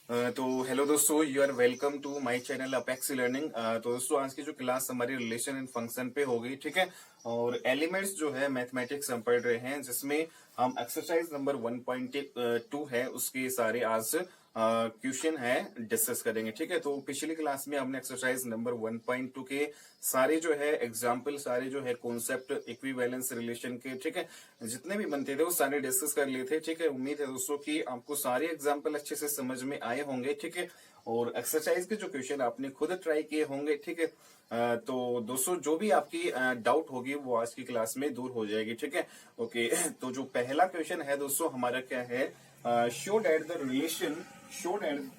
तो हेलो दोस्तों, you are welcome to my channel Apex Learning. तो दोस्तों, आज की जो क्लास हमारी रिलेशन एंड फंक्शन पे हो गई, ठीक है। और एलिमेंट्स जो है मैथमेटिक्स हम पढ़ रहे हैं, जिसमें हम एक्सरसाइज नंबर 1.2 है उसके सारे आज क्वेश्चन है डिस्कस करेंगे, ठीक है। तो पिछली क्लास में हमने एक्सरसाइज नंबर 1.2 के सारे जो है एग्जाम्पल, सारे जो है कॉन्सेप्ट इक्विवेलेंस रिलेशन के, ठीक है, जितने भी बनते थे वो सारे डिस्कस कर लिए थे, ठीक है। उम्मीद है दोस्तों कि आपको सारे एग्जाम्पल अच्छे से समझ में आए होंगे, ठीक है। और एक्सरसाइज के जो क्वेश्चन आपने खुद ट्राई किए होंगे, ठीक है। तो दोस्तों, जो भी आपकी डाउट होगी वो आज की क्लास में दूर हो जाएगी, ठीक है। ओके तो जो पहला क्वेश्चन है दोस्तों हमारा क्या है, show that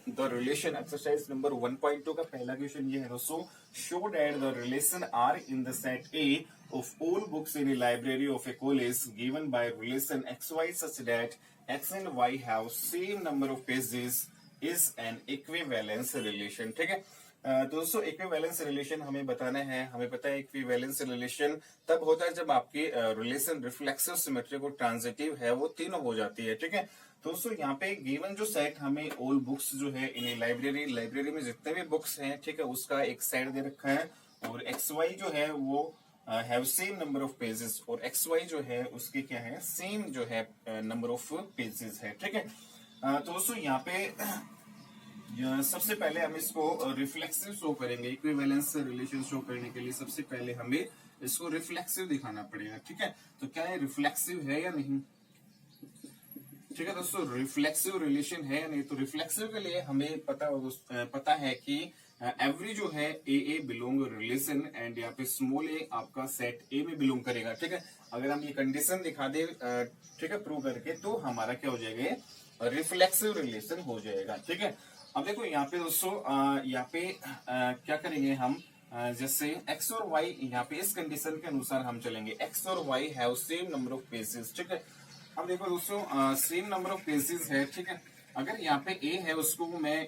the relation exercise number 1.2 का पहला क्वेश्चन ये है दोस्तों। Show that the relation R in the set A of all books in a library of a college given by relation xy such that x and y have same number of pages is an equivalence relation, ठीक है। तो दोस्तों, equivalence relation हमें बताना है। हमें पता है इक्विवेलेंस रिलेशन तब होता है जब आपकी रिलेशन रिफ्लेक्सिव, सिमेट्रिक और ट्रांजिटिव है वो तीनों हो जाती है, ठीक है। तो दोस्तों, यहाँ पे गिवन जो सेट हमें ऑल बुक्स जो है इन लाइब्रेरी में जितने भी बुक्स हैं, ठीक है, उसका एक सेट दे रखा है। और एक्स वाई जो है वो have same number of pages, और एक्स वाई जो है उसके क्या है, सेम जो है नंबर ऑफ पेजेस है, ठीक है। तो दोस्तों, यहाँ पे सबसे पहले हम इसको रिफ्लेक्सिव शो करेंगे। इक्विवेलेंस रिलेशन शो करने के लिए सबसे पहले हमें इसको रिफ्लेक्सिव दिखाना पड़ेगा, ठीक है। तो क्या ये रिफ्लेक्सिव है या नहीं, ठीक है दोस्तों, रिफ्लेक्सिव रिलेशन है या नहीं। तो रिफ्लेक्सिव के लिए हमें पता है कि एवरी जो है ए बिलोंग रिलेशन, एंड यहाँ पे स्मॉल ए आपका सेट ए में बिलोंग करेगा, ठीक है। अगर हम ये कंडीशन दिखा दे, ठीक है, प्रूव करके, तो हमारा क्या हो जाएगा, रिफ्लेक्सिव रिलेशन हो जाएगा, ठीक है। अब देखो यहाँ पे दोस्तों, यहाँ पे क्या करेंगे हम, जैसे x और y, यहाँ पे इस कंडीशन के अनुसार हम चलेंगे। x और y have same number of pages, ठीक है। अब देखो दोस्तों, सेम नंबर ऑफ पेजेस है, ठीक है। अगर यहाँ पे a है उसको मैं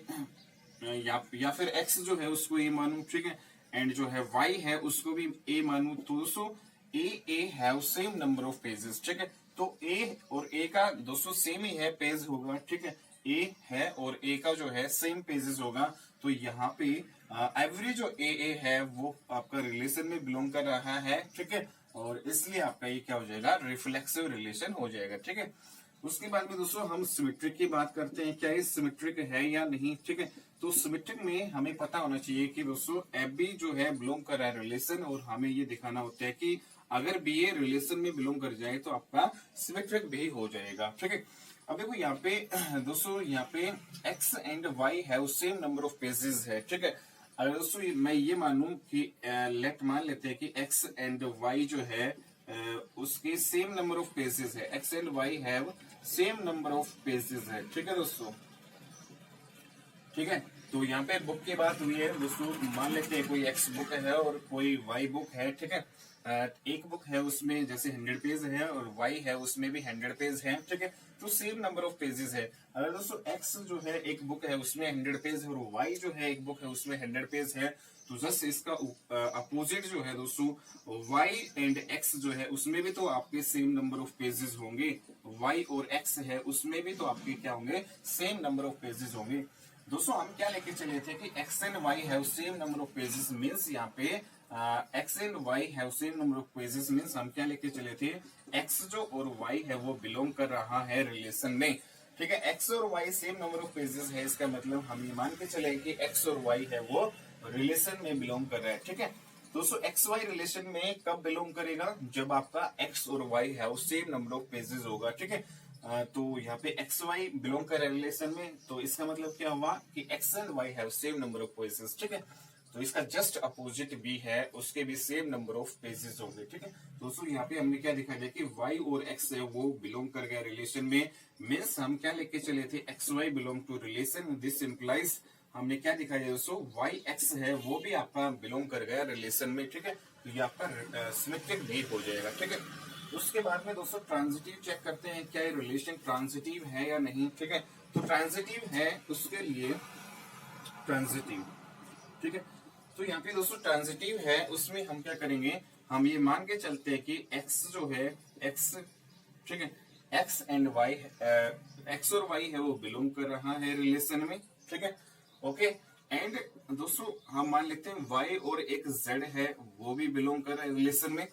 या फिर x जो है उसको a मानूं, ठीक है, एंड जो है y है उसको भी a मानूं, तो दोस्तों A have same number of pages, ठीक है। तो a और a का दोस्तों सेम ही है, पेज होगा, ठीक है। a है और a का जो है सेम पेजेस होगा। तो यहाँ पे एवरी जो ए है वो आपका रिलेशन में बिलोंग कर रहा है, ठीक है। और इसलिए आपका ये क्या हो जाएगा, रिफ्लेक्सिव रिलेशन हो जाएगा, ठीक है। उसके बाद में दोस्तों हम सिमेट्रिक की बात करते हैं, क्या ये सिमेट्रिक है या नहीं, ठीक है। तो सिमेट्रिक में हमें पता होना चाहिए कि दोस्तों एफ बी जो है बिलोंग कर रहा है रिलेशन, और हमें ये दिखाना होता है कि अगर बी ए रिलेशन में बिलोंग कर जाए तो आपका सिमेट्रिक भी हो जाएगा, ठीक है। अब देखो यहाँ पे दोस्तों, यहाँ पे x and y have same number of pages है, ठीक है। अगर दोस्तों मैं ये मानूं कि मान लेते हैं कि x एंड y जो है उसके सेम नंबर ऑफ पेजेस है, x and y have same number of pages है, ठीक है दोस्तों, ठीक है। तो यहाँ पे बुक की बात हुई है दोस्तों, मान लेते हैं कोई एक्स बुक है और कोई वाई बुक है, ठीक है। एक बुक है उसमें जैसे 100 पेज है और वाई है उसमें भी 100 पेज है, ठीक है। तो सेम नंबर ऑफ पेजेस है। अगर दोस्तों एक्स जो है एक बुक है उसमें 100 पेज है और वाई जो है एक बुक है उसमें 100 पेज है, तो जस्ट इसका अपोजिट जो है दोस्तों वाई एंड एक्स जो है उसमें भी तो आपके सेम नंबर ऑफ पेजेस होंगे। वाई और एक्स है उसमें भी तो आपके क्या होंगे, सेम नंबर ऑफ पेजेस होंगे। दोस्तों हम क्या लेके चले थे कि x and y have same number of pages, means यहाँ पे x and y have same number of pages means हम क्या लेके चले थे, x जो और y है वो बिलोंग कर रहा है रिलेशन में, ठीक है। x और y same number of pages है, इसका मतलब हम ये मान के चले कि x और y है वो रिलेशन में बिलोंग कर रहा है, ठीक है। दोस्तों एक्स वाई रिलेशन में कब बिलोंग करेगा, जब आपका x और y है सेम नंबर ऑफ पेजेस होगा, ठीक है। तो यहाँ पे एक्स वाई बिलोंग कर रिलेशन में, तो इसका मतलब क्या हुआ कि x and why have same number of pages, ठीक है। तो इसका जस्ट अपोजिट भी है, उसके भी सेम नंबर ऑफ पेजेस होंगे, ठीक है। दोस्तों यहाँ पे हमने क्या दिखा दिया कि वाई और एक्स है वो बिलोंग कर गया रिलेशन में, मीन्स हम क्या लेके चले थे, x y belong to relation, this implies हमने क्या दिखा दिया दोस्तों, वाई एक्स है वो भी आपका बिलोंग कर गया रिलेशन में, ठीक है। तो ये आपका सिमेट्रिक भी हो जाएगा, ठीक है। उसके बाद में दोस्तों ट्रांजिटिव चेक करते हैं, क्या ये रिलेशन ट्रांजिटिव है या नहीं, ठीक है। तो ट्रांजिटिव है उसके लिए ट्रांजिटिव, ठीक है। तो यहाँ पे दोस्तों ट्रांजिटिव है उसमें हम क्या करेंगे, हम ये मान के चलते हैं कि x जो है x, ठीक है, x एंड y एक्स और वाई है वो बिलोंग कर रहा है रिलेशन में, ठीक है। ओके, एंड दोस्तों हम मान लेते हैं वाई और एक जेड है वो भी बिलोंग कर रहा है रिलेशन में।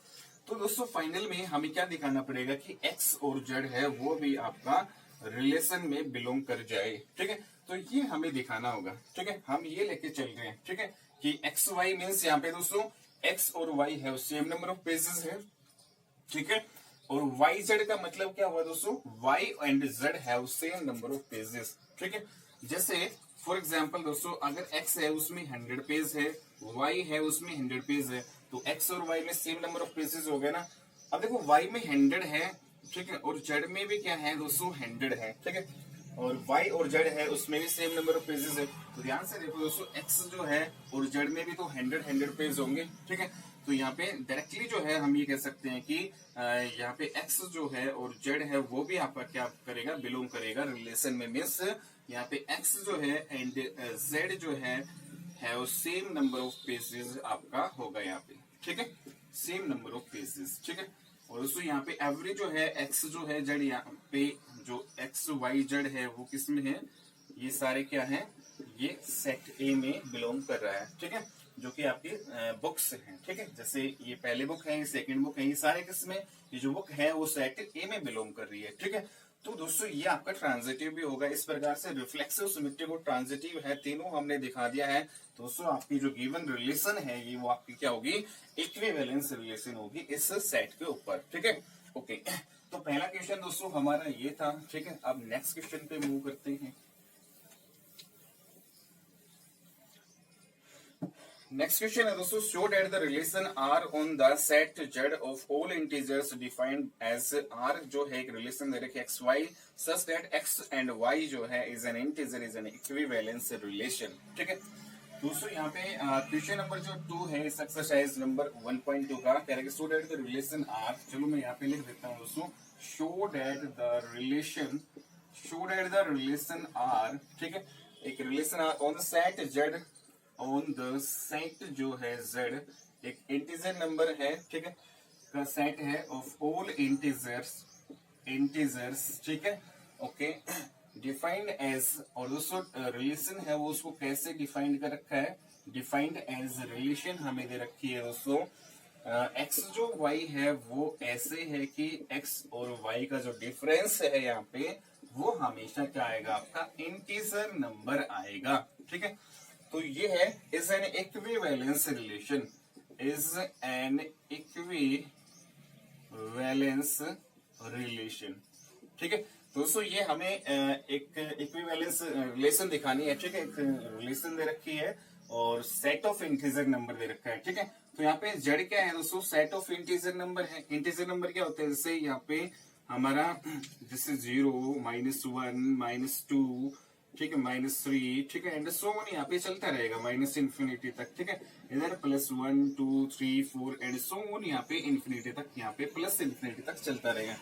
तो दोस्तों फाइनल में हमें क्या दिखाना पड़ेगा कि एक्स और जेड है वो भी आपका रिलेशन में बिलोंग कर जाए, ठीक है। तो ये हमें दिखाना होगा, ठीक है। हम ये लेके चल रहे हैं, ठीक है, कि एक्स वाई मीन्स यहाँ पे दोस्तों एक्स और वाई है सेम नंबर ऑफ पेजेस है, ठीक है। और वाई जेड का मतलब क्या हुआ दोस्तों, y and z have same number of pages, ठीक है। जैसे फॉर एग्जांपल दोस्तों अगर एक्स है उसमें 100 पेज है, वाई है उसमें 100 पेज है, तो एक्स और वाई में सेम नंबर ऑफ पेजेस हो गए ना। अब देखो वाई में 100 है, ठीक है, और जेड में भी क्या है दोस्तों 100 है, ठीक है, और वाई और जेड है उसमें भी सेम नंबर ऑफ पेजेस है। तो ध्यान से देखो दोस्तों एक्स जो है और जेड में भी तो 100 पेज होंगे, ठीक है। तो यहाँ पे डायरेक्टली जो है हम ये कह सकते हैं कि यहाँ पे एक्स जो है और जेड है वो भी आपका क्या करेगा, बिलोंग करेगा रिलेशन में। मीन्स यहाँ पे एक्स जो है एंड जेड जो है सेम नंबर ऑफ पेजेस आपका होगा यहाँ पे, ठीक है, सेम नंबर ऑफ पेजेस, ठीक है। और दोस्तों यहाँ पे एवरेज जो है एक्स जो है जेड, यहाँ पे जो एक्स वाई जेड है वो किस में है, ये सारे क्या है, ये सेट ए में बिलोंग कर रहा है, ठीक है, जो कि आपकी बुक्स हैं, ठीक है। जैसे ये पहले बुक है, ये सेकंड बुक है, ये सारे किसमें, ये जो बुक है वो सेट ए में बिलोंग कर रही है, ठीक है। तो दोस्तों ये आपका ट्रांजिटिव भी होगा इस प्रकार से, रिफ्लेक्सिव, सिमेट्रिक और ट्रांजिटिव है, तीनों हमने दिखा दिया है। दोस्तों आपकी जो गिवन रिलेशन है ये वो आपकी क्या होगी, इक्विवेलेंस रिलेशन होगी इस सेट के ऊपर, ठीक है। ओके, तो पहला क्वेश्चन दोस्तों हमारा ये था, ठीक है। अब नेक्स्ट क्वेश्चन पे मूव करते हैं। नेक्स्ट क्वेश्चन है दोस्तों, show that the relation R on the set Z of all integers defined as R, जो है एक रिलेशन दे रखी x y, such that x and y जो है is an integer, is an equivalence relation, ठीक है। दोस्तों यहाँ पे क्वेश्चन नंबर जो 2 है इस एक्सरसाइज नंबर 1.2 का कह रहा है show that the relation R, चलो मैं यहाँ पे लिख देता हूँ दोस्तों, show that the relation, show that the relation R, ठीक है, एक relation R on the set Z, on the set जो है z एक इंटीजर नंबर है, ठीक है, का सेट है ऑफ ऑल इंटीजर्स, इंटीजर्स, ठीक है। ओके, डिफाइंड एज, और दोस्तों रिलेशन है वो उसको कैसे डिफाइंड कर रखा है, डिफाइंड एज रिलेशन हमें दे रखी है दोस्तों, एक्स जो वाई है वो ऐसे है कि एक्स और वाई का जो डिफरेंस है यहाँ पे वो हमेशा क्या आएगा, आपका इंटीजर नंबर आएगा, ठीक है। तो ये है is an equivalence relation, is an equivalence relation, ठीक है। दोस्तों ये हमें एक इक्विवेलेंस रिलेशन दिखानी है, ठीक है, एक रिलेशन दे रखी है और सेट ऑफ इंटीजर नंबर दे रखा है, ठीक है। तो यहाँ पे जेड क्या है दोस्तों, सेट ऑफ इंटीजर नंबर है। इंटीजर नंबर क्या होता है, जैसे यहाँ पे हमारा जैसे 0, -1, -2, ठीक है, -3, ठीक है, एंड सो ऑन यहाँ पे चलता रहेगा माइनस इन्फिनिटी तक, ठीक है। इधर +1, 2, 3, 4 एंड सो ऑन यहाँ पे इन्फिनिटी तक, यहाँ पे प्लस इन्फिनिटी तक चलता रहेगा।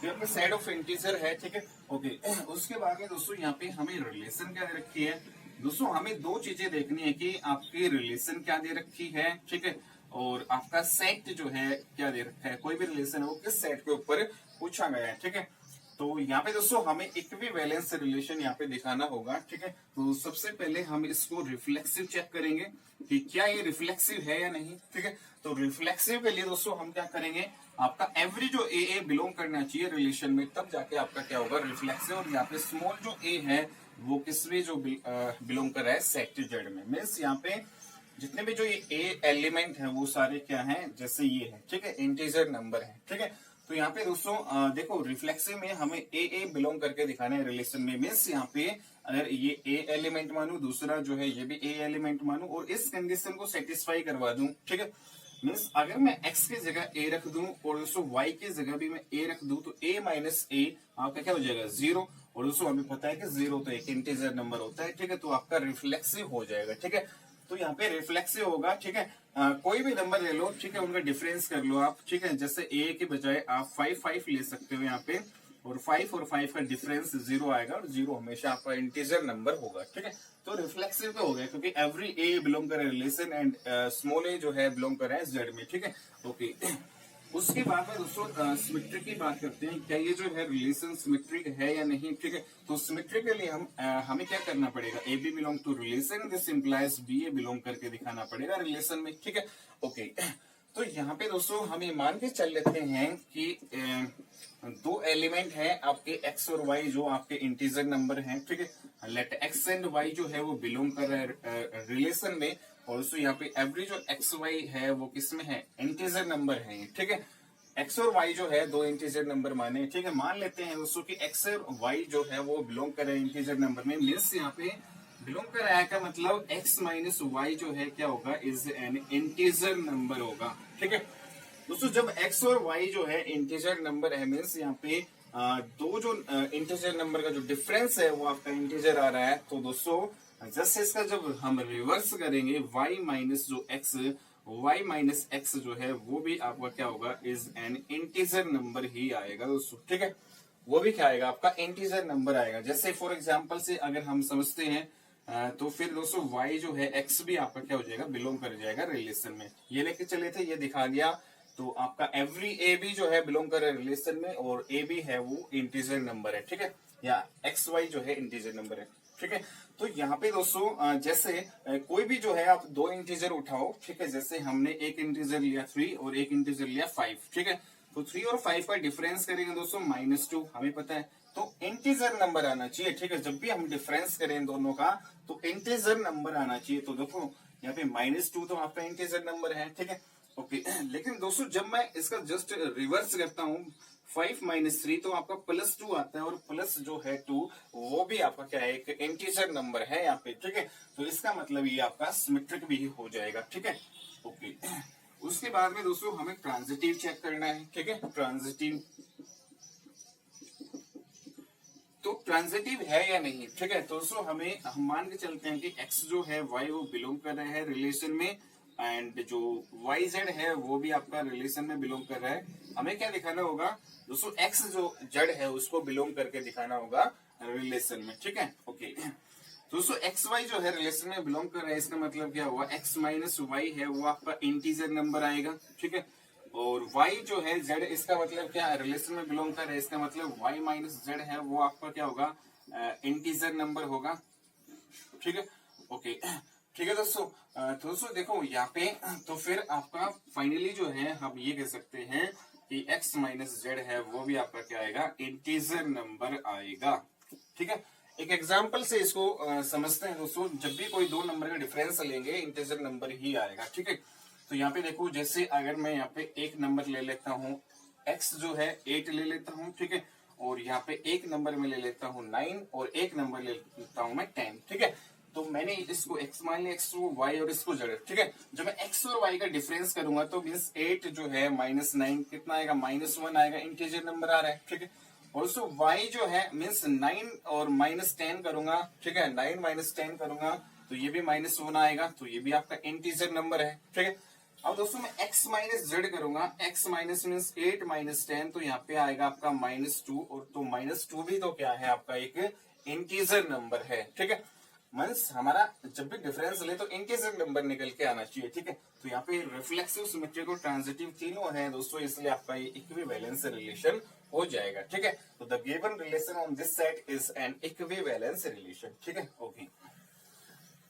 तो यहाँ पे सेट ऑफ इंटीजर है, ठीक है। ओके, उसके बाद में दोस्तों यहाँ पे हमें रिलेशन क्या दे रखी है दोस्तों, हमें दो चीजें देखनी है कि आपकी रिलेशन क्या दे रखी है, ठीक है, और आपका सेट जो है क्या दे रखा है, कोई भी रिलेशन है वो किस सेट के ऊपर पूछा गया है, ठीक है। तो यहाँ पे दोस्तों हमें इक्विवेलेंस रिलेशन यहाँ पे दिखाना होगा, ठीक है। तो सबसे पहले हम इसको रिफ्लेक्सिव चेक करेंगे कि क्या ये रिफ्लेक्सिव है या नहीं, ठीक है। तो रिफ्लेक्सिव के लिए दोस्तों हम क्या करेंगे, आपका एवरी जो ए बिलोंग करना चाहिए रिलेशन में, तब जाके आपका क्या होगा रिफ्लेक्सिव। और यहाँ पे स्मॉल जो ए है वो किसमें जो बिलोंग कर रहा है, सेट जेड में। मीन्स यहाँ पे जितने भी जो ये ए एलिमेंट है वो सारे क्या है, जैसे ये है, ठीक है, इंटीजर नंबर है, ठीक है। तो यहाँ पे दोस्तों देखो रिफ्लेक्सिव में हमें ए बिलोंग करके दिखाना है रिलेशन में। मीन्स यहाँ पे अगर ये ए एलिमेंट मानू, दूसरा जो है ये भी ए एलिमेंट मानू और इस कंडीशन को सेटिस्फाई करवा दूं, ठीक है। मीन्स अगर मैं x की जगह a रख दूं और दोस्तों y की जगह भी मैं a रख दूं, तो a माइनस a आपका क्या हो जाएगा, 0। और दोस्तों हमें पता है कि 0 तो एक इंटीजर नंबर होता है, ठीक है। तो आपका रिफ्लेक्सिव हो जाएगा, ठीक है। तो यहाँ पे रिफ्लेक्सिव होगा, ठीक है। कोई भी नंबर ले लो, ठीक है, उनका डिफरेंस कर लो आप, ठीक है। जैसे a के बजाय आप 5 ले सकते हो यहाँ पे, और 5 और 5 का डिफरेंस 0 आएगा, और 0 हमेशा आपका इंटीजर नंबर होगा, ठीक है। तो रिफ्लेक्सिव तो हो गया क्योंकि एवरी ए बिलोंग कर रिलेशन एंड स्मॉल ए जो है बिलोंग कर रहा है जेड में, ठीक है। ओके, उसके बाद में दोस्तों सिमेट्रिक की बात करते हैं, क्या ये जो है रिलेशन सिमेट्रिक है या नहीं, ठीक है। तो सिमेट्रिक के लिए हमें क्या करना पड़ेगा, a B belong to relation, this implies b a belong करके दिखाना पड़ेगा रिलेशन में, ठीक है। ओके, तो यहाँ पे दोस्तों हम ये मान के चल लेते हैं कि दो एलिमेंट हैं आपके एक्स और वाई जो आपके इंटीजर नंबर हैं, ठीक है। लेट एक्स एंड वाई जो है वो बिलोंग कर रहा है रिलेशन में, और दोस्तों यहाँ पे एवरी जो एक्स वाई है वो किसमें है, इंटीजर नंबर है, ठीक है। एक्स और वाई जो है दो इंटीजर नंबर माने, ठीक है। मान लेते हैं दोस्तों कि एक्स और वाई जो है वो बिलोंग कर रहे हैं इंटीजर नंबर में, मीन्स यहाँ पे बिलोंग कर रहा है का मतलब एक्स माइनस वाई जो है क्या होगा, इज एन इंटीजर नंबर होगा, ठीक है। दोस्तों जब एक्स और वाई जो है इंटीजर नंबर है, मीन्स यहाँ पे दो जो इंटीजर नंबर का जो डिफरेंस है वो आपका इंटीजर आ रहा है, तो दोस्तों जस्ट इसका जब हम रिवर्स करेंगे y माइनस जो x, y माइनस एक्स जो है वो भी आपका क्या होगा, इज एन इंटीजर नंबर ही आएगा दोस्तों, ठीक है। वो भी क्या आएगा, आपका इंटीजर नंबर आएगा। जैसे फॉर एग्जाम्पल से अगर हम समझते हैं तो फिर दोस्तों y जो है x भी आपका क्या हो जाएगा, बिलोंग कर जाएगा रिलेशन में। ये लेके चले थे, ये दिखा दिया। तो आपका एवरी ए बी जो है बिलोंग कर रहा है रिलेशन में, और ए बी है वो इंटीजर नंबर है, ठीक है, या एक्स वाई जो है इंटीजर नंबर है, ठीक है। तो यहाँ पे दोस्तों जैसे कोई भी जो है आप दो इंटीजर उठाओ, ठीक है। जैसे हमने एक इंटीजर लिया 3 और एक इंटीजर लिया 5, ठीक है। तो 3 और 5 का डिफरेंस करेंगे दोस्तों -2, हमें पता है। तो इंटीजर नंबर आना चाहिए, ठीक है। जब भी हम डिफरेंस करें इन दोनों का तो इंटीजर नंबर आना चाहिए। तो देखो यहाँ पे -2 तो आपका इंटीजर नंबर है, ठीक है। ओके, लेकिन दोस्तों जब मैं इसका जस्ट रिवर्स करता हूँ, 5 माइनस 3 तो आपका +2 आता है, और प्लस जो है 2 वो भी आपका क्या है, एक इंटीजर नंबर है यहाँ पे, ठीक है। तो इसका मतलब ये आपका सिमेट्रिक भी हो जाएगा, ठीक है। ओके, उसके बाद में दोस्तों हमें ट्रांजिटिव चेक करना है, ठीक है। ट्रांजिटिव, तो ट्रांजिटिव है या नहीं, ठीक है। तो दोस्तों हम मान के चलते हैं कि x जो है y वो बिलोंग कर रहा है रिलेशन में, एंड जो yz है वो भी आपका रिलेशन में बिलोंग कर रहा है। हमें क्या दिखाना होगा दोस्तों, x जो z है उसको बिलोंग करके दिखाना होगा रिलेशन में, ठीक है। ओके, दोस्तों एक्स वाई जो है रिलेशन में बिलोंग कर रहा है, इसका मतलब क्या हुआ, x माइनस वाई है वो आपका इंटीजर नंबर आएगा, ठीक है। और y जो है z, इसका मतलब क्या है, रिलेशन में बिलोंग कर रहा है, इसका मतलब y माइनस z है वो आपका क्या होगा, इंटीजर नंबर होगा, ठीक है। ओके, ठीक है दोस्तों। तो दोस्तों देखो यहाँ पे, तो फिर आपका फाइनली जो है हम ये कह सकते हैं कि x माइनस जेड है वो भी आपका क्या आएगा, इंटीजर नंबर आएगा, ठीक है। एक एग्जाम्पल से इसको समझते हैं दोस्तों। जब भी कोई दो नंबर का डिफरेंस लेंगे इंटीजर नंबर ही आएगा, ठीक है। तो यहाँ पे देखो, जैसे अगर मैं यहाँ पे एक नंबर ले लेता हूँ, x जो है 8 ले लेता हूँ, ठीक है। और यहाँ पे एक नंबर में ले लेता हूँ 9, और एक नंबर ले लेता हूँ मैं 10, ठीक है। तो मैंने इसको x मान लिया, x को y और इसको z, ठीक है। जब मैं x और y का डिफरेंस करूंगा तो मीन्स 8 जो है -9 कितना आएगा, -1 आएगा, इंटीजर नंबर आ रहा है, ठीक है। और उसको y जो है मीन्स 9 और -10 करूंगा, ठीक है। 9 -10 करूंगा तो ये भी -1 आएगा, तो ये भी आपका इंटीजर नंबर है, ठीक है। अब दोस्तों मैं x माइनस जेड करूंगा, x माइनस मीन्स 8 -10, तो यहाँ पे आएगा आपका -2, और तो -2 भी तो क्या है, आपका एक इंटीजर नंबर है, ठीक है। मीन्स हमारा जब भी डिफरेंस ले तो इंटीजर नंबर निकल के आना चाहिए, ठीक है। तो यहाँ पे रिफ्लेक्सिव, सिमेट्रिक और ट्रांजिटिव तीनों है दोस्तों, इसलिए आपका ये इक्विवेलेंस रिलेशन हो जाएगा, ठीक है। तो the given relation on this set is an equivalence relation, ठीक है। ओके,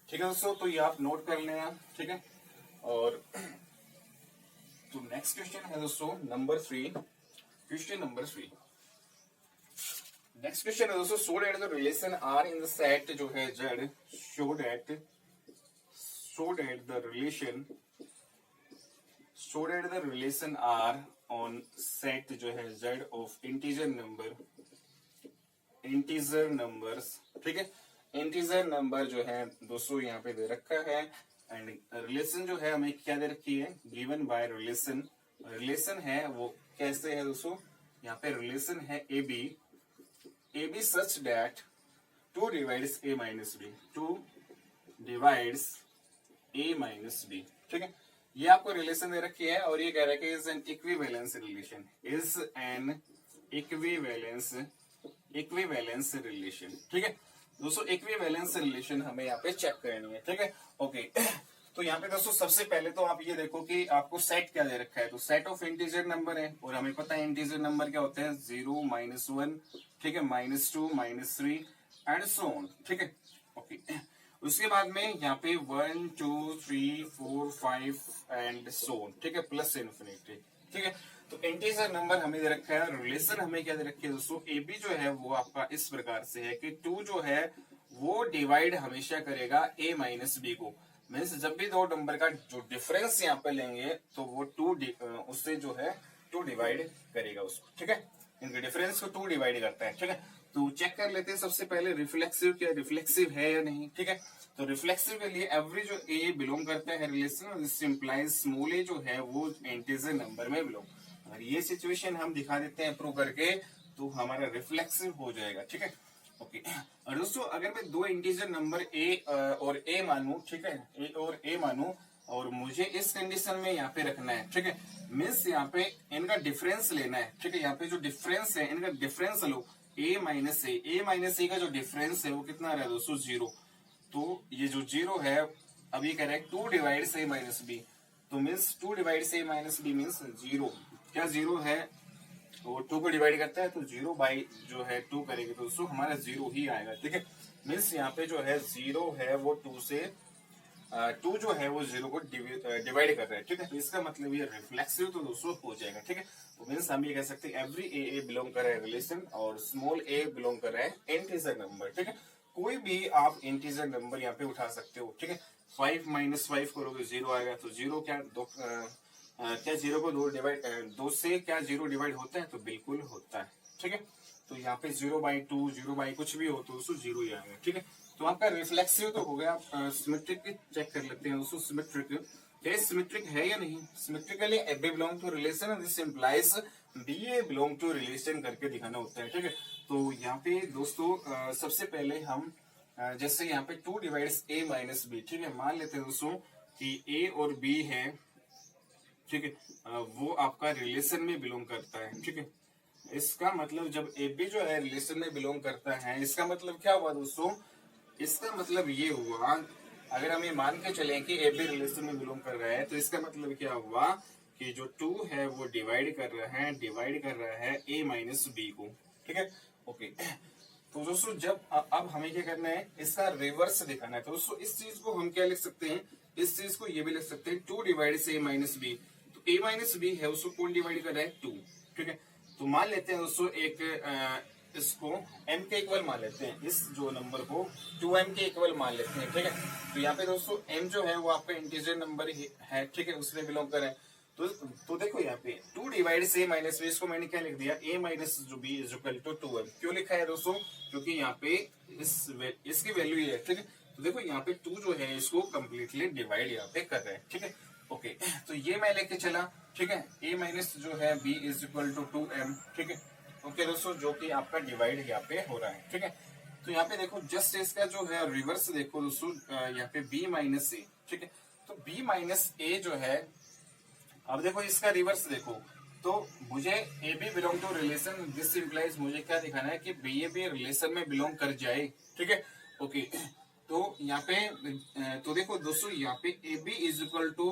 ठीक है दोस्तों, तो ये आप नोट कर लेना, ठीक है। और तो नेक्स्ट क्वेश्चन है दोस्तों number 3, question number 3। Next question है दोस्तों, show that the relation R in the set जो है z, show that the relation R on set जो है z ऑफ इंटीजर नंबर्स, ठीक है। इंटीजर नंबर जो है दोस्तों यहाँ पे दे रखा है, एंड रिलेशन जो है हमें क्या दे रखी है, गिवन बाय रिलेशन। रिलेशन है वो कैसे है दोस्तों, यहाँ पे रिलेशन है ए b such that 2 divides a minus b, 2 divides a minus b, ठीक है। ये आपको रिलेशन दे रखी है, और ये कह रहा है कि is an equivalence relation, is an equivalence relation, ठीक है दोस्तों। इक्विवेलेंस रिलेशन हमें यहाँ पे चेक करनी है, ठीक है। ओके, तो यहाँ पे दोस्तों सबसे पहले तो आप ये देखो कि आपको सेट क्या दे रखा है, तो सेट ऑफ इंटीजर नंबर है, और हमें पता है इंटीजर नंबर क्या होते हैं, 0, -1, ठीक है, -2, -3 एंड सो ऑन, ठीक है। ओके, उसके बाद में यहाँ पे 1, 2, 3, 4, 5 एंड सो ऑन, ठीक है, प्लस इन्फिनिटी, ठीक है। तो इंटीजर नंबर हमें दे रखा है, रिलेशन हमें क्या दे रखी है दोस्तों, ए बी जो है वो आपका इस प्रकार से है कि 2 जो है वो डिवाइड हमेशा करेगा a माइनस बी को। मीन्स जब भी दो नंबर का जो डिफरेंस यहाँ पे लेंगे तो वो 2 उससे जो है 2 डिवाइड करेगा उसको, ठीक है। इनके डिफरेंस को 2 डिवाइड करता है, ठीक है। तो चेक कर लेते हैं सबसे पहले रिफ्लेक्सिव, क्या रिफ्लेक्सिव है या नहीं, ठीक है। तो रिफ्लेक्सिव के लिए एवरी जो ए बिलोंग करता है रिलेशन, दिस इंप्लाइज स्मॉल ए जो है वो इंटीजर नंबर में बिलोंग। अगर ये सिचुएशन हम दिखा देते हैं प्रूव करके तो हमारा रिफ्लेक्सिव हो जाएगा, ठीक है। ओके, और दोस्तों अगर मैं दो इंटीजर नंबर ए और ए मानूं, ठीक है, ए और ए मानूं, और मुझे इस कंडीशन में यहाँ पे रखना है, ठीक है। मीन्स यहाँ पे इनका डिफरेंस लेना है, ठीक है। यहाँ पे जो डिफरेंस है इनका डिफरेंस लो, ए माइनस ए का जो डिफरेंस है वो कितना रहा है दोस्तों, 0। तो ये जो 0 है, अब ये कह रहा है 2 डिवाइड से ए माइनस बी, तो मीन्स 2 डिवाइड से ए माइनस बी मीन्स 0। क्या 0 है, तो 2 को डिवाइड करता है तो 0 बाई जो है 2 करेंगे तो दोस्तों हमारा 0 ही आएगा, ठीक है। मीन्स यहाँ पे जो है 0 है वो 2 से 2 जो है वो 0 को डिवाइड कर रहा है, ठीक है। तो इसका मतलब ये रिफ्लेक्सिव तो दोस्तों हो जाएगा, ठीक है। तो मीन्स हम ये कह सकते हैं एवरी ए बिलोंग कर रहा है रिलेशन, और स्मॉल ए बिलोंग कर रहा है इंटीजर नंबर, ठीक है। कोई भी आप इंटीजर नंबर यहाँ पे उठा सकते हो, ठीक है। 5 - 5 करोगे 0 आएगा, तो 0 क्या क्या 0 को 2 से क्या 0 डिवाइड होता है, तो बिल्कुल होता है, ठीक है। तो यहाँ पे 0/2 0 कुछ भी हो तो दोस्तों 0 ही आएगा, ठीक है। तो आपका रिफ्लेक्सिव तो हो गया। सिमेट्रिक चेक कर लेते हैं दोस्तों, सिमेट्रिक क्या सिमेट्रिक है या नहीं। Symmetrically a B belong to relation, this implies b a belong to relation करके दिखाना होता है, ठीक है। तो यहाँ पे दोस्तों सबसे पहले हम जैसे यहाँ पे 2 डिवाइड्स a माइनस बी, ठीक है। मान लेते हैं दोस्तों कि a और b है, ठीक है, वो आपका रिलेशन में बिलोंग करता है, ठीक है। इसका मतलब जब ए बी जो है रिलेशन में बिलोंग करता है, इसका मतलब क्या हुआ दोस्तों, इसका मतलब ये हुआ, अगर हम ये मान के चले कि ए बी रिलेशन में बिलोंग कर रहा है, तो इसका मतलब क्या हुआ कि जो 2 है वो डिवाइड कर रहा है ए माइनस बी को, ठीक है। ओके, तो दोस्तों जब अब हमें क्या करना है, इसका रिवर्स दिखाना है। तो दोस्तों इस चीज को हम क्या लिख सकते हैं, इस चीज को ये भी लिख सकते हैं 2 डिवाइड से ए माइनस बी। तो ए माइनस बी है उसको कौन डिवाइड कर रहा है, 2, ठीक है। तो मान लेते हैं दोस्तों एक इसको m के इक्वल मान लेते हैं, इस जो नंबर को 2m के इक्वल मान लेते हैं, ठीक है। तो यहाँ पे दोस्तों m जो है वो आपका इंटीजर नंबर है, ठीक है, उसमें बिलोंग कर है। तो देखो यहाँ पे 2 डिवाइड से माइनस बी, इसको मैंने क्या लिख दिया, a माइनस जो b is equal to 2m। क्यों लिखा है दोस्तों, क्योंकि यहाँ पे इसकी वैल्यू ये है, ठीक है। तो देखो यहाँ पे 2 जो है इसको कम्प्लीटली डिवाइड यहाँ पे कर रहे हैं, ठीक है। ओके, तो ये मैं लेके चला, ठीक है, a माइनस जो है b is equal to 2m, ठीक है। ओके दोस्तों, जो कि आपका डिवाइड यहाँ पे हो रहा है, ठीक है। तो यहाँ पे देखो जस्ट इसका जो है रिवर्स देखो दोस्तों, यहाँ पे b माइनस ए, ठीक है। तो b माइनस ए जो है, अब देखो इसका रिवर्स देखो, तो मुझे a B belong to relation, this implies मुझे क्या दिखाना है कि बी ए बी रिलेशन में बिलोंग कर जाए, ठीक है। ओके, तो यहाँ पे तो देखो दोस्तों यहाँ पे a B is equal to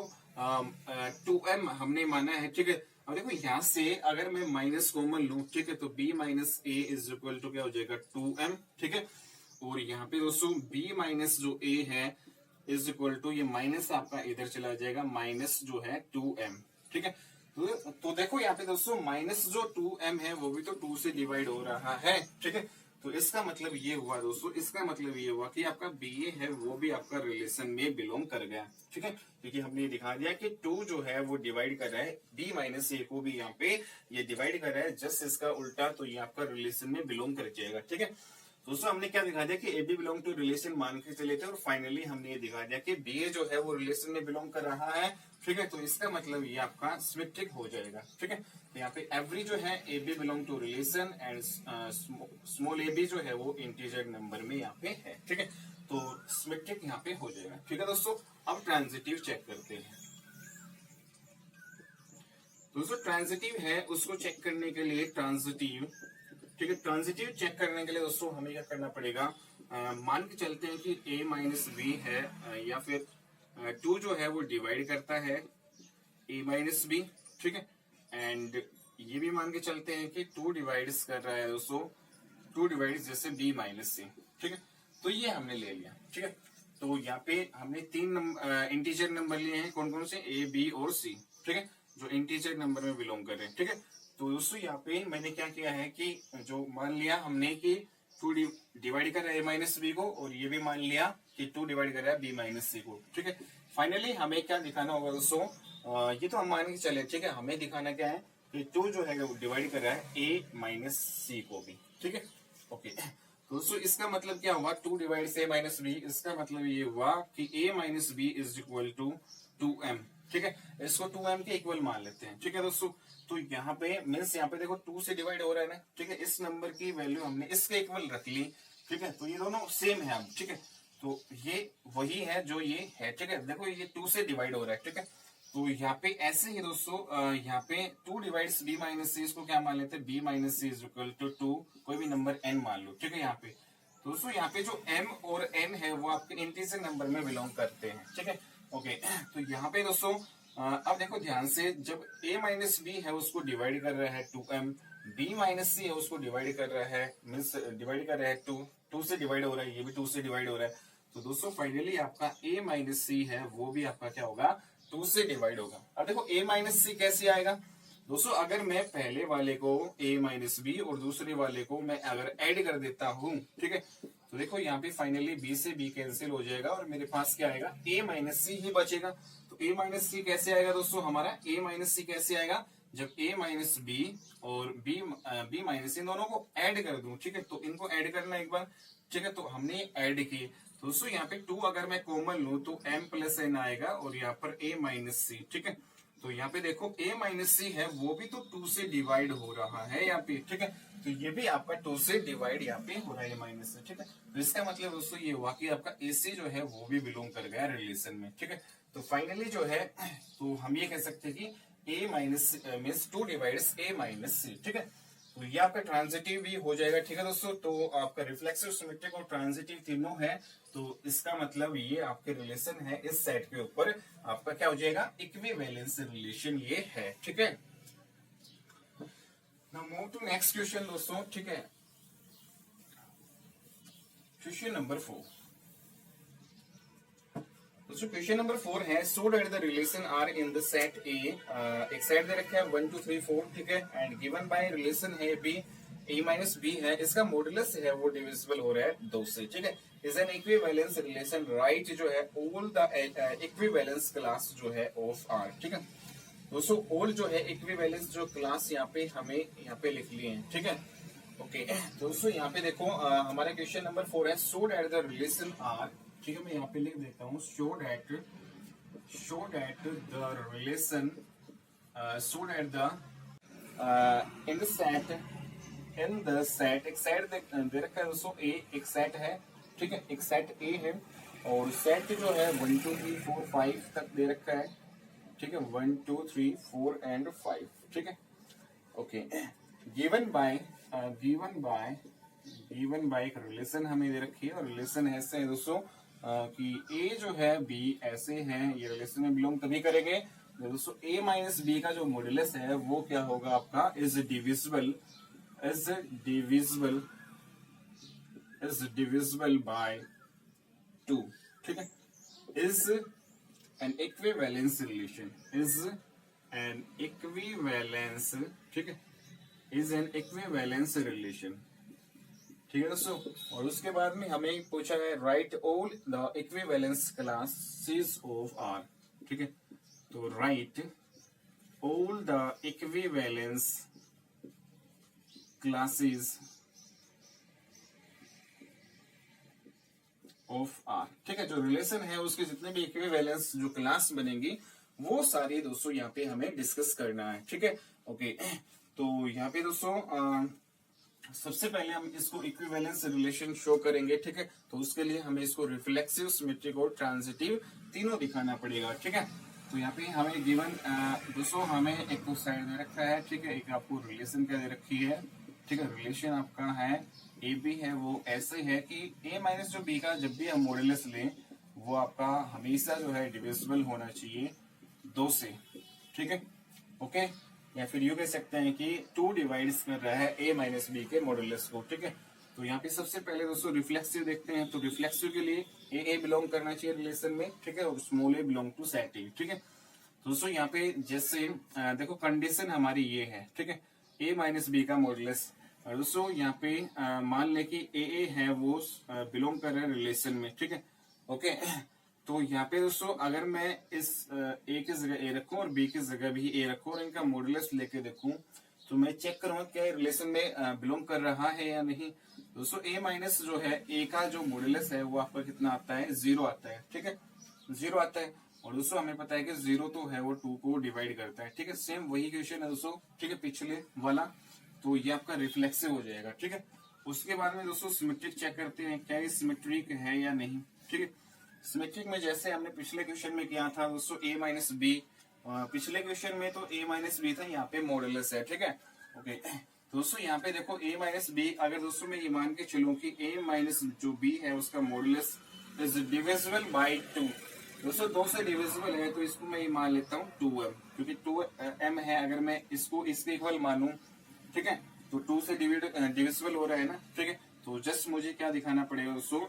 2m हमने माना है, ठीक है। अब देखो यहाँ से अगर मैं माइनस कॉमन लूं, ठीक है, तो b minus a is equal to क्या हो जाएगा, 2m, ठीक है। और यहाँ पे दोस्तों b माइनस जो a है इज इक्वल टू, ये माइनस आपका इधर चला जाएगा, माइनस जो है 2m, ठीक है। तो देखो यहाँ पे दोस्तों माइनस जो 2m है वो भी तो 2 से डिवाइड हो रहा है, ठीक है। तो इसका मतलब ये हुआ दोस्तों, इसका मतलब ये हुआ कि आपका बी ए है वो भी आपका रिलेशन में बिलोंग कर गया, ठीक है। क्योंकि हमने दिखा दिया कि 2 जो है वो डिवाइड कर रहा है बी माइनस ए को भी, यहाँ पे ये डिवाइड कर रहा है, जस्ट इसका उल्टा, तो ये आपका रिलेशन में बिलोंग कर जाएगा, ठीक है। दोस्तों हमने क्या दिखा दिया कि A B belong to relation मान के चले थे, और फाइनली हमने ये दिखा दिया कि बी ए जो है वो रिलेशन में बिलोंग कर रहा है, ठीक है। तो इसका मतलब ये आपका सिमेट्रिक हो जाएगा, ठीक है। तो यहाँ पे एवरी जो है A B belong to relation and small a B जो है वो इंटीजर नंबर में यहाँ पे है, ठीक है। तो सिमेट्रिक यहाँ पे हो जाएगा, ठीक है दोस्तों। अब ट्रांजिटिव चेक करते हैं। दोस्तों ट्रांजिटिव है उसको चेक करने के लिए ट्रांजिटिव, ठीक है, ट्रांजिटिव चेक करने के लिए दोस्तों हमें क्या करना पड़ेगा, मान के चलते हैं कि a माइनस बी है, या फिर टू जो है वो डिवाइड करता है ए माइनस बी, ठीक है। एंड ये भी मान के चलते हैं कि टू डिवाइड्स कर रहा है दोस्तों, टू डिवाइड्स जैसे बी माइनस सी, ठीक है। तो ये हमने ले लिया, ठीक है। तो यहाँ पे हमने तीन इंटीजर नंबर लिए हैं, कौन कौन से, ए बी और सी, ठीक है, जो इंटीजर नंबर में बिलोंग कर रहे हैं, ठीक है। तो दोस्तों यहाँ पे मैंने क्या किया है कि जो मान लिया हमने कि टू डिवाइड कर रहा है ए माइनस बी को, और ये भी मान लिया कि टू डिवाइड कर रहा है बी माइनस सी को, ठीक है। फाइनली हमें क्या दिखाना होगा दोस्तों, ये तो हम मान के चले, ठीक है। हमें दिखाना क्या है कि टू जो है वो डिवाइड कर रहा है ए माइनस सी को भी, ठीक है। ओके, दोस्तों इसका मतलब क्या हुआ, टू डिवाइड से ए माइनस बी, इसका मतलब ये हुआ कि A minus B is equal to 2m, ठीक है। इसको 2m के इक्वल मान लेते हैं, ठीक है दोस्तों। तो यहाँ पे मीन्स यहाँ पे देखो 2 से डिवाइड हो रहा है ना, ठीक है। इस नंबर की वैल्यू हमने इसके इक्वल रख ली, ठीक है। तो ये दोनों सेम है अब, ठीक है। तो ये वही है जो ये है, ठीक है। देखो ये 2 से डिवाइड हो रहा है, ठीक है। तो यहाँ पे ऐसे ही दोस्तों यहाँ पे 2 डिवाइड्स बी माइनस सी, इसको क्या मान लेते हैं, b minus c is equal to 2, कोई भी नंबर n मान लो, ठीक है। यहाँ पे दोस्तों यहाँ पे जो m और n है वो आपके इंटीजर नंबर में बिलोंग करते हैं, ठीक है। ओके, तो यहाँ पे दोस्तों अब देखो ध्यान से, जब a माइनस बी है उसको डिवाइड कर रहा है 2m, b माइनस सी है उसको डिवाइड कर रहा है, मीन्स डिवाइड कर रहा है 2 से डिवाइड हो रहा है, ये भी 2 से डिवाइड हो रहा है। तो दोस्तों फाइनली आपका a माइनस सी है वो भी आपका क्या होगा, 2 से डिवाइड होगा। अब देखो a माइनस सी कैसे आएगा दोस्तों, अगर मैं पहले वाले को a माइनस बी और दूसरे वाले को मैं अगर ऐड कर देता हूं, ठीक है। तो देखो यहाँ पे फाइनली b से b कैंसिल हो जाएगा और मेरे पास क्या आएगा, a माइनस सी ही बचेगा। तो a माइनस सी कैसे आएगा दोस्तों, हमारा a माइनस सी कैसे आएगा, जब a माइनस बी और b माइनस सी दोनों को ऐड कर दूं, ठीक है। तो इनको ऐड करना एक बार, ठीक है। तो हमने ऐड किए, दोस्तों यहाँ पे 2 अगर मैं कॉमन लूं तो m प्लस n आएगा और यहाँ पर a माइनस सी, ठीक है। तो यहाँ पे देखो a माइनस सी है वो भी तो 2 से डिवाइड हो रहा है यहाँ पे, ठीक है। तो ये भी आपका 2 से डिवाइड यहाँ पे हो रहा है माइनस से, ठीक है। तो इसका मतलब दोस्तों ये हुआ कि आपका AC जो है वो भी बिलोंग कर गया रिलेशन में, ठीक है। तो फाइनली जो है, तो हम ये कह सकते हैं कि a minus means 2 divides a minus C, ठीक है। तो ये आपका ट्रांजिटिव भी हो जाएगा, ठीक है दोस्तों। तो आपका रिफ्लेक्सिव, सिमेट्रिक और ट्रांजिटिव तीनों है। तो इसका मतलब ये आपके रिलेशन है, इस सेट के ऊपर आपका क्या हो जाएगा, इक्विवेलेंस रिलेशन ये है, ठीक है। Now move to next question दोस्तों, ठीक है। क्वेश्चन नंबर 4 दोस्तों, क्वेश्चन नंबर 4 है, show that the relation R in the set A, एक सेट दे रखा है 1 2 3 4, ठीक है। एंड गिवन बाय रिलेशन है बी, ए माइनस बी है, इसका मॉडुलस है वो डिविजिबल हो रहा है 2 से, ठीक है। Is an equivalence relation, right जो है ऑल द इक्विवेलेंस क्लास जो है ऑफ आर, ठीक है दोस्तों। ऑल जो है इक्विवेलेंस जो क्लास यहाँ पे हमें यहाँ पे लिख लिए हैं, ठीक है। ओके दोस्तों, यहाँ पे देखो हमारा क्वेश्चन नंबर 4 है, show that the relation R, ठीक है। मैं यहाँ पे लिख देता हूँ, show that the relation, show that the in the set एक सेट दे रखा है दोस्तों ए, एक सेट है, ठीक है। एक सेट ए है और सेट जो है 1 2 3 4 5 तक दे रखा है, ठीक है। 1 2 3 4 एंड 5, ठीक है। ओके, गिवन बाय एक रिलेशन हमें दे रखी है और रिलेशन ऐसे है दोस्तों कि ए जो है बी ऐसे हैं, ये रिलेशन में बिलोंग तभी करेंगे दोस्तों ए माइनस बी का जो मॉडुलस है वो क्या होगा आपका, इज डिविजिबल बाय 2, ठीक है। इज एन इक्विवेलेंस रिलेशन, ठीक है, इज एन इक्विवेलेंस रिलेशन, ठीक है दोस्तों। और उसके बाद में हमें पूछा है, write all the equivalence classes of R, ठीक है। तो write all the equivalence classes of R, ठीक है। जो रिलेशन है उसके जितने भी इक्विवेलेंस जो क्लास बनेंगी वो सारी दोस्तों यहाँ पे हमें डिस्कस करना है, ठीक है। ओके, तो यहाँ पे दोस्तों सबसे पहले हम इसको इक्विवेलेंस रिलेशन शो करेंगे, ठीक है। तो उसके लिए हमें इसको रिफ्लेक्सिव, सिमेट्रिक और ट्रांजिटिव तीनों दिखाना पड़ेगा, ठीक है। तो यहाँ पे हमें गिवन दोस्तों हमें एक तो साइड दे रखा है, ठीक है। एक आपको रिलेशन क्या दे रखी है, ठीक है। रिलेशन आपका है ए बी है वो ऐसे है कि ए माइनस जो बी का जब भी हम मॉडुलस लें वो आपका हमेशा जो है डिविजिबल होना चाहिए 2 से, ठीक है, ओके। या फिर यूं कह सकते हैं कि 2 डिवाइड्स कर रहा है a माइनस बी के मॉडुलस को, ठीक है। तो यहाँ पे सबसे पहले दोस्तों रिफ्लेक्सिव देखते हैं। तो रिफ्लेक्सिव के लिए ए बिलोंग करना चाहिए रिलेशन में, ठीक है, और small a belong to set A, ठीक है। तो दोस्तों यहाँ पे जैसे देखो कंडीशन हमारी ये है, ठीक है, a माइनस बी का मॉडुलस। दोस्तों यहाँ पे मान ले कि ए है वो बिलोंग कर रहा है रिलेशन में, ठीक है, ओके। तो यहाँ पे दोस्तों अगर मैं इस ए की जगह ए रखूं और बी की जगह भी ए रखूं और इनका मॉडुलस लेके देखूं, तो मैं चेक करूंगा क्या रिलेशन में बिलोंग कर रहा है या नहीं। दोस्तों ए माइनस जो है ए का जो मॉडुलस है वो आपका कितना आता है, 0 आता है, ठीक है, 0 आता है। और दोस्तों हमें पता है कि 0 तो है वो 2 को डिवाइड करता है, ठीक है। सेम वही क्वेश्चन है दोस्तों, ठीक है, पिछले वाला। तो ये आपका रिफ्लेक्सिव हो जाएगा, ठीक है। उसके बाद में दोस्तों सिमेट्रिक चेक करते हैं क्या ये सिमेट्रिक है या नहीं, ठीक है। सिमेट्रिक में जैसे हमने पिछले क्वेश्चन में किया था दोस्तों a माइनस बी, पिछले क्वेश्चन में तो a माइनस बी था, यहाँ पे मॉडुलस है, ठीक है, ओके। दोस्तों यहाँ पे देखो a माइनस बी, अगर दोस्तों मैं ये मान के चलूं कि a माइनस जो b है उसका मॉडुलस इज डिविजिबल बाय 2। दोस्तों 2 से डिविजिबल है तो इसको मैं ये मान लेता हूँ 2m, क्योंकि 2m है। अगर मैं इसको इसके इक्वल मानूं, ठीक है, तो 2 से डिविजिबल हो रहा है ना, ठीक है। तो जस्ट मुझे क्या दिखाना पड़ेगा दोस्तों,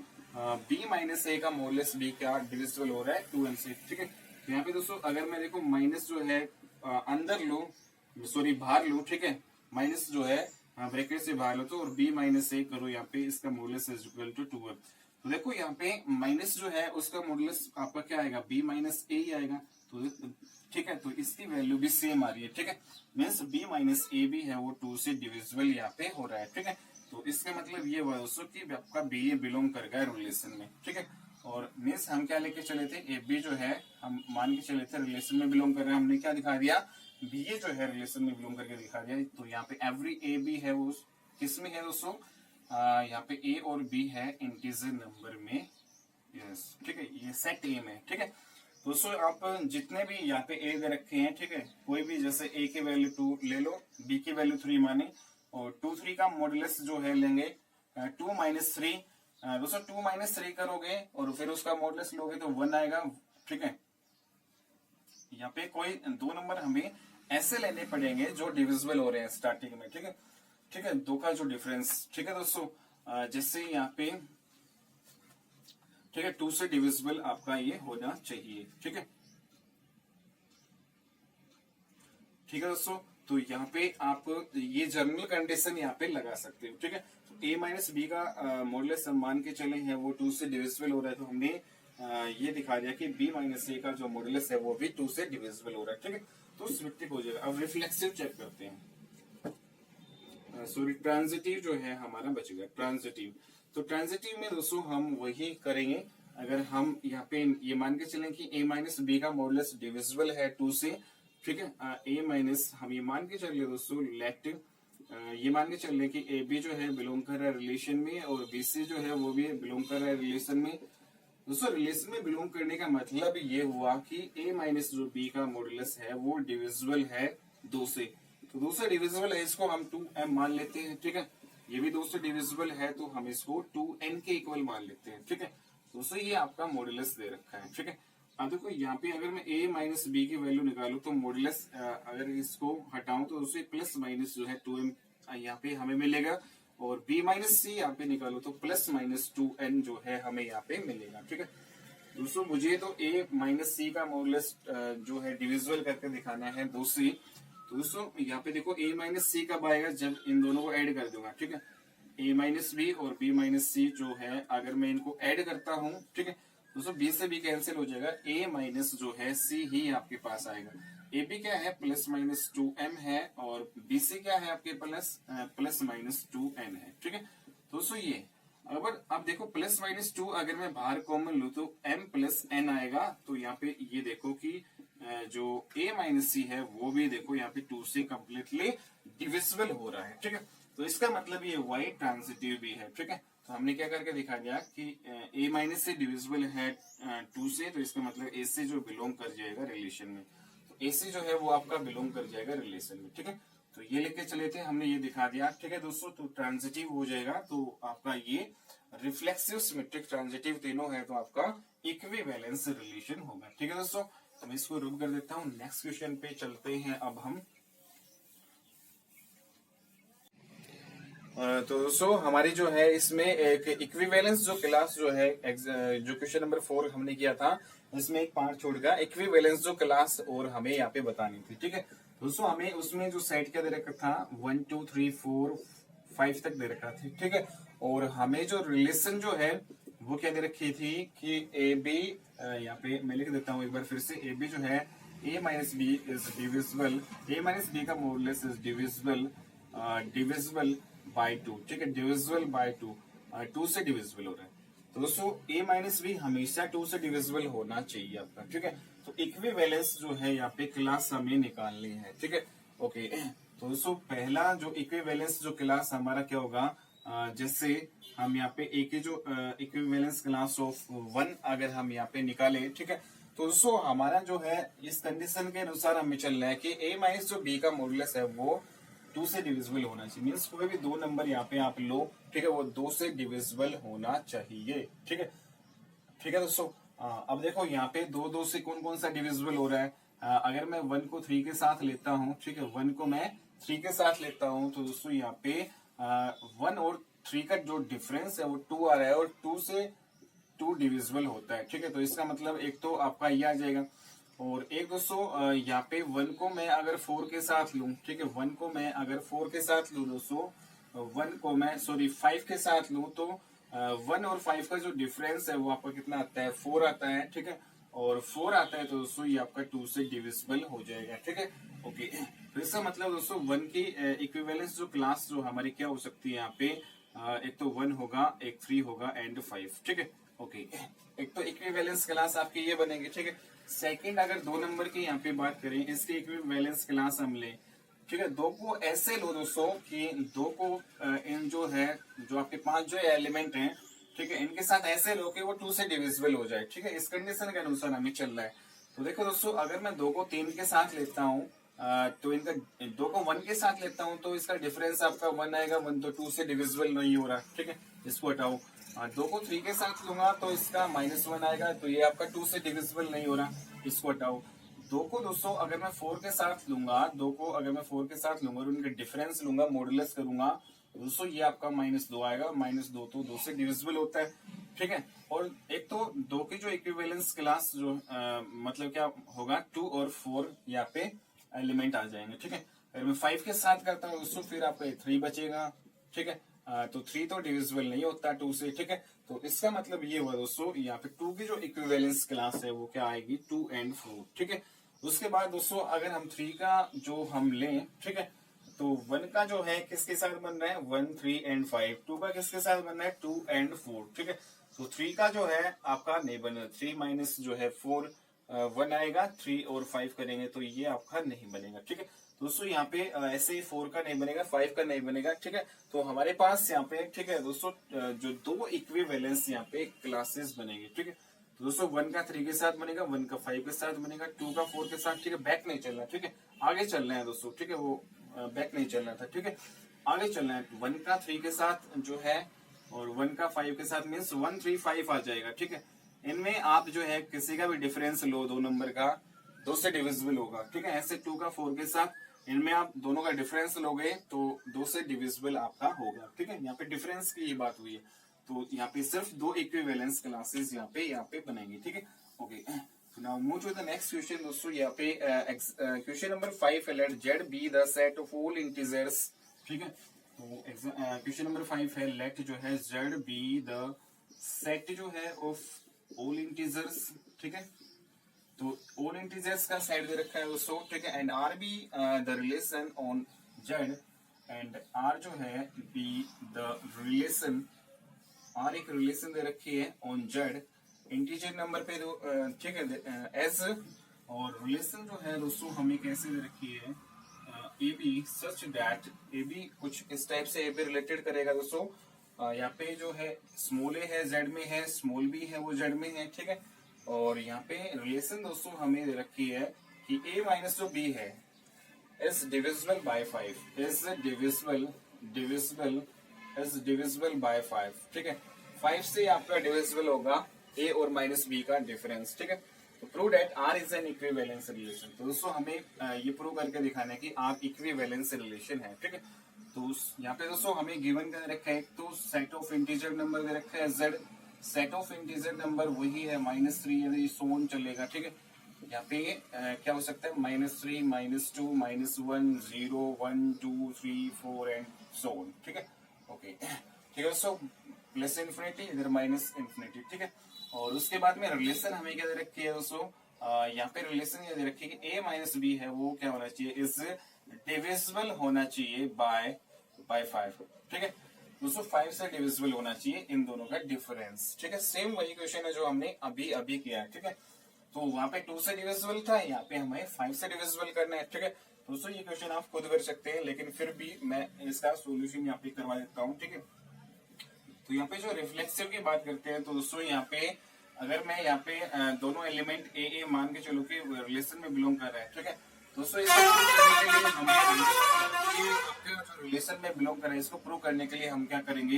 b माइनस ए का मॉडुलस b क्या डिविजिबल हो रहा है 2m से, ठीक है। तो यहाँ पे दोस्तों अगर मैं देखो माइनस जो है अंदर लो, सॉरी बाहर लो, ठीक है, माइनस जो है ब्रैकेट से बाहर लो तो, और b माइनस ए करो यहाँ पे, इसका modulus is equal to 2m। तो देखो यहाँ पे माइनस जो है उसका मॉडुलस आपका क्या आएगा, b माइनस ए ही आएगा। तो ठीक है, तो इसकी वैल्यू भी सेम आ रही है, ठीक है, मीन्स b माइनस ए भी है वो 2 से डिविजिबल यहाँ पे हो रहा है, ठीक है। तो इसका मतलब ये हुआ दोस्तों कि आपका बी ए बिलोंग कर गया रिलेशन में, ठीक है। और मीन्स हम क्या लेके चले थे, ए बी जो है हम मान के चले थे रिलेशन में बिलोंग कर रहे हैं, हमने क्या दिखा दिया, बी ए जो है रिलेशन में बिलोंग करके दिखा दिया। तो यहाँ पे एवरी ए बी है वो किस में है दोस्तों, यहाँ पे ए और बी है इंटीजर नंबर में, यस, ठीक है, ये सेट ए में, ठीक है। दोस्तों आप जितने भी यहाँ पे ए दे रखे हैं, ठीक है, कोई भी जैसे ए की वैल्यू 2 ले लो, बी की वैल्यू 3 माने, और 2 3 का मॉडुलस जो है लेंगे 2 माइनस 3। दोस्तों 2 माइनस 3 करोगे और फिर उसका मॉडुलस लोगे तो 1 आएगा, ठीक है। यहाँ पे कोई 2 नंबर हमें ऐसे लेने पड़ेंगे जो डिविजिबल हो रहे हैं स्टार्टिंग में, ठीक है, ठीक है, 2 का जो डिफरेंस, ठीक है दोस्तों। जैसे यहाँ पे, ठीक है, 2 से डिविजिबल आपका ये होना चाहिए, ठीक है, ठीक है दोस्तों। तो यहाँ पे आप ये जनरल कंडीशन यहाँ पे लगा सकते हो, ठीक है। तो a माइनस बी का मॉडुलस हम मान के चले हैं वो 2 से डिविजिबल हो रहा है, तो हमने ये दिखा दिया कि b माइनस ए का जो मॉडुलस है वो भी 2 से डिविजिबल हो रहा है, ठीक है। तो सिमेट्रिक हो जाएगा। अब रिफ्लेक्सिव चेक करते हैं, सॉरी ट्रांजिटिव जो है हमारा बच गया, ट्रांजिटिव। तो ट्रांजिटिव में दोस्तों हम वही करेंगे, अगर हम यहाँ पे ये मान के चलें कि a माइनस बी का मॉडुलस डिविजिबल है 2 से, ठीक है, a माइनस हम ये मान के चल रहे दोस्तों लेट, ये मान के चल रहे कि ए बी जो है बिलोंग कर रहा है रिलेशन में और बी सी जो है वो भी बिलोंग कर रहा है रिलेशन में। दोस्तों रिलेशन में बिलोंग करने का मतलब ये हुआ कि a माइनस जो b का मॉडुलस है वो डिविजिबल है 2 से। तो 2 से डिविजिबल है, इसको हम 2m मान लेते हैं, ठीक है। ये भी 2 से डिविजिबल है तो हम इसको 2n के इक्वल मान लेते हैं, ठीक है। दोस्तों ये आपका मॉडुलस दे रखा है, ठीक है। अब देखो यहाँ पे अगर मैं a माइनस बी की वैल्यू निकालू तो मॉडुलस अगर इसको हटाऊं तो उससे प्लस माइनस जो है 2m यहाँ पे हमें मिलेगा, और b माइनस सी यहाँ पे निकालो तो प्लस माइनस 2n जो है हमें यहाँ पे मिलेगा, ठीक है। दोस्तों मुझे तो a माइनस सी का मॉडुलस जो है डिविजिबल करके दिखाना है 2 से। तो दोस्तों यहाँ पे देखो a माइनस सी कब आएगा, जब इन दोनों को ऐड कर दूंगा, ठीक है। a माइनस बी और b माइनस सी जो है अगर मैं इनको ऐड करता हूँ, ठीक है, दोस्तों b से b कैंसिल हो जाएगा, a माइनस जो है c ही आपके पास आएगा। ए बी क्या है, प्लस माइनस 2m है, और बी सी क्या है आपके प्लस माइनस 2n है, ठीक है। दोस्तों ये अगर आप देखो प्लस माइनस 2 अगर मैं बाहर कॉमन लूं तो m प्लस n आएगा। तो यहाँ पे ये देखो कि जो a माइनस सी है वो भी देखो यहाँ पे 2 से कम्प्लीटली डिविजिबल हो रहा है, ठीक है। तो इसका मतलब ये y ट्रांजिटिव भी है, ठीक है। तो हमने क्या करके दिखा दिया कि a माइनस से डिविजिबल है 2 से, तो इसका मतलब a से जो बिलोंग कर जाएगा रिलेशन में, तो a से जो है वो आपका बिलोंग कर जाएगा रिलेशन में, ठीक है। तो ये लेके चले थे, हमने ये दिखा दिया, ठीक है दोस्तों। तो ट्रांजिटिव हो जाएगा तो आपका ये रिफ्लेक्सिव, सिमेट्रिक, ट्रांजिटिव तीनों है तो आपका इक्विवेलेंस रिलेशन होगा। ठीक है दोस्तों, तो मैं इसको रुक कर देता हूँ। नेक्स्ट क्वेश्चन पे चलते हैं अब हम। तो दोस्तों हमारी जो है इसमें एक इक्विवेलेंस जो क्लास जो है जो क्वेश्चन नंबर 4 हमने किया था, इसमें एक पार्ट छोड़ गया, इक्विवेलेंस जो क्लास और हमें यहाँ पे बतानी थी। ठीक है दोस्तों, हमें उसमें जो सेट क्या दे रखा था, 1 2 3 4 5 तक दे रखा था। ठीक है, और हमें जो रिलेशन जो है वो क्या दे रखी थी कि ए बी, यहाँ पे मैं लिख देता हूँ एक बार फिर से, ए बी जो है a minus B is divisible, a minus B का modulus is divisible, divisible by 2। ठीक है, डिविजिबल बाय 2, 2 से डिविजिबल हो रहा है। तो दोस्तों a माइनस बी हमेशा 2 से डिविजिबल होना चाहिए आपका। ठीक है, तो इक्विवेलेंस जो है यहाँ पे क्लास हमें निकालनी है। ठीक है, ओके। तो दोस्तों पहला जो इक्विवेलेंस जो क्लास हमारा क्या होगा, जैसे हम यहाँ पे एक ही जो इक्विवेलेंस क्लास ऑफ 1 अगर हम यहाँ पे निकाले, ठीक है, तो दोस्तों हमारा जो है इस कंडीशन के अनुसार हमें चलना है कि a माइनस जो b का मॉडुलस है वो 2 से डिविजिबल होना चाहिए। मीन्स कोई भी दो नंबर यहाँ पे आप लो, ठीक है, वो 2 से डिविजिबल होना चाहिए। ठीक है, ठीक है दोस्तों। अब देखो यहाँ पे 2 से कौन कौन सा डिविजिबल हो रहा है। अगर मैं 1 को 3 के साथ लेता हूँ, ठीक है, 1 को मैं 3 के साथ लेता हूँ, तो दोस्तों यहाँ पे 1 और 3 का जो डिफरेंस है वो 2 आ रहा है, और 2 से 2 डिविजिबल होता है। ठीक है, तो इसका मतलब एक तो आपका ये आ जाएगा, और एक दोस्तों यहाँ पे 1 को मैं अगर 4 के साथ लूं, ठीक है, 1 को मैं अगर 4 के साथ लूं दोस्तों, 1 को मैं 5 के साथ लूं, तो 1 और 5 का जो डिफरेंस है वो आपका कितना आता है, 4 आता है। ठीक है, और 4 आता है तो दोस्तों ये आपका 2 से डिविजिबल हो जाएगा। ठीक है, ओके। तो इसका मतलब दोस्तों 1 की इक्विवेलेंस जो क्लास जो हमारी क्या हो सकती है यहाँ पे, एक तो 1 होगा, एक 3 होगा एंड 5। ठीक है, ओके। एक तो इक्विवेलेंस क्लास आपकी ये बनेगी। ठीक है, सेकंड अगर 2 नंबर की यहाँ पे बात करें, इसकी इक्विवेलेंस क्लास हम लें, ठीक है, 2 को ऐसे लो दोस्तों कि 2 को इन जो है जो आपके 5 जो एलिमेंट हैं, ठीक है, इनके साथ ऐसे लो कि वो 2 से डिविजिबल हो जाए। ठीक है, इस कंडीशन के अनुसार हमें चल रहा है। तो देखो दोस्तों, अगर मैं 2 को 3 के साथ लेता हूँ, तो इनका 2 को 1 के साथ लेता हूँ, तो इसका डिफरेंस आपका 1 आएगा। 1 तो 2 से डिविजिबल नहीं हो रहा। ठीक है, इसको हटाओ। 2 को 3 के साथ लूंगा तो इसका -1 आएगा, तो ये आपका 2 से डिविजिबल नहीं हो रहा, इसको हटाओ। 2 को दोस्तों अगर मैं 4 के साथ लूंगा, 2 को अगर मैं 4 के साथ लूंगा और उनका डिफरेंस लूंगा, मॉडुलस करूंगा, तो दोस्तों ये आपका -2 आएगा। -2 तो 2 से डिविजिबल होता है। ठीक है, और एक तो 2 की जो इक्विवेलेंस क्लास जो मतलब क्या होगा, 2 और 4 यहाँ पे एलिमेंट आ जाएंगे। ठीक है, अगर मैं 5 के साथ करता हूँ दोस्तों, फिर आपका 3 बचेगा। ठीक है, तो 3 तो डिविजिबल नहीं होता 2 से। ठीक है, तो इसका मतलब ये हुआ दोस्तों, यहाँ पे 2 की जो इक्विवेलेंस क्लास है वो क्या आएगी, 2 एंड 4। ठीक है, उसके बाद दोस्तों अगर हम 3 का जो हम लें, ठीक है, तो 1 का जो है किसके साथ बन रहा है, 1 3 एंड 5। 2 का किसके साथ बन रहा है, 2 एंड 4। ठीक है, तो 3 का जो है आपका नहीं बन रहा, 3 माइनस जो है 4, 1 आएगा। 3 और 5 करेंगे तो ये आपका नहीं बनेगा। ठीक है, दोस्तों यहाँ पे ऐसे ही 4 का नहीं बनेगा, 5 का नहीं बनेगा। ठीक है, तो हमारे पास यहाँ पे, ठीक है दोस्तों, जो 2 इक्विवेलेंस यहाँ पे क्लासेस बनेगी। ठीक है, तो दोस्तों 1 का 3 के साथ बनेगा, 1 का 5 के साथ बनेगा, 2 का 4 के साथ। ठीक है, बैक नहीं चलना। ठीक है, आगे चलना है दोस्तों। ठीक है, वो बैक नहीं चलना था। ठीक है, आगे चलना है। 1 का 3 के साथ जो है और 1 का 5 के साथ, मीन्स 1 3 5 आ जाएगा। ठीक है, इनमें आप जो है किसी का भी डिफरेंस लो 2 नंबर का, 2 से डिविजिबल होगा। ठीक है, ऐसे 2 का 4 के साथ इनमें आप दोनों का डिफरेंस लोगे तो 2 से डिविजिबल आपका होगा। ठीक है, यहाँ पे डिफरेंस की ही बात हुई है, तो यहाँ पे सिर्फ 2 इक्विवेलेंस क्लासेस यहाँ पे बनेंगी। ठीक है, okay. Now move to the next question दोस्तों। यहाँ पे क्वेश्चन नंबर 5 है, let Z be the set of all integers. ठीक है, तो क्वेश्चन नंबर 5 है, लेट जो है जेड बी द सेट जो है ऑफ ऑल इंटीजर्स। ठीक है, तो ऑल इंटीजर्स का सेट दे रखा है दोस्तों। ठीक है, and R be the relation on Z, and R जो है बी द रिलेशन, आर एक रिलेशन दे रखी है ऑन जेड इंटीजर नंबर पे। ठीक है, एस, और रिलेशन जो है दोस्तों हमें कैसे दे रखी है, ए b such that, a b कुछ इस टाइप से ए बी रिलेटेड करेगा दोस्तों। यहाँ पे जो है स्मॉल ए है जेड में है, स्मॉल बी है वो जेड में है। ठीक है, और यहाँ पे रिलेशन दोस्तों हमें दे रखी है कि ए माइनस जो बी है is divisible by 5, is divisible by 5। ठीक है, 5 से आपका डिविजिबल होगा a और माइनस b का डिफरेंस, ठीक है। तो prove that r is an equivalence relation. तो दोस्तों हमें ये प्रूव करके दिखाना है कि r इक्विवेलेंस रिलेशन है, ठीक है। तो यहाँ पे दोस्तों हमें गिवन क्या रखा है, तो सेट ऑफ इंटीजर नंबर दे रखा है z, set of integer number वही है -3, ये सोन चलेगा, ठीक है। यहाँ पे क्या हो सकता है -3, -2, -1, 0, 1, 2, 3, 4 एंड सो ऑन, ठीक है। ओके, ठीक है दोस्तों, प्लस इन्फिनिटी इधर माइनस इन्फिनिटी, ठीक है। और उसके बाद में रिलेशन हमें क्या दे रखी है दोस्तों, यहाँ पे रिलेशन ये दे रखी है कि a माइनस बी है वो क्या होना चाहिए, इज डिविजिबल होना चाहिए बाय 5, ठीक है दोस्तों। 5 से डिविजिबल होना चाहिए इन दोनों का डिफरेंस, ठीक है। सेम वही क्वेश्चन है जो हमने अभी अभी किया है, ठीक है। तो वहां पे 2 से डिविजिबल था, यहाँ पे हमें 5 से डिविजिबल करना है, ठीक है। दोस्तों ये क्वेश्चन आप खुद कर सकते हैं, लेकिन फिर भी मैं इसका सोल्यूशन यहाँ पे करवा देता हूँ, ठीक है। तो यहाँ पे जो रिफ्लेक्सिव की बात करते हैं, तो दोस्तों यहाँ पे अगर मैं यहाँ पे दोनों एलिमेंट ए मान के चलो कि रिलेशन में बिलोंग कर रहा है, ठीक है। दोस्तों इसको प्रूव करने के लिए हमें जो रिलेशन में बिलोंग कर रहा है इसको प्रूव करने के लिए हम क्या करेंगे,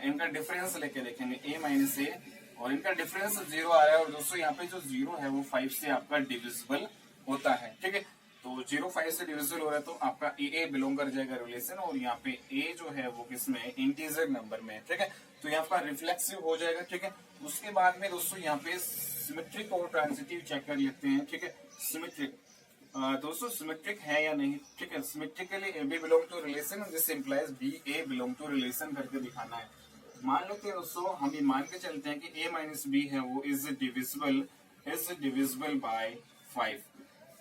इनका डिफरेंस लेके देखेंगे a माइनस ए, और इनका डिफरेंस 0 आ रहा है। और दोस्तों यहाँ पे जो 0 है वो 5 से आपका डिविजिबल होता है, ठीक है। तो 0 5 से डिविजिबल हो रहा है तो आपका ए बिलोंग कर जाएगा रिलेशन, और यहाँ पे ए जो है वो किसमें है, इंटीजर नंबर में, ठीक है। तो यहाँ पर रिफ्लेक्सिव हो जाएगा, ठीक है। उसके बाद में दोस्तों यहाँ पे सिमेट्रिक और ट्रांजिटिव चेक कर लेते हैं, ठीक है। सिमेट्रिक दोस्तों सिमेट्रिक है या नहीं, ठीक है। Symmetrically a B belong to relation, this implies b a belong to relation करके दिखाना है। मान लेते हैं दोस्तों, हम ये मान के चलते हैं कि a माइनस बी है वो is divisible by 5।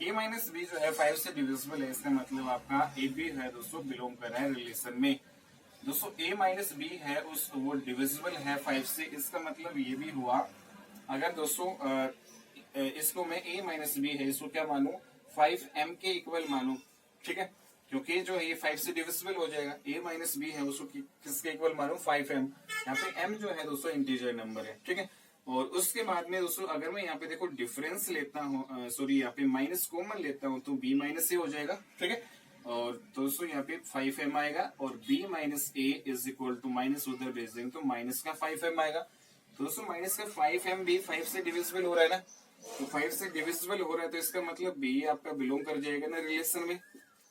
a minus b जो है 5 से डिविजिबल है, इसका मतलब आपका ए बी है दोस्तों बिलोंग कर रहा है रिलेशन में। दोस्तों a माइनस बी है उस वो डिविजिबल है 5 से, इसका मतलब ये भी हुआ, अगर दोस्तों इसको मैं a माइनस बी है इसको क्या मानू, 5m के इक्वल मानू, ठीक है। क्योंकि जो है ये 5 से डिविजिबल हो जाएगा, a माइनस बी है उसको किसके इक्वल मानो 5m। यहाँ पे m जो है दोस्तों इंटीजर नंबर है, ठीक है। और उसके बाद में दोस्तों अगर मैं यहाँ पे देखो डिफरेंस लेता हूँ, सॉरी यहाँ पे माइनस कॉमन लेता हूँ तो b माइनस ए हो जाएगा, ठीक है। और दोस्तों यहाँ पे 5m आएगा, और b minus a is equal to minus उधर भेज देंगे तो माइनस का 5m आएगा। तो दोस्तों माइनस का 5m भी 5 से डिविजिबल हो रहा है ना, तो 5 से डिविजिबल हो रहा है तो इसका मतलब b आपका बिलोंग कर जाएगा ना रिलेशन में,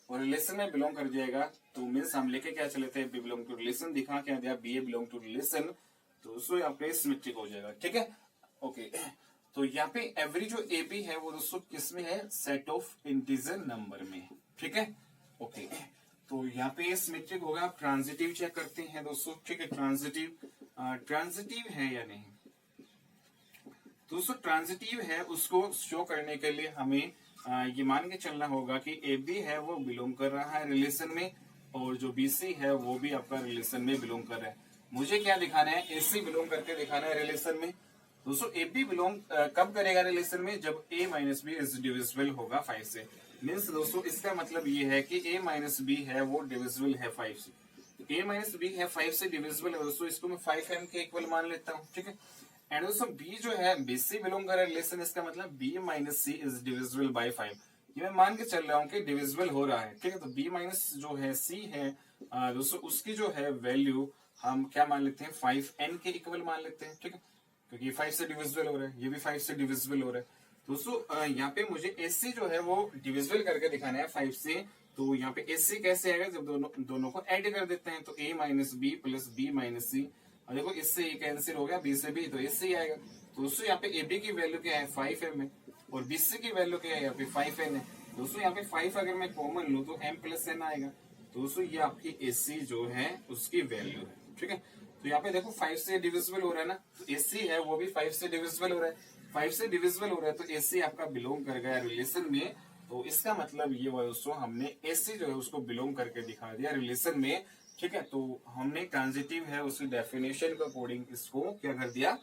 और रिलेशन में बिलोंग कर जाएगा तो मीन्स हम लेके क्या चले थे, बी बिलोंग टू रिलेशन, दिखा क्या दिया, b a belong to relation, तो उसको यहाँ पे सिमेट्रिक हो जाएगा, ठीक है। ओके, तो यहाँ पे एवरी जो ए बी है वो दोस्तों किसमें है, सेट ऑफ इंटीजर नंबर में, ठीक है। ओके, तो यहाँ पे सिमेट्रिक होगा। आप ट्रांजिटिव चेक करते हैं दोस्तों, ठीक है। ट्रांजिटिव है या नहीं, दोस्तों ट्रांजिटिव है उसको शो करने के लिए हमें ये मान के चलना होगा कि ए बी है वो बिलोंग कर रहा है रिलेशन में, और जो बी सी है वो भी आपका रिलेशन में बिलोंग कर रहा है। मुझे क्या दिखाना है, ए सी बिलोंग करके दिखाना है रिलेशन में। दोस्तों ए बी बिलोंग कब करेगा रिलेशन में, जब ए माइनस बी इज डिविजिबल होगा 5 से। मीन्स दोस्तों इसका मतलब ये है कि ए माइनस बी है वो डिविजिबल है 5 से। ए माइनस बी है 5 से डिविजिबल है दोस्तों, इसको मैं 5m के इक्वल मान लेता हूँ, ठीक है। एंड दोस्तों बी जो है बी सी बिलोंग कर रहा है रिलेशन, इसका मतलब b minus c is divisible by 5। ये मैं मान के चल रहा हूँ कि डिविजिबल हो रहा है, ठीक है। तो बी माइनस जो है सी है दोस्तों उसकी जो है वैल्यू हम क्या मान लेते हैं, 5n के इक्वल मान लेते हैं, ठीक है। क्योंकि 5 से डिविजिबल हो रहा है, ये भी 5 से डिविजिबल हो रहा है। दोस्तों यहाँ पे मुझे एसी जो है वो डिविजिबल करके दिखाना है 5 से। तो यहाँ पे एसी कैसे आएगा, जब दोनों को ऐड कर देते हैं तो a minus B plus B minus C, और देखो इससे ये कैंसिल हो गया, बी से बी तो इससे ही आएगा। तो दोस्तों यहाँ पे ए बी की वैल्यू क्या है, 5m है, और बी सी की वैल्यू क्या है, यहाँ पे 5n है। दोस्तों यहाँ पे 5 अगर मैं कॉमन लूँ तो m प्लस n आएगा। तो दोस्तों ये आपकी एसी जो है उसकी वैल्यू है, ठीक है। तो यहाँ पे देखो 5 से डिविजिबल हो रहा है ना, तो एसी है वो भी 5 से डिविजिबल हो रहा है, 5 से डिविजिबल हो रहा है तो एसी आपका बिलोंग कर गया रिलेशन में। तो इसका मतलब ये हुआ दोस्तों, हमने एसी जो है उसको बिलोंग करके दिखा दिया रिलेशन में, ठीक है। तो हमने ट्रांजिटिव है उसकी डेफिनेशन के अकॉर्डिंग इसको क्या कर दिया,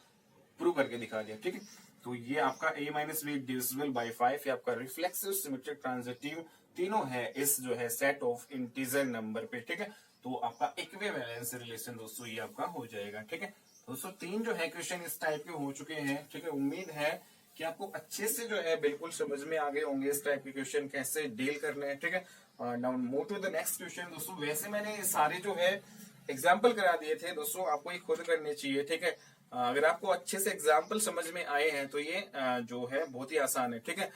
प्रूव करके दिखा दिया, ठीक है। तो ये आपका a minus be divisible by 5 ये आपका रिफ्लेक्सिव, सिमेट्रिक, ट्रांजिटिव तीनों है इस जो है सेट ऑफ इंटीजर नंबर पे, ठीक है। तो आपका इक्विवेलेंस रिलेशन दोस्तों ये आपका हो जाएगा, ठीक है। दोस्तों 3 जो है क्वेश्चन इस टाइप के हो चुके हैं, ठीक है। उम्मीद है कि आपको अच्छे से जो है बिल्कुल समझ में आ गए होंगे इस टाइप के क्वेश्चन कैसे डील करने हैं, ठीक है। Now move to the next question. दोस्तों वैसे मैंने सारे जो है एग्जाम्पल करा दिए थे दोस्तों, आपको ये खुद करने चाहिए, ठीक है। अगर आपको अच्छे से एग्जाम्पल समझ में आए हैं तो ये जो है बहुत ही आसान है, ठीक है।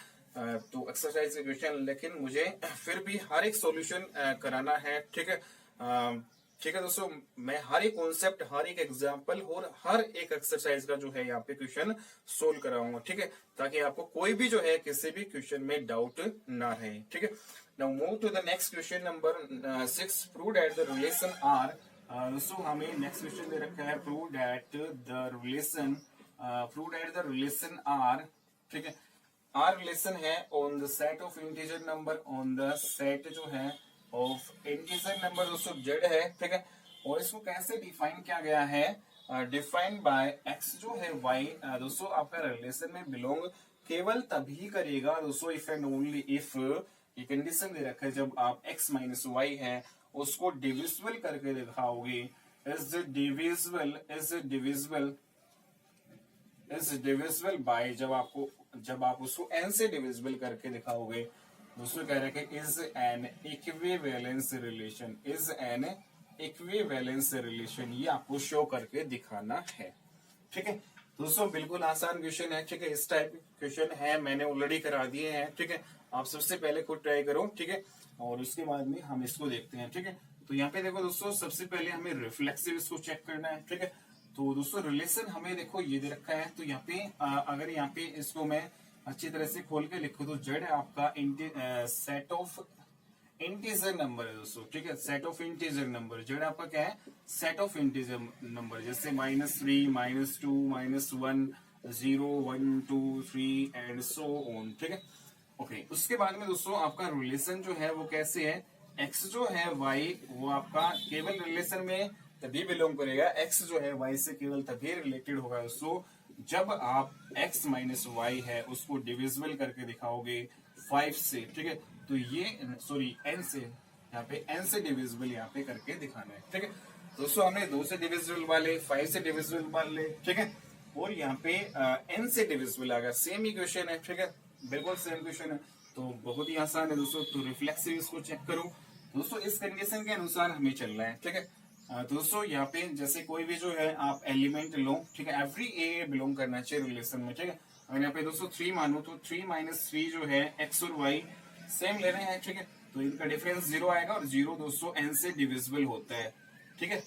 तो एक्सरसाइज के क्वेश्चन, लेकिन मुझे फिर भी हर एक सॉल्यूशन कराना है, ठीक है। ठीक है दोस्तों, मैं हर एक कॉन्सेप्ट, हर एक एग्जाम्पल और हर एक एक्सरसाइज का जो है यहाँ पे क्वेश्चन सोल्व कराऊंगा, ठीक है, ताकि आपको कोई भी जो है किसी भी क्वेश्चन में डाउट ना रहे, ठीक है। Now move to the next question number 6, prove that the relation R. दोस्तों हमें नेक्स्ट क्वेश्चन दे रखा है, prove that the relation R, ठीक है। आर रिलेशन है on the set of integer number, on the set जो है ऑफ इंटीजर नंबर दोस्तों जेड है, ठीक है। और इसको कैसे डिफाइन किया गया है, डिफाइंड बाय एक्स जो है वाई। दोस्तों आपका रिलेशन में बिलोंग केवल तभी करेगा दोस्तों इफ एंड ओनली इफ, ये कंडीशन दे रखा है, जब आप x माइनस वाई है उसको डिविजिबल करके दिखाओगे, इज डिविजिबल बाय, जब आप उसको n से डिविजिबल करके दिखाओगे। दोस्तों कह रहे हैं इज एन इक्विवेलेंस रिलेशन, ये आपको शो करके दिखाना है, ठीक है। दोस्तों बिल्कुल आसान क्वेश्चन है, ठीक है। इस टाइप क्वेश्चन है मैंने ऑलरेडी करा दिए हैं, ठीक है। आप सबसे पहले खुद ट्राई करो, ठीक है, और उसके बाद में हम इसको देखते हैं, ठीक है। तो यहाँ पे देखो दोस्तों, सबसे पहले हमें रिफ्लेक्सिव इसको चेक करना है, ठीक है। तो दोस्तों रिलेशन हमें देखो ये दे रखा है, तो यहाँ पे अगर यहाँ पे इसको मैं अच्छी तरह से खोल के लिखूं तो जेड आपका सेट ऑफ इंटीजर नंबर है दोस्तों, ठीक है। Set of integer number, Z आपका क्या है, सेट ऑफ इंटीजर नंबर, जैसे -3, -2, -1, 0, 1, 2, 3 एंड सो ऑन, ठीक है। ओके, उसके बाद में दोस्तों आपका रिलेशन जो है वो कैसे है, एक्स जो है वाई वो आपका केवल रिलेशन में तभी बिलोंग करेगा, एक्स जो है वाई से केवल तभी रिलेटेड होगा दोस्तों जब आप x माइनस वाई है उसको डिविजिबल करके दिखाओगे 5 से, ठीक है। तो ये सॉरी n से, यहाँ पे n से डिविजिबल यहाँ पे करके दिखाना है, ठीक है। दोस्तों हमने 2 से डिविजिबल वाले, 5 से डिविजिबल वाले, ठीक है, और यहाँ पे n से डिविजिबल आ गया, सेम ही क्वेश्चन है, ठीक है, बिल्कुल सेम क्वेश्चन है। तो बहुत ही आसान है दोस्तों। तो रिफ्लेक्सिव इसको चेक करो दोस्तों, इस कंडीशन के अनुसार हमें चलना है, ठीक है। दोस्तों यहाँ पे जैसे कोई भी जो है आप एलिमेंट लो, ठीक है, एवरी ए बिलोंग करना चाहिए रिलेशन में, ठीक है। अगर यहाँ पे दोस्तों 3 मानो तो 3 - 3 जो है एक्स और वाई सेम ले रहे हैं, ठीक है, तो इनका डिफरेंस 0 आएगा, और 0 दोस्तों n से डिविजिबल होता है, ठीक है।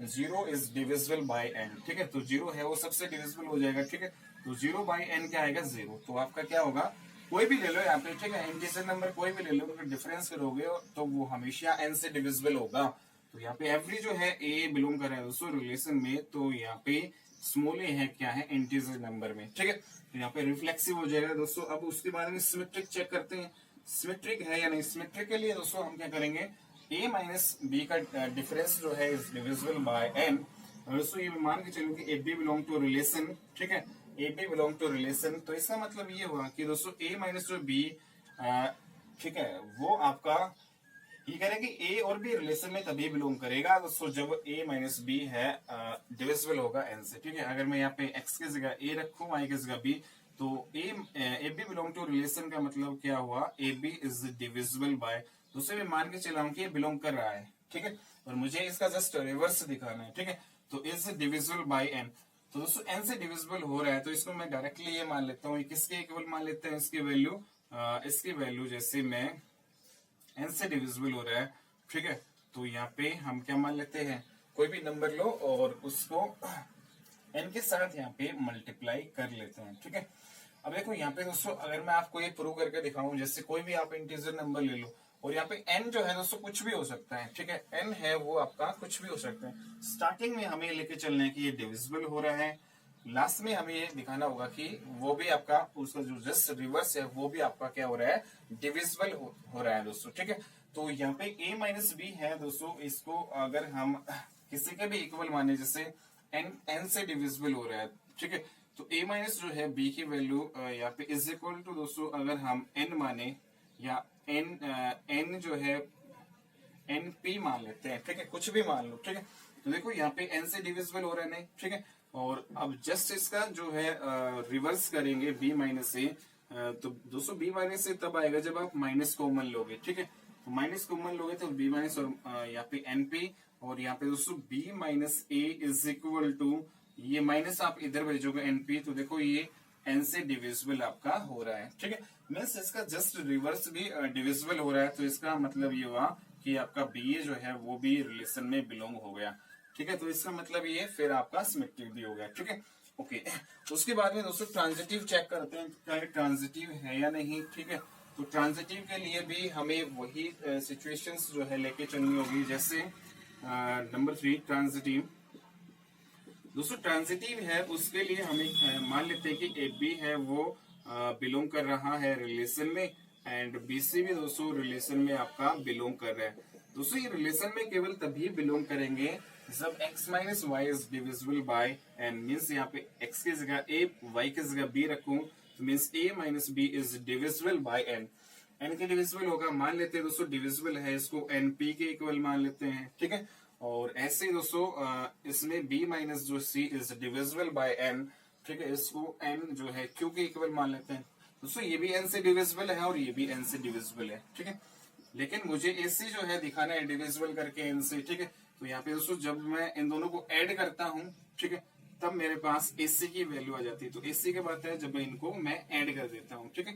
0 इज डिविजिबल बाय n, ठीक है, तो 0 है वो सबसे डिविजिबल हो जाएगा, ठीक है। तो 0 बाय n क्या आएगा, 0। तो आपका क्या होगा, कोई भी ले लो यहाँ पे, ठीक है, इंटीजर नंबर कोई भी ले लो, अगर डिफरेंस करोगे तो वो हमेशा n से डिविजिबल होगा। तो यहाँ पे एवरी जो है ए बिलोंग कर रहा है दोस्तों रिलेशन में, तो यहाँ पे स्मॉल ए है क्या है, इंटीजर नंबर में, ठीक है। तो यहाँ पे रिफ्लेक्सिव हो जाएगा दोस्तों। अब उसके बाद में सिमेट्रिक चेक करते हैं, सिमेट्रिक है या नहीं। सिमेट्रिक के लिए दोस्तों हम क्या करेंगे, a माइनस बी का डिफरेंस जो है इज डिविजिबल बाय n। दोस्तों ये मान के चलो कि A B belong to relation, ठीक है, A B belong to relation, तो इसका मतलब ये हुआ कि दोस्तों a माइनस जो बी, ठीक है, वो आपका ये कह रहे हैं कि ए और बी रिलेशन में तभी बिलोंग करेगा दोस्तों जब a माइनस बी है डिविजिबल होगा n से, ठीक है। अगर मैं यहाँ पे x की जगह a रखूं, y की जगह b, तो a B belong to relation का मतलब क्या हुआ, a B is divisible by, दोस्तों मैं मान के चला हूं कि ये बिलोंग कर रहा है, ठीक है, और मुझे इसका जस्ट रिवर्स दिखाना है, ठीक है। तो इज डिविजिबल बाय n, तो दोस्तों n से डिविजिबल हो रहा है, तो इसको मैं डायरेक्टली ये मान लेता हूँ, किसके इक्वल मान लेते हैं, इसकी वैल्यू जैसे मैं n से डिविजिबल हो रहा है, ठीक है। तो यहाँ पे हम क्या मान लेते हैं, कोई भी नंबर लो और उसको n के साथ यहाँ पे मल्टीप्लाई कर लेते हैं, ठीक है। अब देखो यहाँ पे दोस्तों अगर मैं आपको ये प्रूव करके दिखाऊं, जैसे कोई भी आप इंटीजर नंबर ले लो, और यहाँ पे n जो है दोस्तों कुछ भी हो सकता है, ठीक है, n है वो आपका कुछ भी हो सकता है। स्टार्टिंग में हमें लेके चलना है कि ये डिविजिबल हो रहा है, लास्ट में हमें ये दिखाना होगा कि वो भी आपका उसका जो जस्ट रिवर्स है वो भी आपका क्या हो रहा है, डिविजिबल हो रहा है दोस्तों, ठीक है। तो यहाँ पे a माइनस बी है दोस्तों, इसको अगर हम किसी के भी इक्वल माने, जैसे n से डिविजिबल हो रहा है, ठीक है, तो a माइनस जो है b की वैल्यू यहाँ पे इज इक्वल टू दोस्तों अगर हम n माने या n जो है np मान लेते हैं, ठीक है, कुछ भी मान लो, ठीक है। तो देखो यहाँ पे n से डिविजिबल हो रहा है नहीं, ठीक है, और अब जस्ट इसका जो है रिवर्स करेंगे b माइनस ए, तो दोस्तों b माइनस ए तब आएगा जब आप माइनस कॉमन लोगे, ठीक है। तो माइनस कॉमन लोगे तो b माइनस और यहाँ पे np और यहाँ पे दोस्तों b minus a is equal to, ये माइनस आप इधर भेजोगे np, तो देखो ये n से डिविजिबल आपका हो रहा है। ठीक है, मीन्स इसका जस्ट रिवर्स भी डिविजिबल हो रहा है, तो इसका मतलब ये हुआ कि आपका बी जो है वो भी रिलेशन में बिलोंग हो गया। ठीक है, तो इसका मतलब ये फिर आपका सिमेट्रिक भी हो गया। ठीक है, ओके। उसके बाद में दोस्तों ट्रांजिटिव चेक करते हैं क्या ये ट्रांजिटिव है या नहीं। ठीक है, तो ट्रांजिटिव के लिए भी हमें वही सिचुएशंस जो है लेके चलनी होगी। जैसे नंबर 3 ट्रांजिटिव, दोस्तों ट्रांजिटिव है उसके लिए हमें मान लेते हैं कि ए बी है वो बिलोंग कर रहा है रिलेशन में, एंड बी सी भी दोस्तों रिलेशन में आपका बिलोंग कर रहा है। दोस्तों ये रिलेशन में केवल तभी बिलोंग करेंगे जब x minus y is divisible by n, means यहाँ पे x की जगह a, y की जगह b रखूं, तो means a minus B is divisible by n। n के डिविजिबल होगा, मान लेते हैं दोस्तों डिविजिबल है, इसको np के इक्वल मान लेते हैं। ठीक है, और ऐसे ही दोस्तों इसमें b माइनस जो c is divisible by n। ठीक है, इसको n जो है q के इक्वल मान लेते हैं। दोस्तों ये भी n से डिविजिबल है और ये भी n से डिविजिबल है। ठीक है, लेकिन मुझे ac जो है दिखाना है डिविजिबल करके n से। ठीक है, तो यहाँ पे दोस्तों जब मैं इन दोनों को ऐड करता हूँ, ठीक है, तब मेरे पास AC की वैल्यू आ जाती है। तो AC के बाद है जब इनको मैं ऐड कर देता हूँ, ठीक है,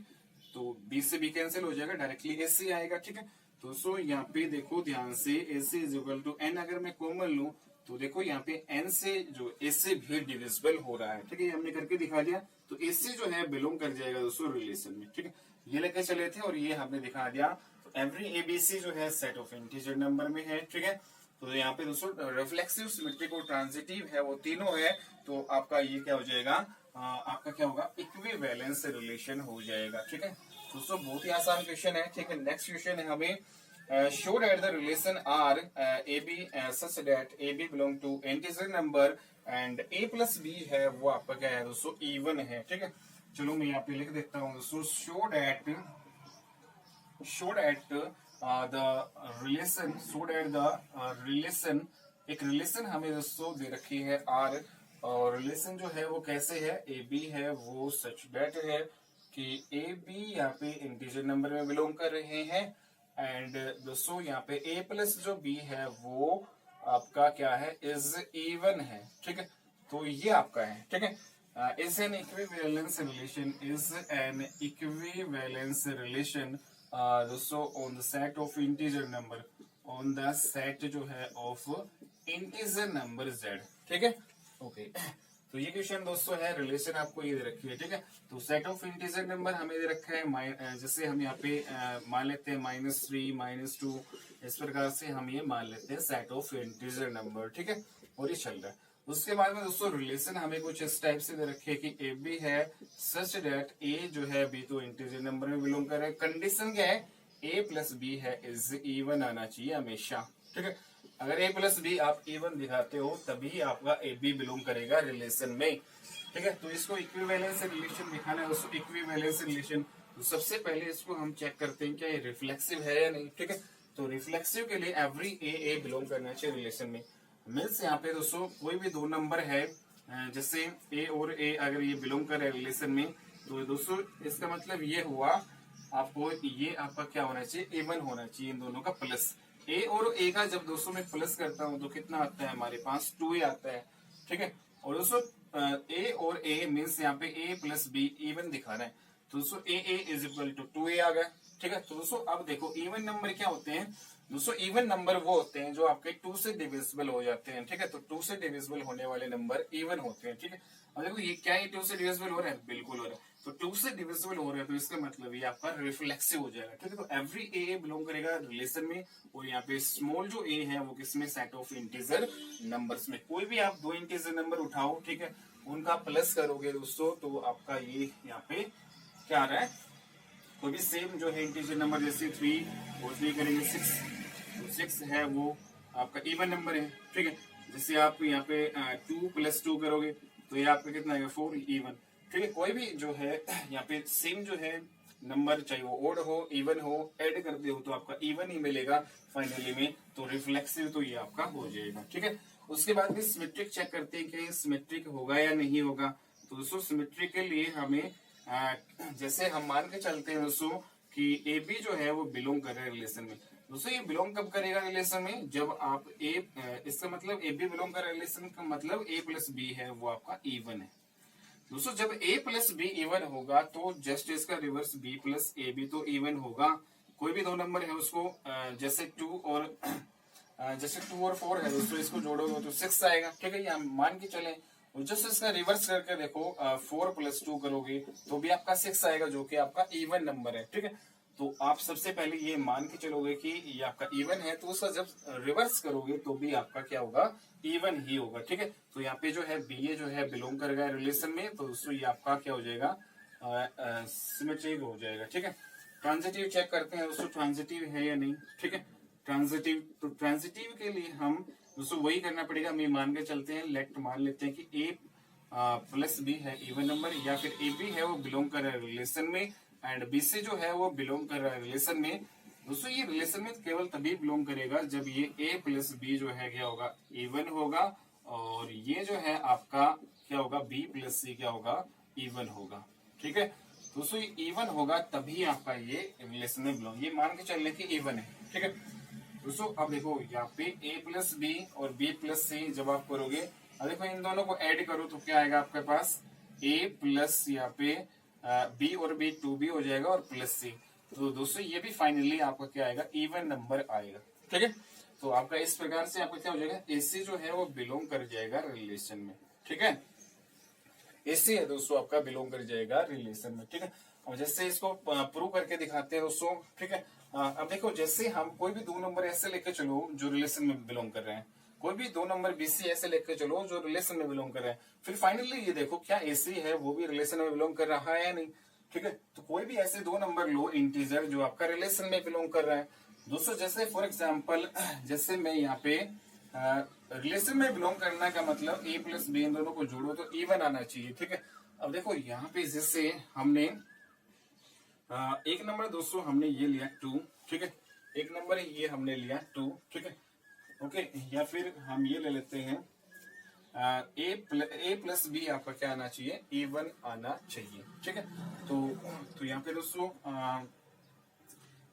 तो B से B कैंसिल हो जाएगा, डायरेक्टली AC आएगा। ठीक है, तो दोस्तों यहाँ पे देखो ध्यान से, AC is equal to n अगर मैं कॉमन लूं तो देखो यहाँ पे n से जो AC भी डिविजिबल हो रहा है। ठीक है, ये हमने करके दिखा दिया, तो AC जो है बिलोंग कर जाएगा दोस्तों रिलेशन में। ठीक है, ये लेकर चले थे और ये हमने दिखा दिया। तो एवरी ABC जो है सेट ऑफ इंटीजर नंबर में है। ठीक है, तो यहाँ पे दोस्तों रिफ्लेक्सिव, सिमेट्रिक और ट्रांजिटिव है, वो तीनों है। तो आपका ये क्या हो जाएगा, आपका क्या होगा, इक्विवेलेंस रिलेशन हो जाएगा। ठीक है, दोस्तों बहुत ही आसान क्वेश्चन है। ठीक है, नेक्स्ट क्वेश्चन है हमें, show that the relation R a b such that a B belong to integer number and a plus b है वो आपका क्या है दोस्तों, इवन है। ठीक है, चलो मैं यहाँ पे लिख देता हूँ दोस्तों, शो दैट द रिलेशन, एक रिलेशन हमें दोस्तों दे रखी है आर, और रिलेशन जो है वो कैसे है, ए बी है वो सच दैट है कि ए बी यहाँ पे इंटीजर नंबर में बिलोंग कर रहे हैं, एंड दोस्तों यहाँ पे ए प्लस जो बी है वो आपका क्या है, इज इवन है। ठीक है, तो ये आपका है। ठीक है, is an equivalence relation, is an equivalence relation दोस्तों on the set of integer number, on the set जो है of integer number z। ठीक है, ओके। तो ये क्वेश्चन दोस्तों है, रिलेशन आपको ये दे रखी है। ठीक है, तो सेट ऑफ इंटीजर नंबर हमें दे रखा है, जैसे हम यहाँ पे मान लेते हैं -3 -2, इस प्रकार से हम ये मान लेते हैं सेट ऑफ इंटीजर नंबर। ठीक है, और ये चल रहा है। उसके बाद में दोस्तों रिलेशन हमें कुछ इस टाइप से दे रखी है कि ए बी है सच दैट ए जो है बी तो इंटीजर नंबर में बिलोंग कर रहा है। कंडीशन क्या है, ए प्लस बी है इज इवन आना चाहिए हमेशा। ठीक है, अगर ए प्लस बी आप इवन दिखाते हो तभी आपका ए बी बिलोंग करेगा रिलेशन में। ठीक है, तो इसको इक्विवेलेंस रिलेशन दिखाना है दोस्तों, इक्विवेलेंस रिलेशन। तो सबसे पहले इसको हम चेक करते हैं क्या ये रिफ्लेक्सिव है या नहीं। ठीक है, तो रिफ्लेक्सिव के लिए एवरी ए बिलोंग करना चाहिए रिलेशन में। मीन्स यहाँ पे दोस्तों कोई भी दो नंबर है, जैसे ए और ए अगर ये बिलोंग कर रहे हैं रिलेशन में, तो दोस्तों इसका मतलब ये हुआ आपको ये आपका क्या होना चाहिए, इवन होना चाहिए इन दोनों का प्लस। ए और ए का जब दोस्तों मैं प्लस करता हूँ तो कितना आता है हमारे पास, 2 आता है। ठीक है, और दोस्तों ए और ए मीन्स यहाँ पे ए प्लस बी इवन दिखा रहा है, तो दोस्तों ए इज इक्वल टू 2a आ गया। ठीक है, तो दोस्तों अब देखो इवन नंबर क्या होते हैं दोस्तों, इवन नंबर वो होते हैं जो आपके 2 से डिविजिबल हो जाते हैं। ठीक है, तो 2 से डिविजिबल होने वाले नंबर इवन होते हैं। ठीक है, अब देखो ये क्या है, 2 से डिविजिबल हो रहा है, बिल्कुल हो रहा है। तो 2 से डिविजिबल हो रहा है तो इसका मतलब ये आपका रिफ्लेक्सिव हो जाएगा। ठीक है, तो एवरी ए बिलोंग करेगा रिलेशन में, और यहाँ पे स्मॉल जो ए है वो किसमें, सेट ऑफ इंटीजर नंबर्स में। कोई भी आप 2 इंटीजर नंबर उठाओ, ठीक है, उनका प्लस करोगे दोस्तों तो आपका ये यहाँ पे क्या आ रहा है, कोई भी सेम जो है इंटीजर नंबर, जैसे 3 और 3 करेंगे 6, तो 6 है वो आपका इवन नंबर है। ठीक है, जैसे आप यहाँ पे 2 + 2 करोगे तो ये आपका कितना आएगा, 4 इवन। ठीक है, कोई भी जो है यहाँ पे सेम जो है नंबर, चाहे वो ओड हो इवन हो, ऐड करते हो तो आपका इवन ही मिलेगा फाइनली में, तो रिफ्लेक्सिव तो ये आपका हो जाएगा। ठीक है, उसके बाद भी सिमेट्रिक चेक करते हैं कि सिमेट्रिक होगा या नहीं होगा। तो दोस्तों सिमेट्रिक के लिए हमें जैसे हम मान के चलते हैं दोस्तों कि ए बी जो है वो बिलोंग कर रहे हैं रिलेशन में, दोस्तों ये बिलोंग कब करेगा रिलेशन में, जब आप इसका मतलब ए बी बिलोंग कर रिलेशन का मतलब ए प्लस बी है वो आपका इवन है। दोस्तों जब a प्लस बी इवन होगा तो जस्ट इसका reverse b plus a B तो इवन होगा। कोई भी दो नंबर है उसको जैसे 2 और 4 है दोस्तों, इसको जोड़ोगे तो 6 आएगा, ठीक है, ये हम मान के चले। और जस्ट इसका रिवर्स करके देखो 4 प्लस 2 करोगे तो भी आपका 6 आएगा, जो कि आपका इवन नंबर है, ठीक है। तो आप सबसे पहले ये मान के चलोगे कि ये आपका इवन है, तो उसका जब रिवर्स करोगे तो भी आपका क्या होगा, इवन ही होगा, ठीक है। तो यहाँ पे जो है बी ए जो है बिलोंग करेगा रिलेशन में, तो दोस्तों ये आपका क्या हो जाएगा, सिमेट्रिक हो जाएगा, ठीक है। ट्रांजिटिव चेक करते हैं दोस्तों, ट्रांजिटिव है या नहीं, ठीक है। ट्रांजिटिव, तो ट्रांजिटिव के लिए हम दोस्तों वही करना पड़ेगा, हम ये मान के चलते हैं, लेट मान लेते हैं कि ए प्लस बी है इवन नंबर, या फिर ए बी है वो बिलोंग कर रहा है रिलेशन में, एंड बी सी जो है वो बिलोंग कर रहा है रिलेशन में। दोस्तों ये रिलेशन में केवल तभी बिलोंग करेगा जब ये ए प्लस बी जो है क्या होगा, इवन होगा, और ये जो है आपका क्या होगा, बी प्लस सी क्या होगा, इवन होगा, ठीक है। दोस्तों ये इवन होगा तभी आपका ये रिलेशन में बिलोंग, ये मान के चलने की इवन है, ठीक है। दोस्तों अब देखो यहाँ पे ए प्लस बी और बी प्लस सी जब आप करोगे, अब देखो इन दोनों को ऐड करो तो क्या आएगा आपके पास, ए प्लस यहाँ पे बी और बी 2b हो जाएगा और प्लस सी। तो दोस्तों ये भी फाइनली आपका क्या आएगा, इवन नंबर आएगा, ठीक है। तो आपका इस प्रकार से आपका क्या हो जाएगा, एसी जो है वो बिलोंग कर जाएगा रिलेशन में, ठीक है। एसी है दोस्तों आपका बिलोंग कर जाएगा रिलेशन में, ठीक है। और जैसे इसको प्रूव करके दिखाते हैं दोस्तों, ठीक है। अब देखो जैसे हम कोई भी दो नंबर ऐसे लेके चलो जो रिलेशन में बिलोंग कर रहे हैं, कोई भी दो नंबर बीसी ऐसे लेके चलो जो रिलेशन में बिलोंग कर रहे हैं, फिर फाइनली ये देखो क्या एसी है वो भी रिलेशन में बिलोंग कर रहा है या नहीं, ठीक है। तो कोई भी ऐसे दो नंबर लो इंटीजर जो आपका रिलेशन में बिलोंग कर रहा है दोस्तों, जैसे फॉर एग्जाम्पल जैसे मैं यहाँ पे रिलेशन में बिलोंग करना का मतलब ए प्लस बी इन दोनों को जोड़ो तो इवन आना चाहिए, ठीक है। अब देखो यहाँ पे जैसे हमने एक नंबर दोस्तों हमने ये लिया 2, ठीक है, एक नंबर ये हमने लिया 2, ठीक है, ओके। या फिर हम ये ले लेते हैं ए प्लस बी आपका क्या आना चाहिए, इवन आना चाहिए, ठीक है। तो यहाँ पे दोस्तों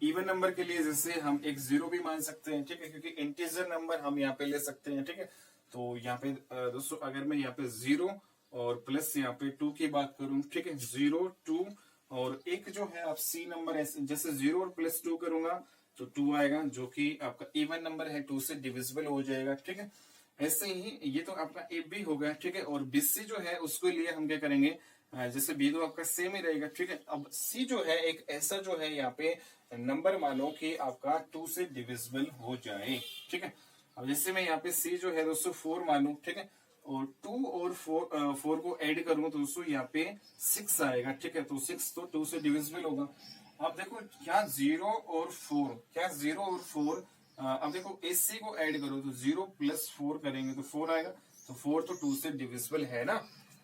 इवन नंबर के लिए जैसे हम एक 0 भी मान सकते हैं, ठीक है, क्योंकि इंटीजर नंबर हम यहाँ पे ले सकते हैं, ठीक है। तो यहाँ पे दोस्तों अगर मैं यहाँ पे 0 और प्लस यहाँ पे 2 की बात करूं, ठीक है, 0 2 और एक जो है आप सी नंबर ऐसे जैसे 0 और प्लस 2 करूंगा तो 2 आएगा, जो कि आपका इवन नंबर है, 2 से डिविजिबल हो जाएगा, ठीक है। ऐसे ही ये तो आपका ए बी हो गया, ठीक है। और बी सी जो है उसके लिए हम क्या करेंगे, जैसे बी तो आपका सेम ही रहेगा, ठीक है। अब सी जो है एक ऐसा जो है यहाँ पे नंबर मानो कि आपका 2 से डिविजिबल हो जाए, ठीक है। अब जैसे मैं यहाँ पे सी जो है दोस्तों 4 मानू, ठीक है, और 2 और 4 को ऐड करूंगा तो दोस्तों यहाँ पे 6 आएगा, ठीक है। तो 6 तो 2 से डिविजिबल होगा। अब देखो क्या 0 और 4, क्या 0 और 4, अब देखो एसी को ऐड करो तो 0 प्लस 4 करेंगे तो 4 आएगा, तो 4 तो 2 से डिविजिबल है ना,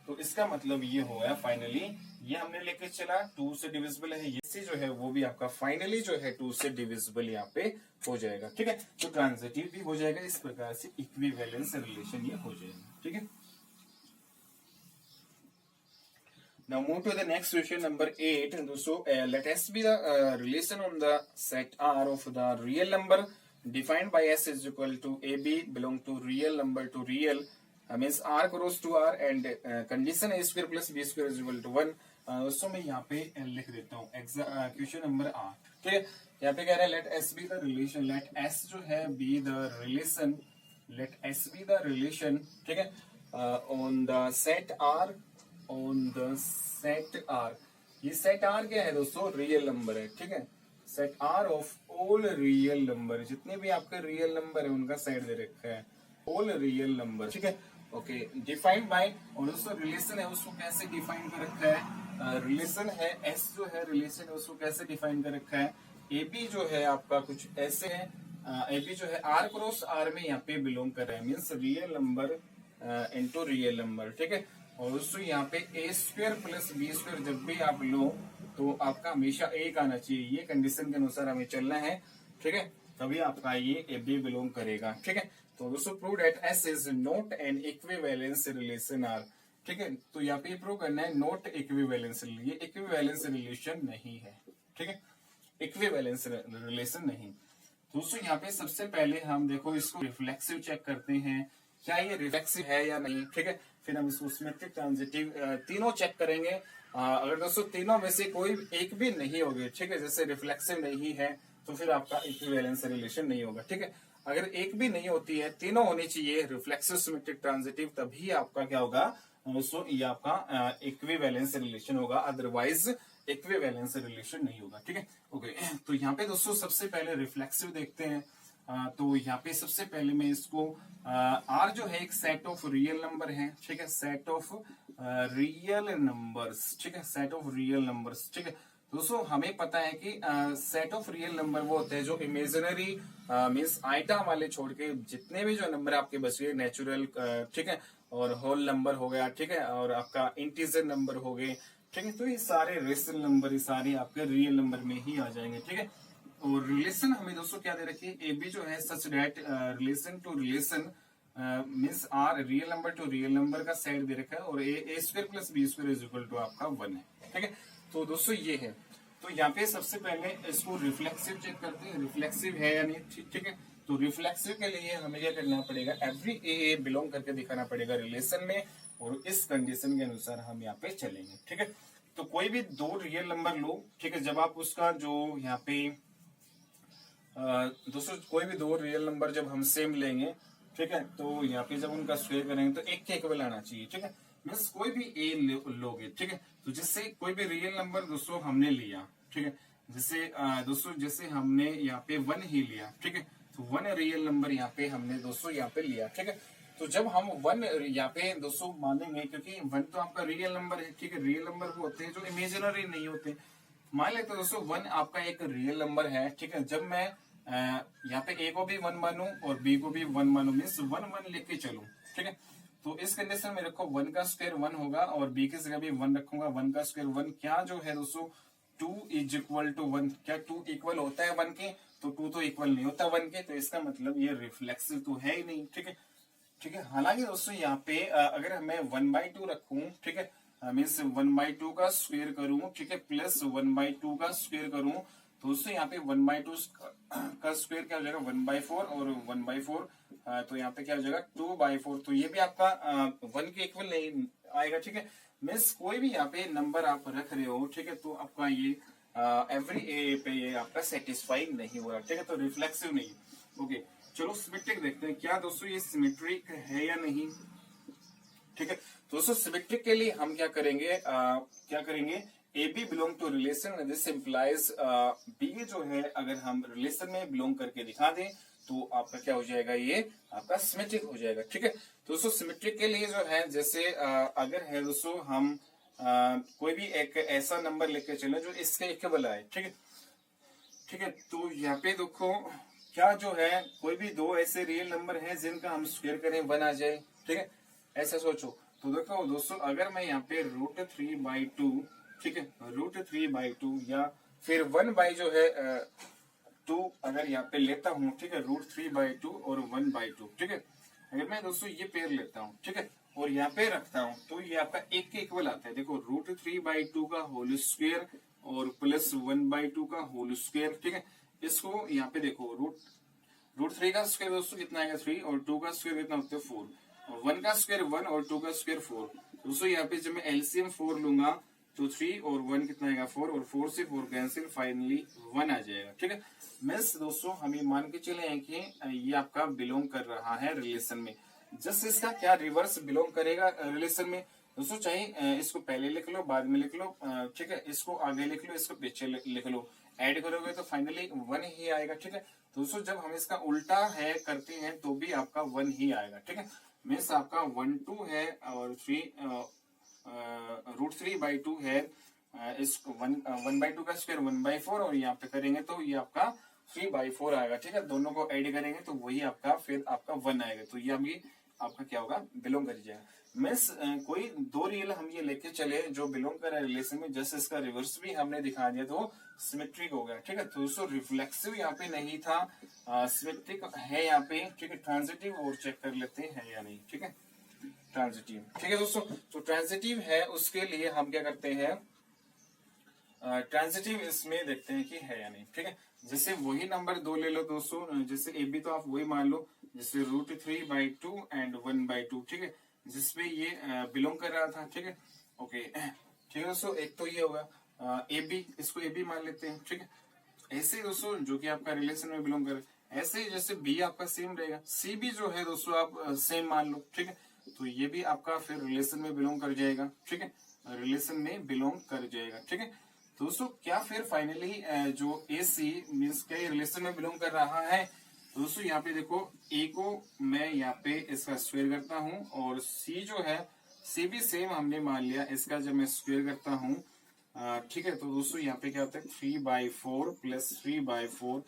तो इसका मतलब ये हो गया फाइनली, ये हमने लेके चला 2 से डिविजिबल है, ये सी जो है वो भी आपका फाइनली जो है 2 से डिविजिबल यहाँ पे हो जाएगा, ठीक है। तो ट्रांजिटिव भी हो जाएगा, इस प्रकार से इक्विवेलेंस रिलेशन ये हो जाएगा, ठीक है। Now move to the next question number 8. So let S be the relation on the set R of the real number defined by S is equal to AB belong to real number to real, means R cross to R and condition A square plus B square is equal to 1. So मैं यहाँ पे लिख देता हूँ question number 8, ठीक है। यहाँ पे कह रहा है let S be the relation, let S जो है be the relation, let S be the relation, ठीक है, on the set R, on the set R. ये सेट आर क्या है दोस्तों, रियल नंबर है, ठीक है। Set R of all real number, जितने भी आपके रियल नंबर है उनका सेट दे रखा है, ऑल रियल नंबर, ठीक है, ओके। डिफाइंड बाय, और दोस्तों रिलेशन है उसको कैसे डिफाइन कर रखा है, रिलेशन है एस जो है रिलेशन है उसको कैसे डिफाइन कर रखा है, ए बी जो है आपका कुछ ऐसे है, ए बी जो है आर क्रॉस आर में यहाँ पे बिलोंग कर रहा है, means real number into real number, ठीक है। और दोस्तों यहाँ पे ए स्क्वायर प्लस बी स्क्वायर जब भी आप लो तो आपका हमेशा एक आना चाहिए, ये कंडीशन के अनुसार हमें चलना है, ठीक है, तभी आपका ये ए बी बिलोंग करेगा, ठीक है। तो दोस्तों prove that S is not an equivalence relation R, ठीक है। तो यहाँ पे प्रूव करना है नॉट इक्विवेलेंस, ये इक्विवेलेंस रिलेशन नहीं है, ठीक है, इक्विवेलेंस रिलेशन नहीं। दोस्तों यहाँ पे सबसे पहले हम देखो इसको रिफ्लेक्सिव चेक करते हैं, क्या ये रिफ्लेक्सिव है या नहीं, ठीक है। फिर हम इसको सिमेट्रिक, ट्रांजिटिव तीनों चेक करेंगे। अगर दोस्तों तीनों में से कोई एक भी नहीं होगी, ठीक है, जैसे रिफ्लेक्सिव नहीं है तो फिर आपका इक्विवेलेंस रिलेशन नहीं होगा, ठीक है। अगर एक भी नहीं होती है, तीनों होनी चाहिए, रिफ्लेक्सिव, सिमेट्रिक, ट्रांजिटिव, तभी आपका क्या होगा दोस्तों, ये आपका इक्विवेलेंस रिलेशन होगा, अदरवाइज इक्विवेलेंस रिलेशन नहीं होगा, ठीक है। ओके, तो यहाँ पे दोस्तों सबसे पहले रिफ्लेक्सिव देखते हैं। तो यहाँ पे सबसे पहले मैं इसको आर जो है एक सेट ऑफ रियल नंबर है, ठीक है, सेट ऑफ रियल नंबर्स, ठीक है, सेट ऑफ रियल नंबर्स, ठीक है। दोस्तों हमें पता है कि सेट ऑफ रियल नंबर वो होते हैं जो इमेजिनरी मीन्स आइटा वाले छोड़ के जितने भी जो नंबर आपके बच गए, नेचुरल, ठीक है, और होल नंबर हो गया, ठीक है, और आपका इंटीजर नंबर हो गए, ठीक है, तो ये सारे रेशनल नंबर, ये सारे आपके रियल नंबर में ही आ जाएंगे, ठीक है। और रिलेशन हमें दोस्तों क्या दे रखी है, ए बी जो है such that relation to relation means R real number to real number का सेट दे रखा है, और A square plus B square is equal to आपका 1 है, ठीक है। तो दोस्तों ये है, तो यहाँ पे सबसे पहले इसको रिफ्लेक्सिव चेक करते हैं, रिफ्लेक्सिव है या नहीं, ठीक है। तो रिफ्लेक्सिव के लिए हमें क्या करना पड़ेगा, एवरी ए बिलोंग करके दिखाना पड़ेगा रिलेशन में, और इस कंडीशन के अनुसार हम यहाँ पे चलेंगे, ठीक है। तो कोई भी दो रियल नंबर लो, ठीक है, जब आप उसका जो यहाँ पे दोस्तों कोई भी दो रियल नंबर जब हम सेम लेंगे, ठीक है, तो यहाँ पे जब उनका स्क्वायर करेंगे तो एक के इक्वल आना चाहिए, ठीक है। मीन्स कोई भी ए लोगे, ठीक है, तो जिससे कोई भी रियल नंबर दोस्तों हमने लिया, ठीक है, जैसे दोस्तों जैसे हमने यहाँ पे 1 ही लिया, ठीक है, तो 1 रियल नंबर यहाँ पे हमने दोस्तों यहाँ पे लिया, ठीक है। तो जब हम 1 यहाँ पे दोस्तों मानेंगे, क्योंकि 1 तो आपका रियल नंबर है, ठीक है, रियल नंबर वो होते हैं जो इमेजिनरी नहीं होते। मान लेते तो दोस्तों 1 आपका एक रियल नंबर है, ठीक है, जब मैं यहाँ पे ए को भी 1 मानूं और बी को भी 1 मानूं, मीन्स 1 1 लेके चलूं, ठीक है। तो इस कंडीशन में रखो 1 का स्क्वायर 1 होगा, और बी की जगह भी 1 रखूंगा, 1 का स्क्वायर 1, क्या जो है दोस्तों 2 इज इक्वल टू 1, क्या 2 इक्वल होता है 1 के, तो 2 तो इक्वल नहीं होता 1 के, तो इसका मतलब ये रिफ्लेक्सिव तो है ही नहीं, ठीक है, ठीक है। हालांकि दोस्तों यहाँ पे अगर मैं 1/2 रखूं, ठीक है, मीन्स 1/2 का स्क्वायर करूं, ठीक है, प्लस 1/2 का स्क्वायर करूं, तो उससे यहाँ पे 1/2 का स्क्वायर क्या हो जाएगा 1/4, और 1/4 तो यहाँ पे क्या हो जाएगा 2/4, तो ये भी आपका 1 के इक्वल नहीं आएगा, ठीक है। मीन्स कोई भी यहाँ पे नंबर आप रख रहे हो, ठीक है, तो आपका ये एवरी ए पे ये आपका सेटिस्फाई नहीं हो रहा, ठीक है, तो रिफ्लेक्सिव नहीं। ओके, चलो सिमेट्रिक देखते हैं, क्या दोस्तों ये सिमेट्रिक है या नहीं, ठीक है। दोस्तों सिमेट्रिक के लिए हम क्या करेंगे, क्या करेंगे, a B belong to relation, this implies b जो है अगर हम रिलेशन में बिलोंग करके दिखा दें तो आपका क्या हो जाएगा, ये आपका सिमेट्रिक हो जाएगा, ठीक है। दोस्तों सिमेट्रिक के लिए जो है, जैसे अगर है दोस्तों हम कोई भी एक ऐसा नंबर लेके चले जो इसके इक्वल आए, ठीक है, ठीक है, तो यहाँ पे देखो क्या जो है कोई भी दो ऐसे रियल नंबर हैं जिनका हम स्क्वायर करें 1 आ जाए, ठीक है, ऐसा सोचो। तो देखो दोस्तों अगर मैं यहाँ पे √3/2, ठीक है, √3/2 या फिर 1 जो है 2 अगर यहाँ पे लेता हूँ, ठीक है, √3/2 और 1/2, ठीक है, अगर मैं दोस्तों ये पेयर लेता हूँ, ठीक है, और यहाँ पे रखता हूँ, तो ये आपका एक के इक्वल आता है। देखो √3/2 का होल स्क्वायर और प्लस 1/2 का होल स्क्वायर, ठीक है, इसको यहाँ पे देखो √3 का स्क्वायर दोस्तों कितना आएगा 3, और 2 का स्क्वायर कितना होता है 4, और 1 का स्क्वायर 1 और 2 का स्क्वायर 4। दोस्तों यहाँ पे जब मैं एलसीएम 4 लूंगा तो 3 और 1 कितना आएगा 4, और 4 से 4 कैंसिल, फाइनली 1 आ जाएगा, ठीक है। मीन्स दोस्तों हम ये मान के चले हैं कि ये आपका बिलोंग कर रहा है रिलेशन में। जस्ट इसका क्या रिवर्स बिलोंग करेगा रिलेशन में दोस्तों, चाहे इसको पहले लिख लो, बाद में लिख लो, ठीक है, इसको आगे लिख लो, इसको पीछे लिख लो, ऐड करोगे तो फाइनली 1 ही आएगा, ठीक है। दोस्तों जब हम इसका उल्टा है करते हैं तो भी आपका 1 ही आएगा, ठीक है। मीन्स आपका 1 2 है और 3√3/2 है, इस 1/2 का स्क्वायर 1/4, और यहाँ पे करेंगे तो ये आपका 3/4 आएगा, ठीक है। दोनों को ऐड करेंगे तो वही आपका फिर आपका 1 आएगा, तो ये अभी आपका क्या होगा, बिलोंग कर जाएगा। मीन्स कोई दो रियल हम ये लेके चले जो बिलोंग कर रहे हैं रिलेशन में, जस्ट इसका रिवर्स भी हमने दिखा दिया तो सिमेट्रिक हो गया, ठीक है। तो दोस्तों रिफ्लेक्सिव यहाँ पे नहीं था, सिमेट्रिक है यहाँ पे, ठीक है। ट्रांजिटिव और चेक कर लेते हैं या नहीं, ठीक है, ट्रांजिटिव, ठीक है दोस्तों। तो ट्रांजिटिव है उसके लिए हम क्या करते हैं, ट्रांजिटिव इसमें देखते हैं कि है या नहीं। ठीक है, जैसे वही नंबर 2 ले लो दोस्तों, जैसे ए बी तो आप वही मान लो, जैसे √3/2 एंड 1/2। ठीक है, जिसमें ये बिलोंग कर रहा था। ठीक है, ओके ठीक है दोस्तों, एक तो ये होगा ए बी, इसको ए बी मान लेते हैं। ठीक है, ऐसे दोस्तों जो कि आपका रिलेशन में बिलोंग करे, ऐसे ही जैसे बी आपका सेम रहेगा, सी भी जो है दोस्तों आप सेम मान लो। ठीक है, तो ये भी आपका फिर रिलेशन में बिलोंग कर जाएगा। ठीक है, रिलेशन में बिलोंग कर जाएगा। ठीक है, तो दोस्तों क्या फिर फाइनली जो ए सी मीन्स क्या ये रिलेशन में बिलोंग कर रहा है। तो दोस्तों यहाँ पे देखो, ए को मैं यहाँ पे इसका स्क्वायर करता हूँ, और सी जो है सी भी सेम हमने मान लिया, इसका जब मैं स्क्वायर करता हूँ ठीक है, तो दोस्तों यहाँ पे क्या होता है 3/4 प्लस 3/4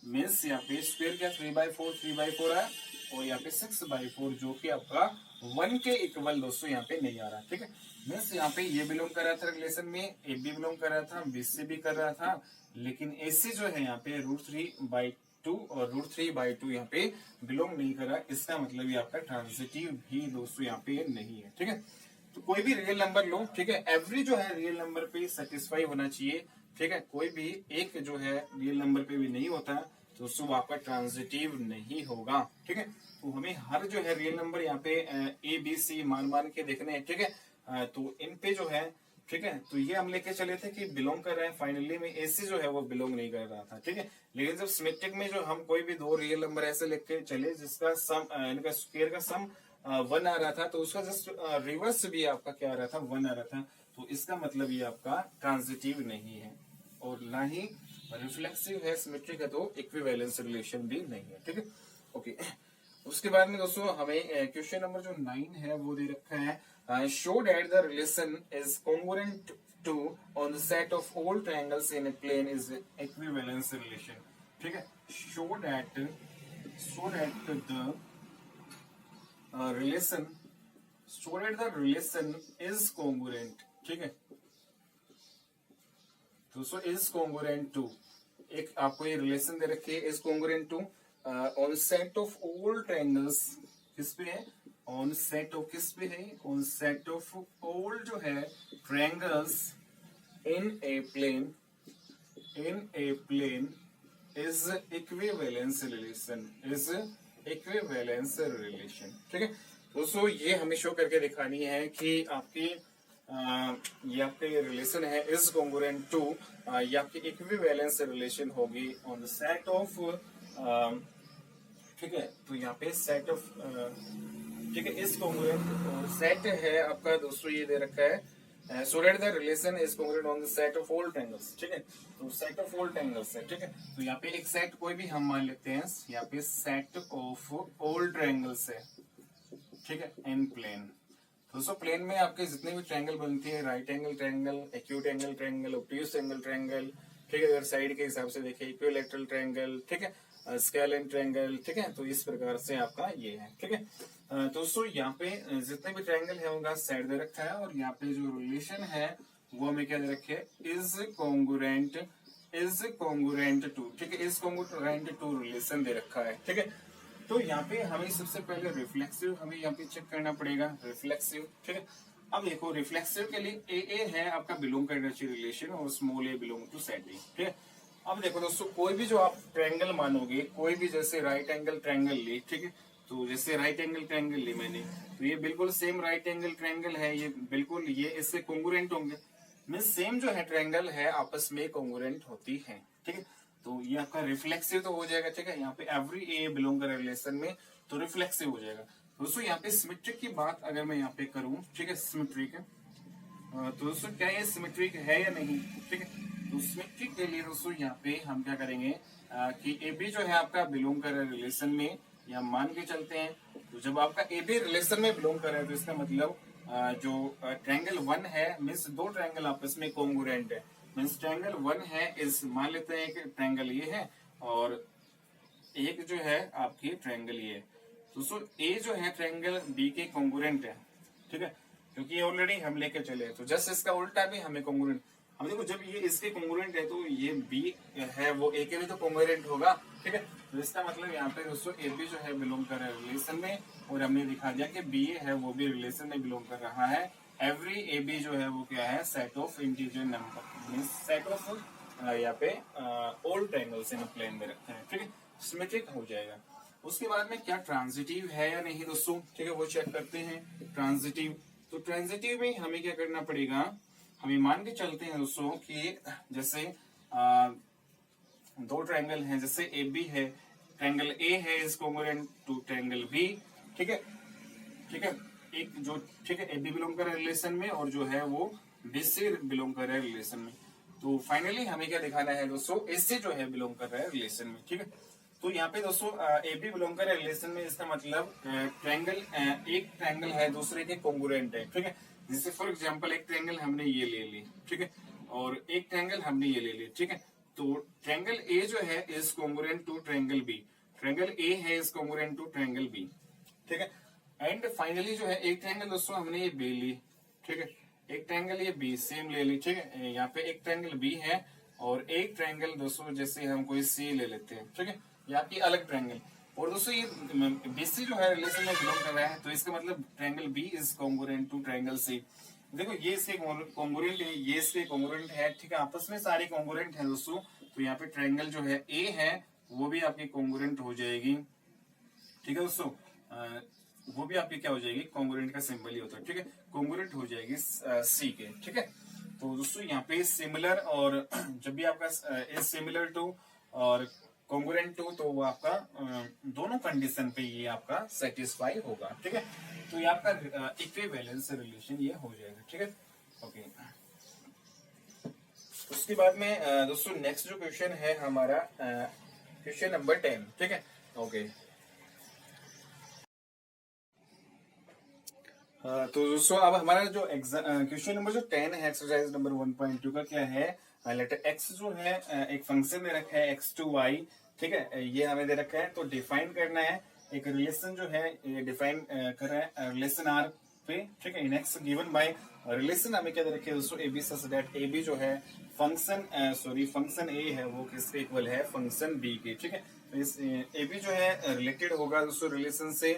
मीन्स यहाँ पे स्क्वायर क्या 3/4 है, और यहाँ पे 6/4 जो कि आपका 1 के इक्वल दोस्तों यहाँ पे नहीं आ रहा। ठीक है, मीन्स यहाँ पे ये बिलोंग कर रहा था रिलेशन में, ए बी बिलोंग कर रहा था, बी सी भी कर रहा था, लेकिन ए सी जो है यहाँ पे √3/2 और √3/2 यहाँ पे बिलोंग नहीं कर रहा। इसका मतलब ये आपका ट्रांजिटिव भी दोस्तों यहाँ पे नहीं है। ठीक है, तो कोई भी रियल नंबर लो, ठीक है, एवरी जो है रियल नंबर पे सेटिस्फाई होना चाहिए। ठीक है, कोई भी एक जो है रियल नंबर पे भी नहीं होता तो उसको आपका ट्रांजिटिव नहीं होगा। ठीक है, तो हमें हर जो है रियल नंबर यहाँ पे ए बी सी मान के देखने हैं। ठीक है, तो इन पे जो है, ठीक है, तो ये हम लेके चले थे कि बिलोंग कर रहे हैं, फाइनली में एसी जो है वो बिलोंग नहीं कर रहा था। ठीक है, लेकिन जब सिमेट्रिक में जो हम कोई भी दो रियल नंबर ऐसे लेके चले जिसका सम इनका स्क्वायर का सम 1 आ रहा था, तो उसका जस्ट रिवर्स भी आपका क्या आ रहा था 1 आ रहा था, तो इसका मतलब ये आपका ट्रांजिटिव नहीं है और ना ही रिफ्लेक्सिव है। सिमेट्रिक है तो इक्विवेलेंस रिलेशन भी नहीं है। ठीक है, ओके। उसके बाद में दोस्तों हमें क्वेश्चन नंबर जो 9 है वो दे रखा है, show that the relation is congruent to on the set of all triangles in a plane is equivalence relation. ठीक है, show that the relation is congruent. ठीक है दोस्तों, इज कॉन्ग्रुएंट टू, एक आपको ये रिलेशन दे रखी है, is congruent to on set of all triangles, किस पे है, ऑन सेट ऑफ, किस पे है, ऑन सेट ऑफ ऑल जो है triangles in a plane is equivalence relation. ठीक है दोस्तों, ये हमें शो करके दिखानी है कि आपकी ये आपका ये रिलेशन है इज कॉन्ग्रुएंट टू, ये आपकी इक्विवेलेंस रिलेशन होगी ऑन द सेट ऑफ, ठीक है, तो यहाँ पे सेट ऑफ, ठीक है, इज कॉन्ग्रुएंट सेट है आपका दोस्तों, ये दे रखा है show that the relation is congruent on the set of all triangles. ठीक है, तो सेट ऑफ ऑल ट्रायंगल्स है। ठीक है, तो यहाँ पे एक सेट कोई भी हम मान लेते हैं, यहाँ पे सेट ऑफ ऑल ट्रायंगल्स है। ठीक है, इन प्लेन, दोस्तों प्लेन में आपके जितने भी ट्रायंगल बनते हैं, right angle triangle, acute angle triangle, obtuse angle triangle, ठीक है, अगर साइड के हिसाब से देखें इक्विलैटरल ट्रायंगल, ठीक है, स्केलेन ट्रायंगल, ठीक है, तो इस प्रकार से आपका ये है। ठीक है, दोस्तों यहाँ पे जितने भी ट्रायंगल है उनका सेट दे रखा है, और यहाँ पे जो रिलेशन है वो हमें क्या दे रखे है, इज कॉन्ग्रुएंट टू। ठीक है, इज कॉन्ग्रुएंट टू रिलेशन दे रखा है। ठीक है, तो यहाँ पे हमें सबसे पहले रिफ्लेक्सिव हमें यहाँ पे चेक करना पड़ेगा, रिफ्लेक्सिव। ठीक है, अब देखो रिफ्लेक्सिव के लिए ए है आपका बिलोंग करना चाहिए रिलेशन, और small a belong to set A. ठीक है, अब देखो दोस्तों, कोई भी जो आप ट्रायंगल मानोगे, कोई भी जैसे राइट एंगल ट्रायंगल ली, ठीक है, तो जैसे राइट एंगल ट्रायंगल ली मैंने, तो ये बिल्कुल सेम राइट एंगल ट्रायंगल है, ये बिल्कुल ये इससे कॉन्ग्रुएंट होंगे, मीन सेम जो है ट्रायंगल है आपस में कॉन्ग्रुएंट होती है। ठीक है, तो ये आपका रिफ्लेक्सिव तो हो जाएगा। ठीक है, यहाँ पे एवरी ए बिलोंग कर रिलेशन में, तो रिफ्लेक्सिव हो जाएगा। दोस्तों यहाँ पे सिमेट्रिक की बात अगर मैं यहाँ पे करूं, ठीक है, सिमेट्रिक है, तो दोस्तों क्या ये सिमेट्रिक है या नहीं। ठीक है, तो सिमेट्रिक के लिए दोस्तों यहाँ पे हम क्या करेंगे कि ए बी जो है आपका बिलोंग कर रहा है रिलेशन में, या मान के चलते हैं, तो जब आपका ए बी रिलेशन में बिलोंग कर रहा है तो इसका मतलब जो ट्रायंगल 1 है, मीन्स दो ट्रायंगल आपस में कॉन्ग्रुएंट है, मीन्स ट्रायंगल 1 है, इस मान लेते हैं कि ट्रायंगल ये है, और एक जो है आपकी ट्रायंगल ये है, तो ए जो है ट्रायंगल बी के कॉन्ग्रुएंट है। ठीक है, क्योंकि ये ऑलरेडी हम लेके चले, तो जस्ट इसका उल्टा भी हमें कॉन्ग्रुएंट, हम देखो जब ये इसके कॉन्ग्रुएंट है तो ये बी है वो ए के भी तो कॉन्ग्रुएंट होगा। ठीक है, तो इसका मतलब यहाँ पे दोस्तों ए बी जो है बिलोंग कर रहा है रिलेशन में, और हमने दिखा दिया कि बी ए है वो भी रिलेशन में बिलोंग कर रहा है। एवरी ए बी जो है वो क्या है, set of integer number, means set of यहाँ पे ऑल ट्रायंगल्स इन प्लेन में रखा है, ठीक है, सिमेट्रिक हो जाएगा। उसके बाद में क्या ट्रांजिटिव है या नहीं दोस्तों, ठीक है, वो चेक करते हैं। ट्रांजिटिव, तो ट्रांजिटिव में हमें क्या करना पड़ेगा, हमें मान के चलते हैं दोस्तों कि जैसे दो ट्रायंगल हैं, जैसे ए बी है, ट्रायंगल ए है is congruent to triangle B, ठीक है, ठीक है, एक जो, ठीक है, ए बी बिलोंग कर रहा है रिलेशन में और जो है वो बी से बिलोंग कर रहा है रिलेशन में। तो फाइनली हमें क्या दिखाना है दोस्तों, इससे जो है बिलोंग कर रहा है रिलेशन में, ठीक है। तो यहाँ पे दोस्तों ए बी बिलोंग कर रहा है रिलेशन में, इसका मतलब ट्रायंगल, एक ट्रायंगल है दूसरे के कोंग्रुएंट है, ठीक है। जैसे फॉर एग्जांपल एक ट्रायंगल हमने ये ले ली, ठीक है, और एक ट्रायंगल हमने ये ले ली, ठीक है। तो ट्रायंगल ए जो है is congruent to triangle B, triangle A है is congruent to triangle B, ठीक है। एंड फाइनली जो है एक ट्रायंगल दोस्तों हमने ये बी ली, ठीक है, एक ट्रायंगल ये बी सेम ले ली, ठीक है। यहाँ पे एक ट्रायंगल बी है और एक ट्रायंगल दोस्तों जैसे हम कोई सी ले लेते हैं, ठीक है, यहाँ पे अलग ट्रायंगल, और दोस्तों ये बीसी जो है रिलेशन में बिलोंग कर रहा है, तो इसका मतलब triangle B is congruent to triangle C. देखो ये इसके कोंग्रुएंट है, ये इसके कोंग्रुएंट है, ठीक है, आपस में सारे कोंग्रुएंट है दोस्तों। तो यहाँ पे ट्रायंगल जो है ए है वो भी आपकी कोंग्रुएंट हो जाएगी, ठीक है दोस्तों, वो भी आपकी क्या हो जाएगी, कोंग्रुएंट का सिंबल ही होता है, ठीक है, कोंग्रुएंट हो जाएगी सी के, ठीक है। तो दोस्तों यहाँ पे सिमिलर, और जब भी आपका इज सिमिलर टू और कोंग्रुएंट टू, तो वो आपका दोनों कंडीशन पे ये आपका सेटिस्फाई होगा, ठीक है। तो ये आपका इक्विवेलेंस रिलेशन ये हो जाएगा, ठीक है, ओके। उसके बाद में दोस्तों नेक्स्ट जो क्वेश्चन है हमारा क्वेश्चन नंबर 10, ठीक है, ओके। तो दोस्तों अब हमारा जो क्वेश्चन नंबर जो 10 है, एक्सरसाइज नंबर 1.2 का क्या है, लेटर x जो है एक फंक्शन में रखा है x2y, ठीक है, ये हमें दे रखा है, तो डिफाइन करना है एक रिलेशन जो है, ये डिफाइन कर रहा है रिलेशन आर पे, ठीक है, in x given by relation हमें क्या दे रखे है दोस्तों, a b such that a B जो है फंक्शन फंक्शन ए है वो किसके इक्वल है, फंक्शन बी के, ठीक है। तो इस ए बी जो है रिलेटेड होगा दोस्तों रिलेशन से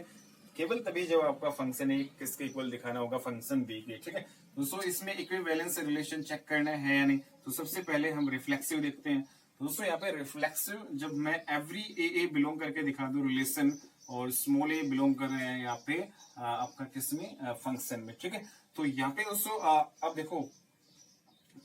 केवल तभी जब आपका फंक्शन ए किसके इक्वल दिखाना होगा, फंक्शन बी के, ठीक है। दोस्तों इसमें इक्विवेलेंस रिलेशन चेक करना है या नहीं, तो सबसे पहले हम रिफ्लेक्सिव देखते हैं। दोस्तों यहाँ पे रिफ्लेक्सिव, जब मैं एवरी ए बिलोंग करके दिखा दूं रिलेशन, और स्मॉल ए बिलोंग कर रहे हैं यहाँ पे आपका किसमें, फंक्शन में, ठीक है। तो यहाँ पे दोस्तों अब देखो,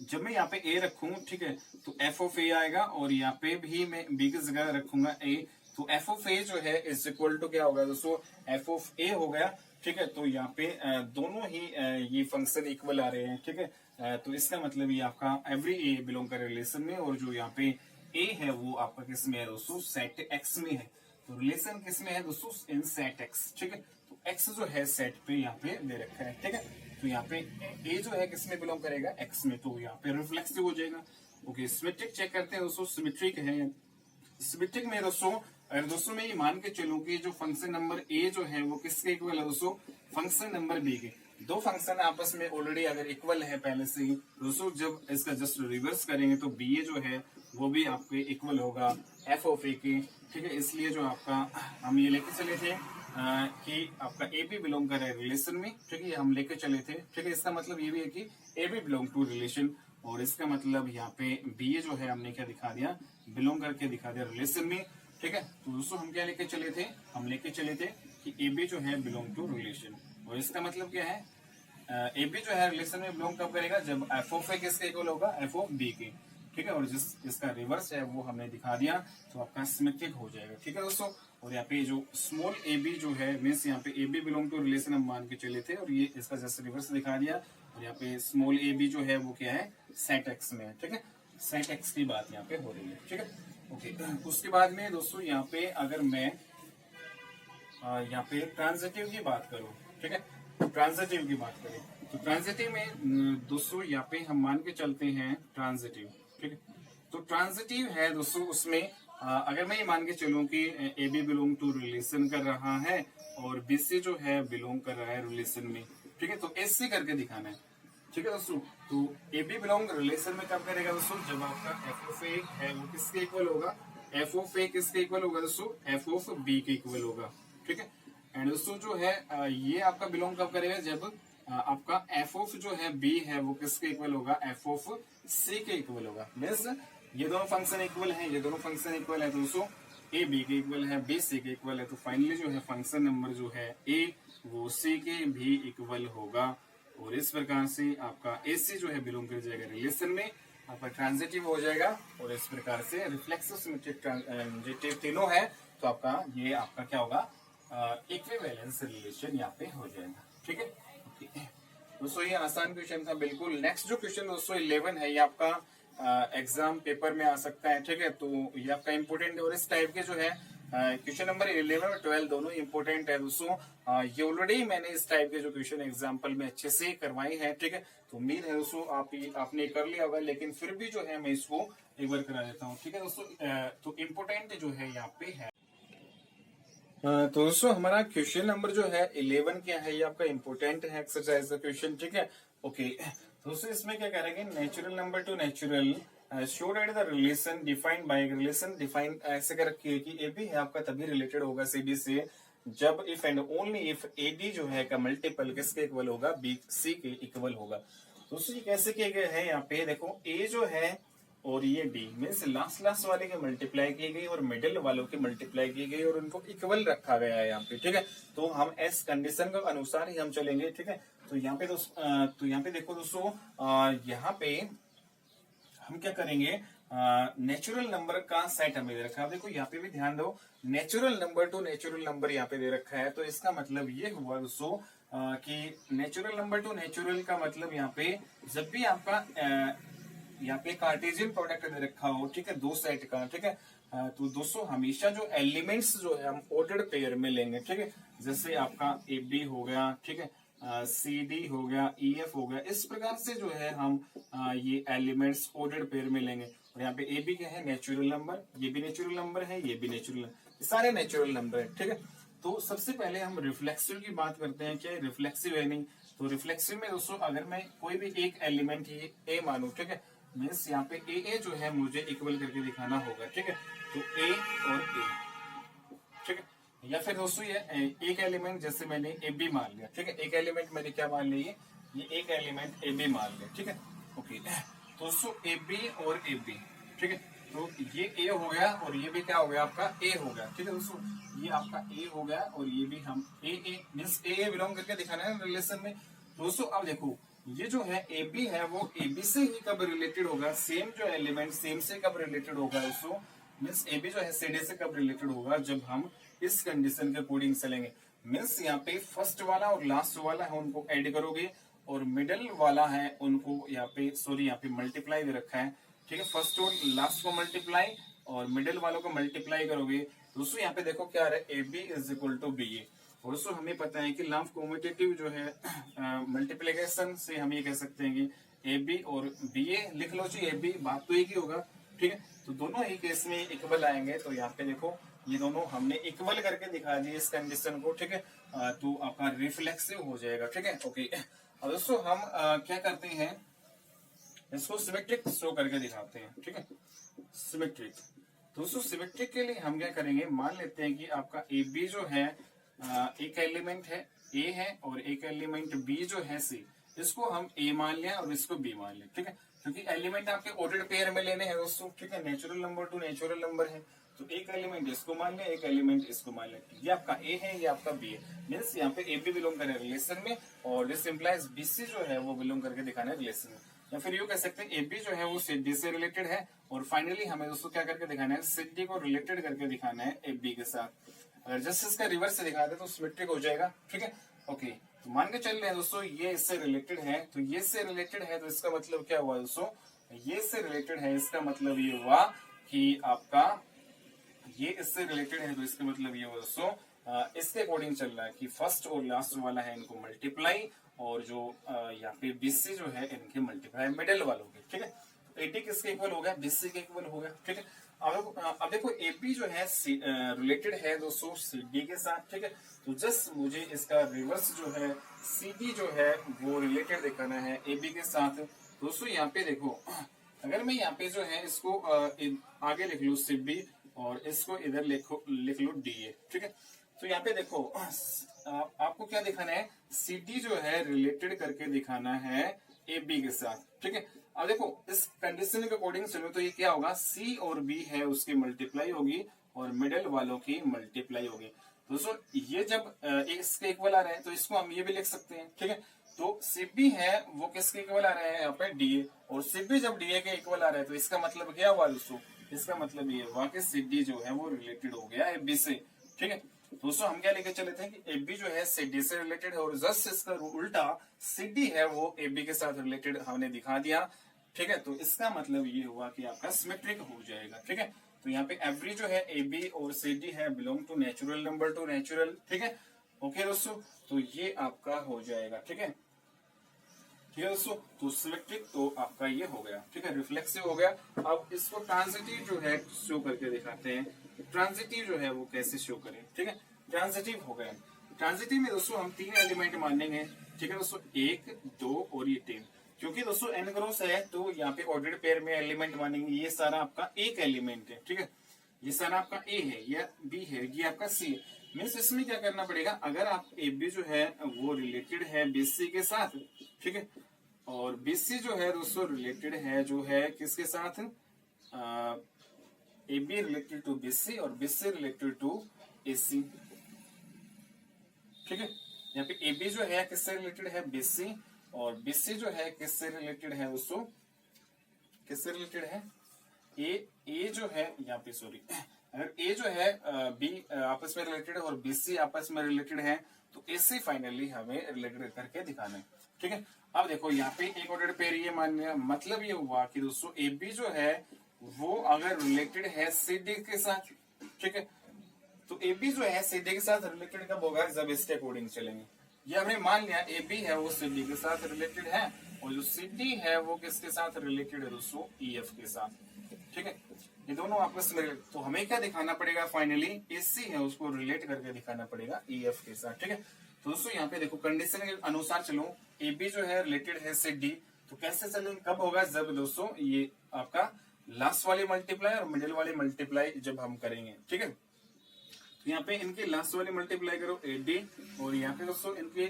जब मैं यहाँ पे ए रखूं, ठीक है, तो एफ ऑफ ए आएगा, और यहाँ पे भी मैं बी की जगह रखूंगा ए, तो एफ ऑफ ए जो है इज इक्वल टू क्या होगा दोस्तों, एफ ऑफ ए हो गया, ठीक है। तो यहाँ पे दोनों ही ये फंक्शन इक्वल आ रहे हैं, ठीक है। तो इसका मतलब ये आपका एवरी ए बिलोंग कर रिलेशन में, और जो यहाँ पे ए है वो आपका किस में है दोस्तों, सेट एक्स में है। तो रिलेशन किस में है दोस्तों, इन सेट एक्स, ठीक है। तो एक्स जो है सेट पे यहाँ पे दे रखा है, ठीक है। तो यहाँ पे ए जो है किस में बिलोंग करेगा, एक्स में, तो यहाँ पे रिफ्लेक्सिव हो जाएगा, ओके। सिमेट्रिक चेक करते हैं दोस्तों, सिमेट्रिक है, सिमेट्रिक में दोस्तों, अगर दोस्तों मैं ये मान के चलूं कि जो फंक्शन नंबर ए जो है वो किसके इक्वल है दोस्तों, फंक्शन नंबर बी के, दो फंक्शन आपस में ऑलरेडी अगर इक्वल है पहले से ही दोस्तों, जब इसका जस्ट रिवर्स करेंगे तो बी ए जो है वो भी आपके इक्वल होगा एफ ऑफ ए के, ठीक है। इसलिए जो आपका हम ये लेके चले थे कि आपका ए बी बिलोंग कर रहा है रिलेशन में, ठीक है, हम लेके चले थे, ठीक है। इसका मतलब ये भी है कि A B belong to relation, और इसका मतलब यहाँ पे बी ए जो है हमने क्या दिखा दिया, बिलोंग करके दिखा दिया रिलेशन में, ठीक है। तो दोस्तों हम क्या लेके चले थे, हम लेके चले थे कि ए बी जो है बिलोंग टू रिलेशन, और इसका मतलब क्या है, ए बी जो है रिलेशन में बिलोंग कब करेगा, जब एफ ऑफ ए किसके इक्वल होगा, एफ ऑफ बी के, ठीक है। और जिस इसका रिवर्स है वो हमने दिखा दिया, तो आपका सिमेट्रिक हो जाएगा, ठीक है दोस्तों। और यहाँ पे जो स्मॉल ए बी जो है मीन्स यहाँ पे a B belong to relation हम मान के चले थे, और ये इसका जस्ट रिवर्स दिखा दिया, और यहाँ पे स्मॉल ए बी जो है वो क्या है, सेट एक्स में है, ठीक है। सेट एक्स की बात यहाँ पे हो रही है, ठीक है, ओके। उसके बाद में दोस्तों यहाँ पे अगर मैं यहाँ पे ट्रांजिटिव की बात करूँ, ठीक है, ट्रांजिटिव की बात करें, तो ट्रांजिटिव में दोस्तों यहाँ पे हम मान के चलते हैं ट्रांजिटिव, ठीक है। तो ट्रांजिटिव है दोस्तों, उसमें अगर मैं ये मान के चलूं कि A B belong to relation कर रहा है और बी सी जो है बिलोंग कर रहा है रिलेशन में, ठीक है, तो ऐसे करके दिखाना है, ठीक है दोस्तों। तो ए बी बिलोंग रिलेशन में कब करेगा दोस्तों, जब आपका एफ ऑफ ए है वो किसके इक्वल होगा, एफ ऑफ ए किसके इक्वल होगा दोस्तों, एफ ऑफ बी के इक्वल होगा, ठीक है। एंड दोस्तों जो है ये आपका बिलोंग कब करेगा, जब आपका एफ ऑफ जो है बी है वो किसके इक्वल होगा, एफ ऑफ सी के इक्वल होगा। मीन्स ये दोनों फंक्शन इक्वल हैं, ये दोनों फंक्शन इक्वल है दोस्तों, ए बी के इक्वल है, बी सी के इक्वल है, तो फाइनली जो है फंक्शन नंबर जो है ए वो सी के भी इक्वल होगा। और इस प्रकार से आपका ए सी जो है बिलोंग कर जाएगा रिलेशन में, आपका ट्रांजिटिव हो जाएगा। और इस प्रकार से रिफ्लेक्सिव सिमेट्रिक तीनों है, तो आपका ये आपका क्या होगा, इक्विवेलेंस रिलेशन यहाँ पे हो जाएगा। ठीक है दोस्तों, ये आसान क्वेश्चन था बिल्कुल। नेक्स्ट जो क्वेश्चन दोस्तों 11 है, ये आपका एग्जाम पेपर में आ सकता है। ठीक है, तो ये आपका इम्पोर्टेंट है। और इस टाइप के जो है क्वेश्चन नंबर 11 और 12 दोनों इम्पोर्टेंट है दोस्तों। ये ऑलरेडी मैंने इस टाइप के जो क्वेश्चन एग्जाम्पल में अच्छे से करवाए हैं। ठीक है, तो उम्मीद है दोस्तों आपने कर लिया होगा, लेकिन फिर भी जो है मैं इसको एक बार करा देता हूँ। ठीक है दोस्तों, तो इम्पोर्टेंट जो है यहाँ पे है। तो दोस्तों हमारा क्वेश्चन नंबर जो है 11 क्या है, ये आपका इम्पोर्टेंट है एक्सरसाइज का क्वेश्चन। ठीक है, ओके दोस्तों, इसमें क्या करेंगे, natural number to natural show that the relation defined by, relation define ऐसे कर रखी है कि ए बी है आपका तभी रिलेटेड होगा सी बी से जब if and only if A D जो है का मल्टीपल किसके इक्वल होगा, बी सी के इक्वल होगा। दोस्तों ये कैसे किए गए हैं, यहाँ पे देखो ए जो है और ये डी मीन्स लास्ट वाले की मल्टीप्लाई की गई और मिडिल वालों की मल्टीप्लाई की गई और उनको इक्वल रखा गया है यहाँ पे। ठीक है, तो हम इस कंडीशन के अनुसार ही हम चलेंगे। ठीक है, तो यहाँ पे तो यहाँ पे देखो दोस्तों, यहाँ पे हम क्या करेंगे, नेचुरल नंबर का सेट हमें दे रखा है। देखो यहाँ पे भी ध्यान दो, natural number to natural number यहाँ पे दे रखा है, तो इसका मतलब ये हुआ दोस्तों कि नेचुरल नंबर टू नेचुरल का मतलब यहाँ पे जब भी आपका यहाँ पे कार्टेशियन प्रोडक्ट दे रखा हो, ठीक है, दो सेट का। ठीक है, तो दोस्तों हमेशा जो एलिमेंट्स जो है हम ऑर्डर्ड पेयर में लेंगे। ठीक है, जैसे आपका ए बी हो गया, ठीक है, सी डी हो गया, ई एफ हो गया, इस प्रकार से जो है हम ये एलिमेंट्स ऑर्डर्ड पेयर में लेंगे। और यहाँ पे ए बी क्या है, नेचुरल नंबर, ये भी नेचुरल नंबर है, ये भी नेचुरल नंबर, सारे नेचुरल नंबर है। ठीक है, तो सबसे पहले हम रिफ्लेक्सिव की बात करते हैं, क्या रिफ्लेक्सिव है नहीं। तो रिफ्लेक्सिव में दोस्तों अगर मैं कोई भी एक एलिमेंट ही ए मानू, ठीक है, मीन्स यहाँ पे ए जो है मुझे इक्वल करके दिखाना होगा। ठीक है, तो ए और ए, ठीक है, या फिर दोस्तों ये एक एलिमेंट जैसे मैंने ए बी मान लिया। ठीक है, एक एलिमेंट मैंने क्या मान लिया, ये एक एलिमेंट ए बी मान लिया। ठीक है, ओके दोस्तों, ए बी और ए बी, ठीक है, तो ये ए हो गया और ये भी क्या हो गया, आपका ए हो गया। ठीक है दोस्तों, ये आपका ए हो गया और ये भी हम ए मीन्स ए बिलोंग करके दिखाना है रिलेशन में। दोस्तों अब देखो, ये जो है ए बी है वो ए बी से ही कब रिलेटेड होगा, सेम जो एलिमेंट सेम से कब रिलेटेड होगा दोस्तों, मीन्स ए बी जो है सी डी से कब रिलेटेड होगा, जब हम इस कंडीशन के अकॉर्डिंग चलेंगे। मीन्स यहाँ पे फर्स्ट वाला और लास्ट वाला है उनको ऐड करोगे और मिडल वाला है उनको यहाँ पे यहाँ पे मल्टीप्लाई दे रखा है। ठीक है, फर्स्ट और लास्ट को मल्टीप्लाई और मिडिल वालों को मल्टीप्लाई करोगे। दोस्तों यहाँ पे देखो क्या आ रहा है, A B is equal to B A. और दोस्तों हमें पता है कि लॉ ऑफ कम्यूटेटिव जो है मल्टीप्लिकेशन से हम ये कह सकते हैं कि ए बी और बी ए लिख लो जी, ए बी बात तो एक ही होगा। ठीक है, तो दोनों ही केस में इक्वल आएंगे। तो यहाँ पे देखो ये दोनों हमने इक्वल करके दिखा दिए इस कंडीशन को। ठीक है, तो आपका रिफ्लेक्सिव हो जाएगा। ठीक है, ओके। अब दोस्तों हम क्या करते हैं, इसको सिमेट्रिक शो करके दिखाते हैं। ठीक है, सिमेट्रिक। दोस्तों सिमेट्रिक के लिए हम क्या करेंगे, मान लेते हैं कि आपका ए बी जो है एक एलिमेंट है ए है और एक एलिमेंट बी जो है सी, इसको हम ए मान लिया और इसको बी मान लिया। ठीक है, क्योंकि एलिमेंट आपके ऑर्डर्ड पेयर में लेने हैं दोस्तों। ठीक है, natural number to natural number है, तो एक एलिमेंट इसको मान लिया, एक एलिमेंट इसको मान लिया। ये आपका ए है, ये आपका बी है, मीन्स यहाँ पे ए बी बिलोंग करे रिलेशन में और दिस इंप्लाइज बी सी जो है वो बिलोंग करके दिखाना है रिलेशन में। या फिर यूं कह सकते हैं ए बी जो है वो सी डी से रिलेटेड है और फाइनली हमें दोस्तों क्या करके दिखाना है, सी डी को रिलेटेड करके दिखाना है ए बी के साथ। अगर जस्ट इसका रिवर्स से दिखा दे तो सिमेट्रिक हो जाएगा। ठीक है, ओके। तो मान के चल रहे हैं दोस्तों ये इससे रिलेटेड है, तो ये इससे रिलेटेड है, तो इसका मतलब क्या हुआ दोस्तों, ये इससे रिलेटेड है, इसका मतलब ये हुआ कि आपका ये इससे रिलेटेड है, तो इसका मतलब ये हुआ दोस्तों इसके अकॉर्डिंग चल रहा है कि फर्स्ट और लास्ट वाला है इनको मल्टीप्लाई और जो यहाँ पे बीसी जो है इनके मल्टीप्लाई मिडिल वालों के। ठीक है, तो 80 किसके इक्वल हो गया, बीसी के इक्वल हो गया। ठीक है, अब देखो एपी जो है रिलेटेड है दोस्तों सीडी के साथ। ठीक है, तो जस्ट मुझे इसका रिवर्स जो है सीडी जो है वो रिलेटेड दिखाना है एबी के साथ। दोस्तों यहाँ पे देखो, अगर मैं यहाँ पे जो है इसको आगे लिख लू सीबी और इसको इधर लिख लो डी ए। ठीक है, तो यहाँ पे देखो आपको क्या दिखाना है, सी डी जो है रिलेटेड करके दिखाना है ए बी के साथ, ठीक है। अब देखो इस कंडीशन के अकॉर्डिंग चलो तो ये क्या होगा, सी और बी है उसकी मल्टीप्लाई होगी और मिडिल वालों की मल्टीप्लाई होगी। दोस्तों ये जब इसके इक्वल आ रहे हैं तो इसको हम ये भी लिख सकते हैं, ठीक है। तो सीबी है वो किसके इक्वल आ रहे हैं, यहाँ पे डीए, और सीबी जब डीए के इक्वल आ रहे हैं तो इसका मतलब क्या हुआ दोस्तों, इसका मतलब ये हुआ कि सीडी जो है वो रिलेटेड हो गया एबी से, ठीक है। दोस्तों हम क्या लेके चले थे कि एबी जो है सीडी से रिलेटेड है, और जस्ट इसका उल्टा सीडी है वो एबी के साथ रिलेटेड हमने दिखा दिया, ठीक है। तो इसका मतलब ये हुआ कि आपका सिमेट्रिक हो जाएगा, ठीक है। तो यहाँ पे एवरी जो है ए बी और सी डी है belong to natural number to natural, ठीक है। ओके दोस्तों, तो ये आपका हो जाएगा, ठीक है, ठीक है दोस्तों। तो सिमेट्रिक तो आपका ये हो गया, ठीक है, रिफ्लेक्सिव हो गया। अब इसको ट्रांजिटिव जो है शो करके दिखाते हैं, ट्रांजिटिव जो है वो कैसे शो करें, ठीक है। ट्रांजिटिव हो गया, ट्रांजिटिव में दोस्तों हम 3 एलिमेंट मानेंगे, ठीक है दोस्तों, 1, 2 और ये 3। क्योंकि दोस्तों एन क्रॉस है तो यहाँ पे ऑर्डर्ड पेयर में एलिमेंट मानेंगे, ये सारा आपका एक एलिमेंट है, ठीक है। ये सारा आपका ए है, या बी है, ये आपका सी है। मीन्स इसमें क्या करना पड़ेगा, अगर आप ए बी जो है वो रिलेटेड है बीसी के साथ, ठीक है, और बीसी जो है दोस्तों रिलेटेड है जो है किसके साथ, a B related to bc और बीसी रिलेटेड टू एसी, ठीक है। यहाँ पे ए बी जो है किससे रिलेटेड है, बीसी, और बीसी जो है किससे रिलेटेड है दोस्तों, किससे रिलेटेड है, ए जो है यहाँ पे, सॉरी, अगर ए जो है बी आपस में रिलेटेड है और बीसी आपस में रिलेटेड है तो एसी फाइनली हमें रिलेटेड करके दिखाना है, ठीक है। अब देखो यहाँ पे एक ऑर्डर पेयर ये मान लिया, मतलब ये हुआ कि दोस्तों ए बी जो है वो अगर रिलेटेड है सी डी के साथ, ठीक है, तो ए बी जो है सी डी के साथ रिलेटेड कब होगा, जब इसके अकॉर्डिंग चलेंगे। ये हमने मान लिया ए बी है वो सी डी के साथ रिलेटेड है, और जो सी डी है वो किसके साथ रिलेटेड है दोस्तों, ई एफ के साथ, ठीक है। ये दोनों आपस में, तो हमें क्या दिखाना पड़ेगा, फाइनली एसी है उसको रिलेट करके दिखाना पड़ेगा ई एफ के साथ, ठीक है। तो दोस्तों यहाँ पे देखो कंडीशन के अनुसार चलो, ए बी जो है रिलेटेड है सी डी, तो कैसे चलेंगे, कब होगा, जब दोस्तों ये आपका लास्ट वाली मल्टीप्लाई और मिडिल वाली मल्टीप्लाई जब हम करेंगे, ठीक है। यहाँ पे इनके लास्ट वाली मल्टीप्लाई करो ए डी, और यहाँ पे दोस्तों इनके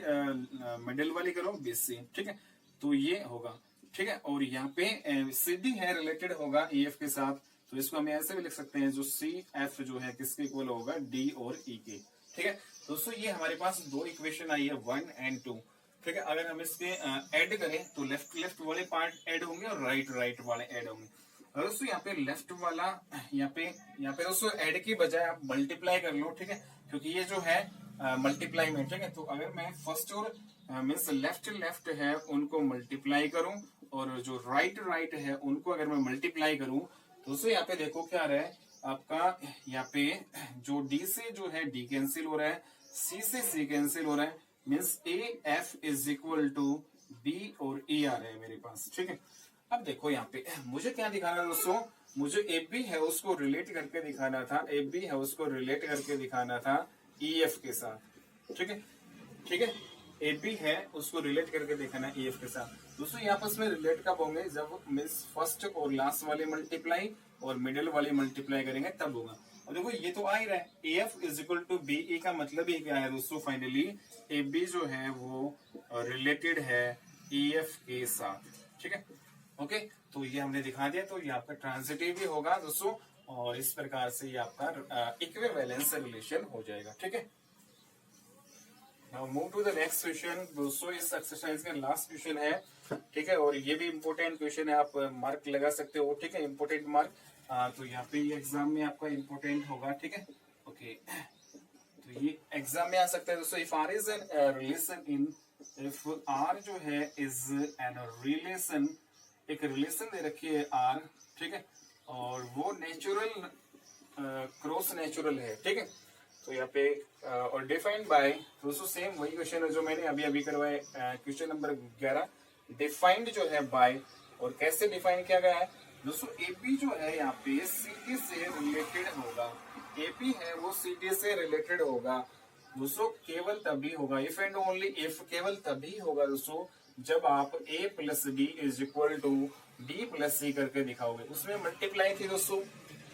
मिडिल वाली करो बी सी, ठीक है, तो ये होगा, ठीक है। और यहाँ पे सी डी है रिलेटेड होगा ई एफ के साथ, तो इसको हम ऐसे भी लिख सकते हैं, जो सी एफ जो है किसके इक्वल होगा, डी और ई के, ठीक है। दोस्तों ये हमारे पास 2 इक्वेशन आई है 1 और 2, ठीक है। अगर हम इसके ऐड करें तो लेफ्ट वाले पार्ट ऐड होंगे और राइट वाले ऐड होंगे। दोस्तों यहाँ पे लेफ्ट वाला, यहाँ पे दोस्तों ऐड की बजाय आप मल्टीप्लाई कर लो, ठीक है, क्योंकि ये जो है मल्टीप्लाई में, ठीक है। तो अगर मैं फर्स्ट और मीन्स लेफ्ट है उनको मल्टीप्लाई करूं, और जो राइट है उनको अगर मैं मल्टीप्लाई करूं, दोस्तों यहाँ पे देखो क्या आ रहा है आपका, यहाँ पे जो डी से जो है डी कैंसिल हो रहा है, सी से सी कैंसिल हो रहा है, means a F is equal to b और ई आ रहा है मेरे पास, ठीक है। अब देखो यहाँ पे मुझे क्या दिखाना है दोस्तों, मुझे ए बी है उसको रिलेट करके दिखाना था, ए बी है उसको रिलेट करके दिखाना था ई एफ के साथ, ठीक है, ठीक है। ए बी है उसको रिलेट करके दिखाना ई एफ के साथ। दोस्तों यहाँ आपस में रिलेट कब होंगे, जब मीन्स फर्स्ट और लास्ट वाली मल्टीप्लाई और मिडिल वाली मल्टीप्लाई करेंगे तब होगा। और देखो ये तो आ ही रहा है, A F is equal to B, E का मतलब ही क्या है दोस्तों, फाइनली ए बी जो है वो रिलेटेड है ई एफ के साथ, ठीक है। ओके, तो ये हमने दिखा दिया, तो ये आपका ट्रांजिटिव भी होगा दोस्तों, और इस प्रकार से ये आपका इक्विवेलेंस रिलेशन हो जाएगा, ठीक है। Now move to the next question. दोस्तों इस एक्सरसाइज का लास्ट क्वेश्चन है, ठीक है, और ये भी इम्पोर्टेंट क्वेश्चन है, आप मार्क लगा सकते हो, ठीक है, इम्पोर्टेंट मार्क। तो यहाँ पे एग्जाम में आपका इम्पोर्टेंट होगा, ठीक है। ओके, तो ये एग्जाम में आ सकता है दोस्तों। If R is an relation in, if R जो है इज एन रिलेशन, एक रिलेशन दे रखी है आर, ठीक है, और वो नेचुरल क्रॉस नेचुरल है, ठीक है। तो यहाँ पे और डिफाइंड बाय, दोस्तों सेम वही क्वेश्चन है जो मैंने अभी करवाए, क्वेश्चन नंबर 11। डिफाइंड जो है बाय, और कैसे डिफाइन किया गया है दोस्तों, एपी जो है यहाँ पे सीडी से रिलेटेड होगा, एपी है वो सीडी से रिलेटेड होगा दोस्तों, केवल तभी होगा, इफ एंड ओनली इफ, केवल तभी होगा दोस्तों जब आप a plus D is equal to D plus C करके दिखाओगे। उसमें मल्टीप्लाई थी दोस्तों,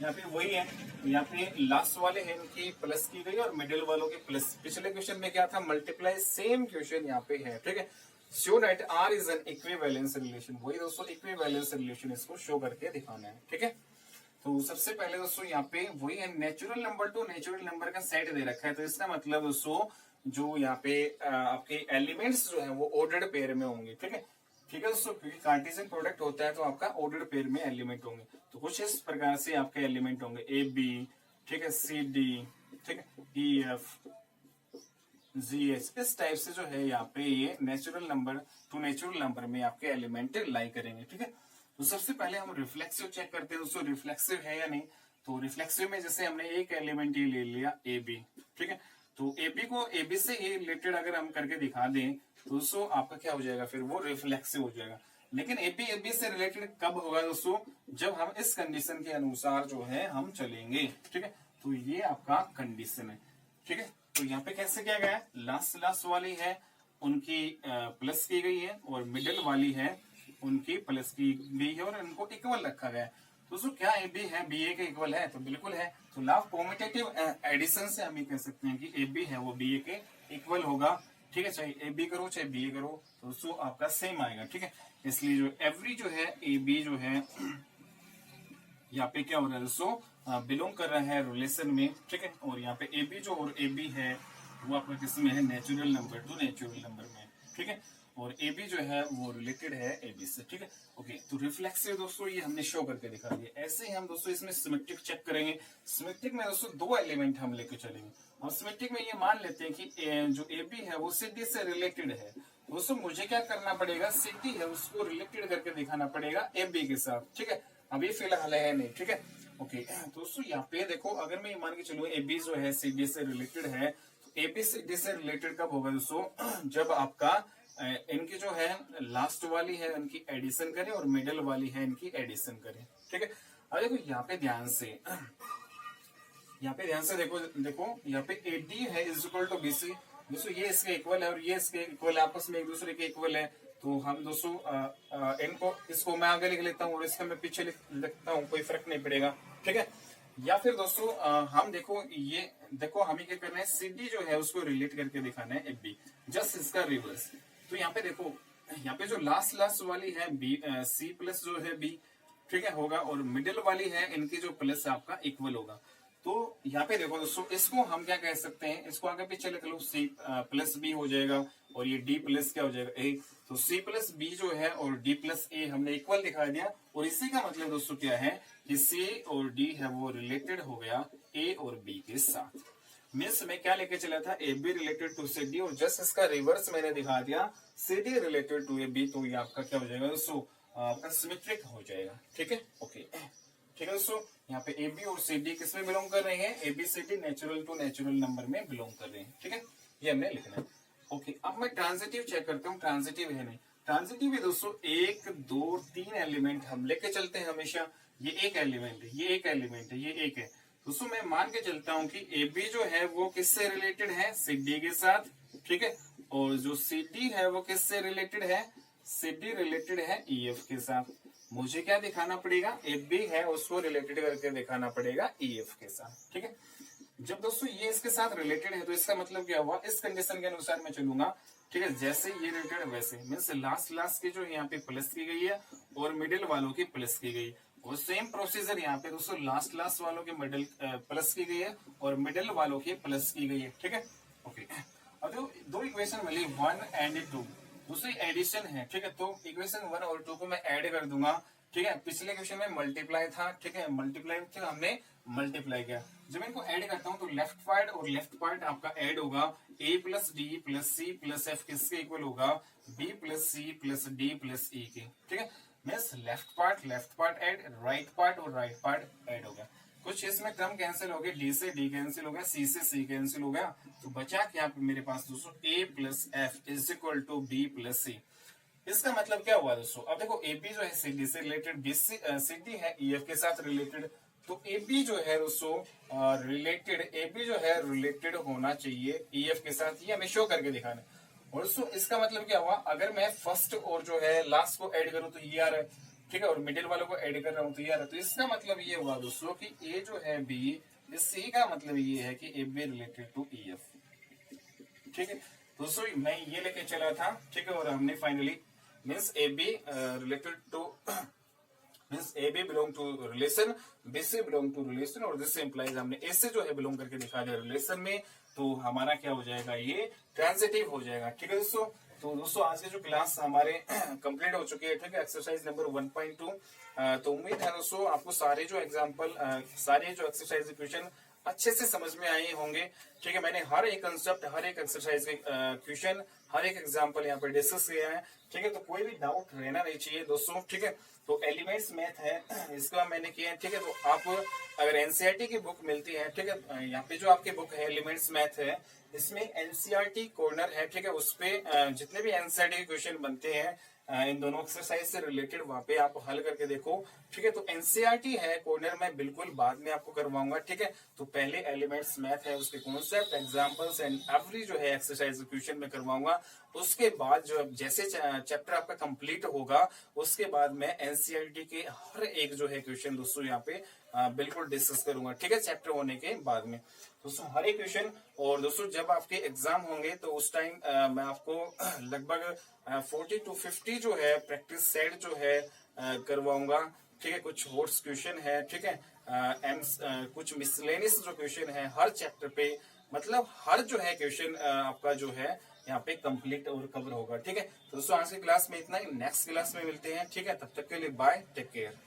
यहाँ पे वही है, यहाँ पे लास्ट वाले हैं इनकी प्लस की गई और मिडिल वालों की प्लस। पिछले क्वेश्चन में क्या था, मल्टीप्लाई, सेम क्वेश्चन यहाँ पे है, ठीक है। Show that R is an equivalence relation, वही दोस्तों इक्विवेलेंस रिलेशन इसको शो करके दिखाना है, ठीक है। तो सबसे पहले दोस्तों यहाँ पे वही है, natural number to natural number का सेट दे रखा है, तो इसका मतलब दोस्तों जो यहाँ पे आपके एलिमेंट्स जो है वो ऑर्डर्ड पेयर में होंगे, ठीक है। ठीक है दोस्तों, क्योंकि कार्टेशियन प्रोडक्ट होता है तो आपका ऑर्डर्ड पेयर में एलिमेंट होंगे, तो कुछ इस प्रकार से आपके एलिमेंट होंगे ए बी, ठीक है, सी डी, ठीक है, ई एफ जी एच, इस टाइप से जो है यहाँ पे ये natural number to natural number में आपके एलिमेंट लाई करेंगे, ठीक है। तो सबसे पहले हम रिफ्लेक्सिव चेक करते हैं दोस्तों, रिफ्लेक्सिव है या नहीं। तो रिफ्लेक्सिव में जैसे हमने एक एलिमेंट ही ले लिया ए बी, ठीक है, तो ए बी को ए बी से ही रिलेटेड अगर हम करके दिखा दें तो दोस्तों आपका क्या हो जाएगा, फिर वो रिफ्लेक्सिव हो जाएगा। लेकिन ए बी से रिलेटेड कब होगा दोस्तों, जब हम इस कंडीशन के अनुसार जो है हम चलेंगे, ठीक है। तो ये आपका कंडीशन है, ठीक है। तो यहाँ पे कैसे किया गया है, लास्ट वाली है उनकी प्लस की गई है और मिडिल वाली है उनकी प्लस की गई है और इनको इक्वल रखा गया है। तो दोस्तों क्या ए बी है बी ए के इक्वल है, तो बिल्कुल है। तो लॉ ऑफ कॉम्यूटेटिव एडिशन से हम ये कह सकते हैं कि ए बी है वो बी ए के इक्वल होगा, ठीक है। चाहे ए बी करो चाहे बी ए करो तो दोस्तों आपका सेम आएगा, ठीक है। इसलिए जो एवरी जो है ए बी जो है यहाँ पे क्या हो रहा है दोस्तों, बिलोंग कर रहा है रिलेशन में, ठीक है। और यहाँ पे ए बी जो और ए बी है वो आपका किस में है, natural number to natural number में, ठीक है। और ए बी जो है वो रिलेटेड है ए बी से, ठीक है। ओके, तो रिफ्लेक्सिव दोस्तों ये हमने शो करके दिखा दिया। ऐसे ही हम दोस्तों इसमें सिमेट्रिक चेक करेंगे। सिमेट्रिक में दोस्तों दो एलिमेंट हम लेके चलेंगे और सिमेट्रिक में ये मान लेते हैं कि जो ए बी है वो सी डी से रिलेटेड है। दोस्तों मुझे क्या करना पड़ेगा, सी डी है उसको रिलेटेड करके दिखाना पड़ेगा ए बी के साथ, ठीक है। अभी फिलहाल है नहीं, ठीक है। ओके दोस्तों यहाँ पे देखो, अगर मैं मान के चलूँ ए बी जो है सी डी से रिलेटेड है, तो ए बी सी डी से रिलेटेड कब होगा दोस्तों, जब आपका इनकी जो है लास्ट वाली है इनकी एडिशन करें और मिडिल वाली है इनकी एडिशन करें, ठीक है। अब देखो यहाँ पे ध्यान से देखो यहाँ पे ए डी है is equal to B C, दोस्तों ये इसके इक्वल है और ये इसके इक्वल है, आपस में एक दूसरे के इक्वल है। तो हम दोस्तों इनको इसको मैं आगे लिख लेता हूँ और इसका मैं पीछे लिख लेता हूँ, कोई फर्क नहीं पड़ेगा, ठीक है। या फिर दोस्तों हम देखो ये देखो हमें क्या करना है, सी डी जो है उसको रिलेट करके दिखाना है ए बी, जस्ट इसका रिवर्स। तो यहाँ पे देखो, यहाँ पे जो लास्ट वाली है बी सी प्लस जो है बी, ठीक है, होगा और मिडिल वाली है इनकी जो प्लस आपका इक्वल होगा। तो यहाँ पे देखो दोस्तों इसको हम क्या कह सकते हैं, इसको आगे पीछे लिख लो, सी प्लस बी हो जाएगा और ये डी प्लस क्या हो जाएगा ए। तो सी प्लस बी जो है और डी प्लस ए हमने इक्वल दिखा दिया और इसी का मतलब दोस्तों क्या है कि सी और डी है वो रिलेटेड हो गया ए और बी के साथ। मीन्स में क्या लेके चला था, A B related to C D और जस्ट इसका रिवर्स मैंने दिखा दिया, C D related to A B. तो ये आपका क्या हो जाएगा दोस्तों, आपका सिमेट्रिक हो जाएगा, ठीक है। ओके ठीक है दोस्तों, यहाँ पे ए बी और सी डी किस में बिलोंग कर रहे हैं, A B C D natural to natural number में बिलोंग कर रहे हैं, ठीक है। ये हमने लिखना है। ओके अब मैं ट्रांजिटिव चेक करता हूँ, ट्रांजिटिव है नहीं। ट्रांजिटिव में दोस्तों 1 2 3 एलिमेंट हम लेके चलते हैं हमेशा। ये एक एलिमेंट है, ये एक एलिमेंट है, ये एक है। दोस्तों मैं मान के चलता हूँ कि ए बी जो है वो किससे रिलेटेड है, सी डी के साथ, ठीक है। और जो सी डी है वो किससे रिलेटेड है, सी डी रिलेटेड है ई एफ के साथ। मुझे क्या दिखाना पड़ेगा, ए बी है उसको रिलेटेड करके दिखाना पड़ेगा ई एफ के साथ, ठीक है। जब दोस्तों ये इसके साथ रिलेटेड है तो इसका मतलब क्या हुआ, इस कंडीशन के अनुसार मैं चलूंगा, ठीक है। जैसे ये रिलेटेड है वैसे मीन्स लास्ट की जो यहाँ पे प्लस की गई है और मिडिल वालों की प्लस की गई, वो सेम प्रोसीजर यहाँ पे दोस्तों लास्ट वालों की मिडिल प्लस की गई है और मिडिल वालों की प्लस की गई है, ठीक है। ओके अब जो दो इक्वेशन मिली 1 एंड 2, दूसरी एडिशन है, ठीक है। तो इक्वेशन 1 और 2 को मैं ऐड कर दूंगा, ठीक है। पिछले क्वेश्चन में मल्टीप्लाई था, ठीक है, मल्टीप्लाई हमने मल्टीप्लाई किया। जब मैं इनको ऐड करता हूँ तो लेफ्ट पार्ट और लेफ्ट पार्ट आपका ऐड होगा, A plus D plus C plus F किसके इक्वल होगा, B plus C plus D plus E के, ठीक है। Means left part add, right part और राइट पार्ट ऐड हो गया। कुछ इसमें क्रम कैंसिल हो गए, डी से डी कैंसिल हो गया, सी से सी कैंसिल हो गया, तो बचा क्या मेरे पास दोस्तों, A plus F is equal to B plus C. इसका मतलब क्या हुआ दोस्तों, अब देखो ए बी जो है सी डी से रिलेटेड, बी सी डी है ई एफ के साथ रिलेटेड, तो ए बी जो है दोस्तों रिलेटेड, ए बी जो है रिलेटेड होना चाहिए ई एफ के साथ, ये हमें शो करके दिखाना है। और दोस्तों इसका मतलब क्या हुआ, अगर मैं फर्स्ट और जो है लास्ट को ऐड करूं तो ये आ रहा है, ठीक है, और मिडिल वालों को ऐड कर रहा हूँ तो यार, तो इसका मतलब ये हुआ दोस्तों कि ए जो है बी, इस सी का मतलब ये है कि A B related to E F. ठीक है दोस्तों, मैं ये लेके चला था, ठीक है, और हमने finally means A B related to means A B belong to relation, B से बिलोंग टू रिलेशन, और दिस इंप्लाइज हमने ए से जो है बिलोंग करके दिखा दिया रिलेशन में, तो हमारा क्या हो जाएगा, ये ट्रांजिटिव हो जाएगा। ठीक है दोस्तों, तो दोस्तों आज की जो क्लास हमारे कंप्लीट हो चुकी है, ठीक है, एक्सरसाइज नंबर 1.2। तो उम्मीद है दोस्तों आपको सारे जो एग्जाम्पल, सारे जो एक्सरसाइज क्वेश्चन अच्छे से समझ में आए होंगे। ठीक है, मैंने हर एक कंसेप्ट, हर एक एक्सरसाइज के क्वेश्चन, हर एक एग्जांपल यहाँ पे डिस्कस किया है। ठीक है, तो कोई भी डाउट रहना नहीं चाहिए दोस्तों। ठीक है, तो एलिमेंट्स मैथ है, इसका मैंने किया है। ठीक है, तो आप अगर एनसीईआरटी की बुक मिलती है, ठीक है, यहाँ पे जो आपकी बुक है एलिमेंट्स मैथ है, इसमें एनसीईआरटी कॉर्नर है। ठीक है, उसपे जितने भी एनसीईआरटी के क्वेश्चन बनते हैं इन दोनों एक्सरसाइज से रिलेटेड, वहां पे आप हल करके देखो। ठीक है, तो एनसीईआरटी है कॉर्नर, मैं बिल्कुल बाद में आपको करवाऊंगा। ठीक है, तो पहले एलिमेंट्स मैथ है, उसके कॉन्सेप्ट, एग्जांपल्स एंड एवरी जो है एक्सरसाइज क्वेश्चन में करवाऊंगा। उसके बाद जो जैसे चैप्टर आपका कंप्लीट होगा, उसके बाद मैं एनसीईआरटी के हर एक जो है क्वेश्चन दोस्तों यहाँ पे बिल्कुल डिस्कस करूंगा। ठीक है, चैप्टर होने के बाद में दोस्तों हर एक क्वेश्चन। और दोस्तों जब आपके एग्जाम होंगे तो उस टाइम मैं आपको लगभग 40 to 50 जो है प्रैक्टिस सेट जो है करवाऊंगा। ठीक है, कुछ होट्स क्वेश्चन है, ठीक है, कुछ मिसलेनियस जो क्वेश्चन है हर चैप्टर पे, मतलब हर जो है क्वेश्चन आपका जो है यहाँ पे कंप्लीट और कवर होगा। ठीक है, तो दोस्तों आज की क्लास में इतना ही, नेक्स्ट क्लास में मिलते हैं। ठीक है, तब तक के लिए बाय, टेक केयर।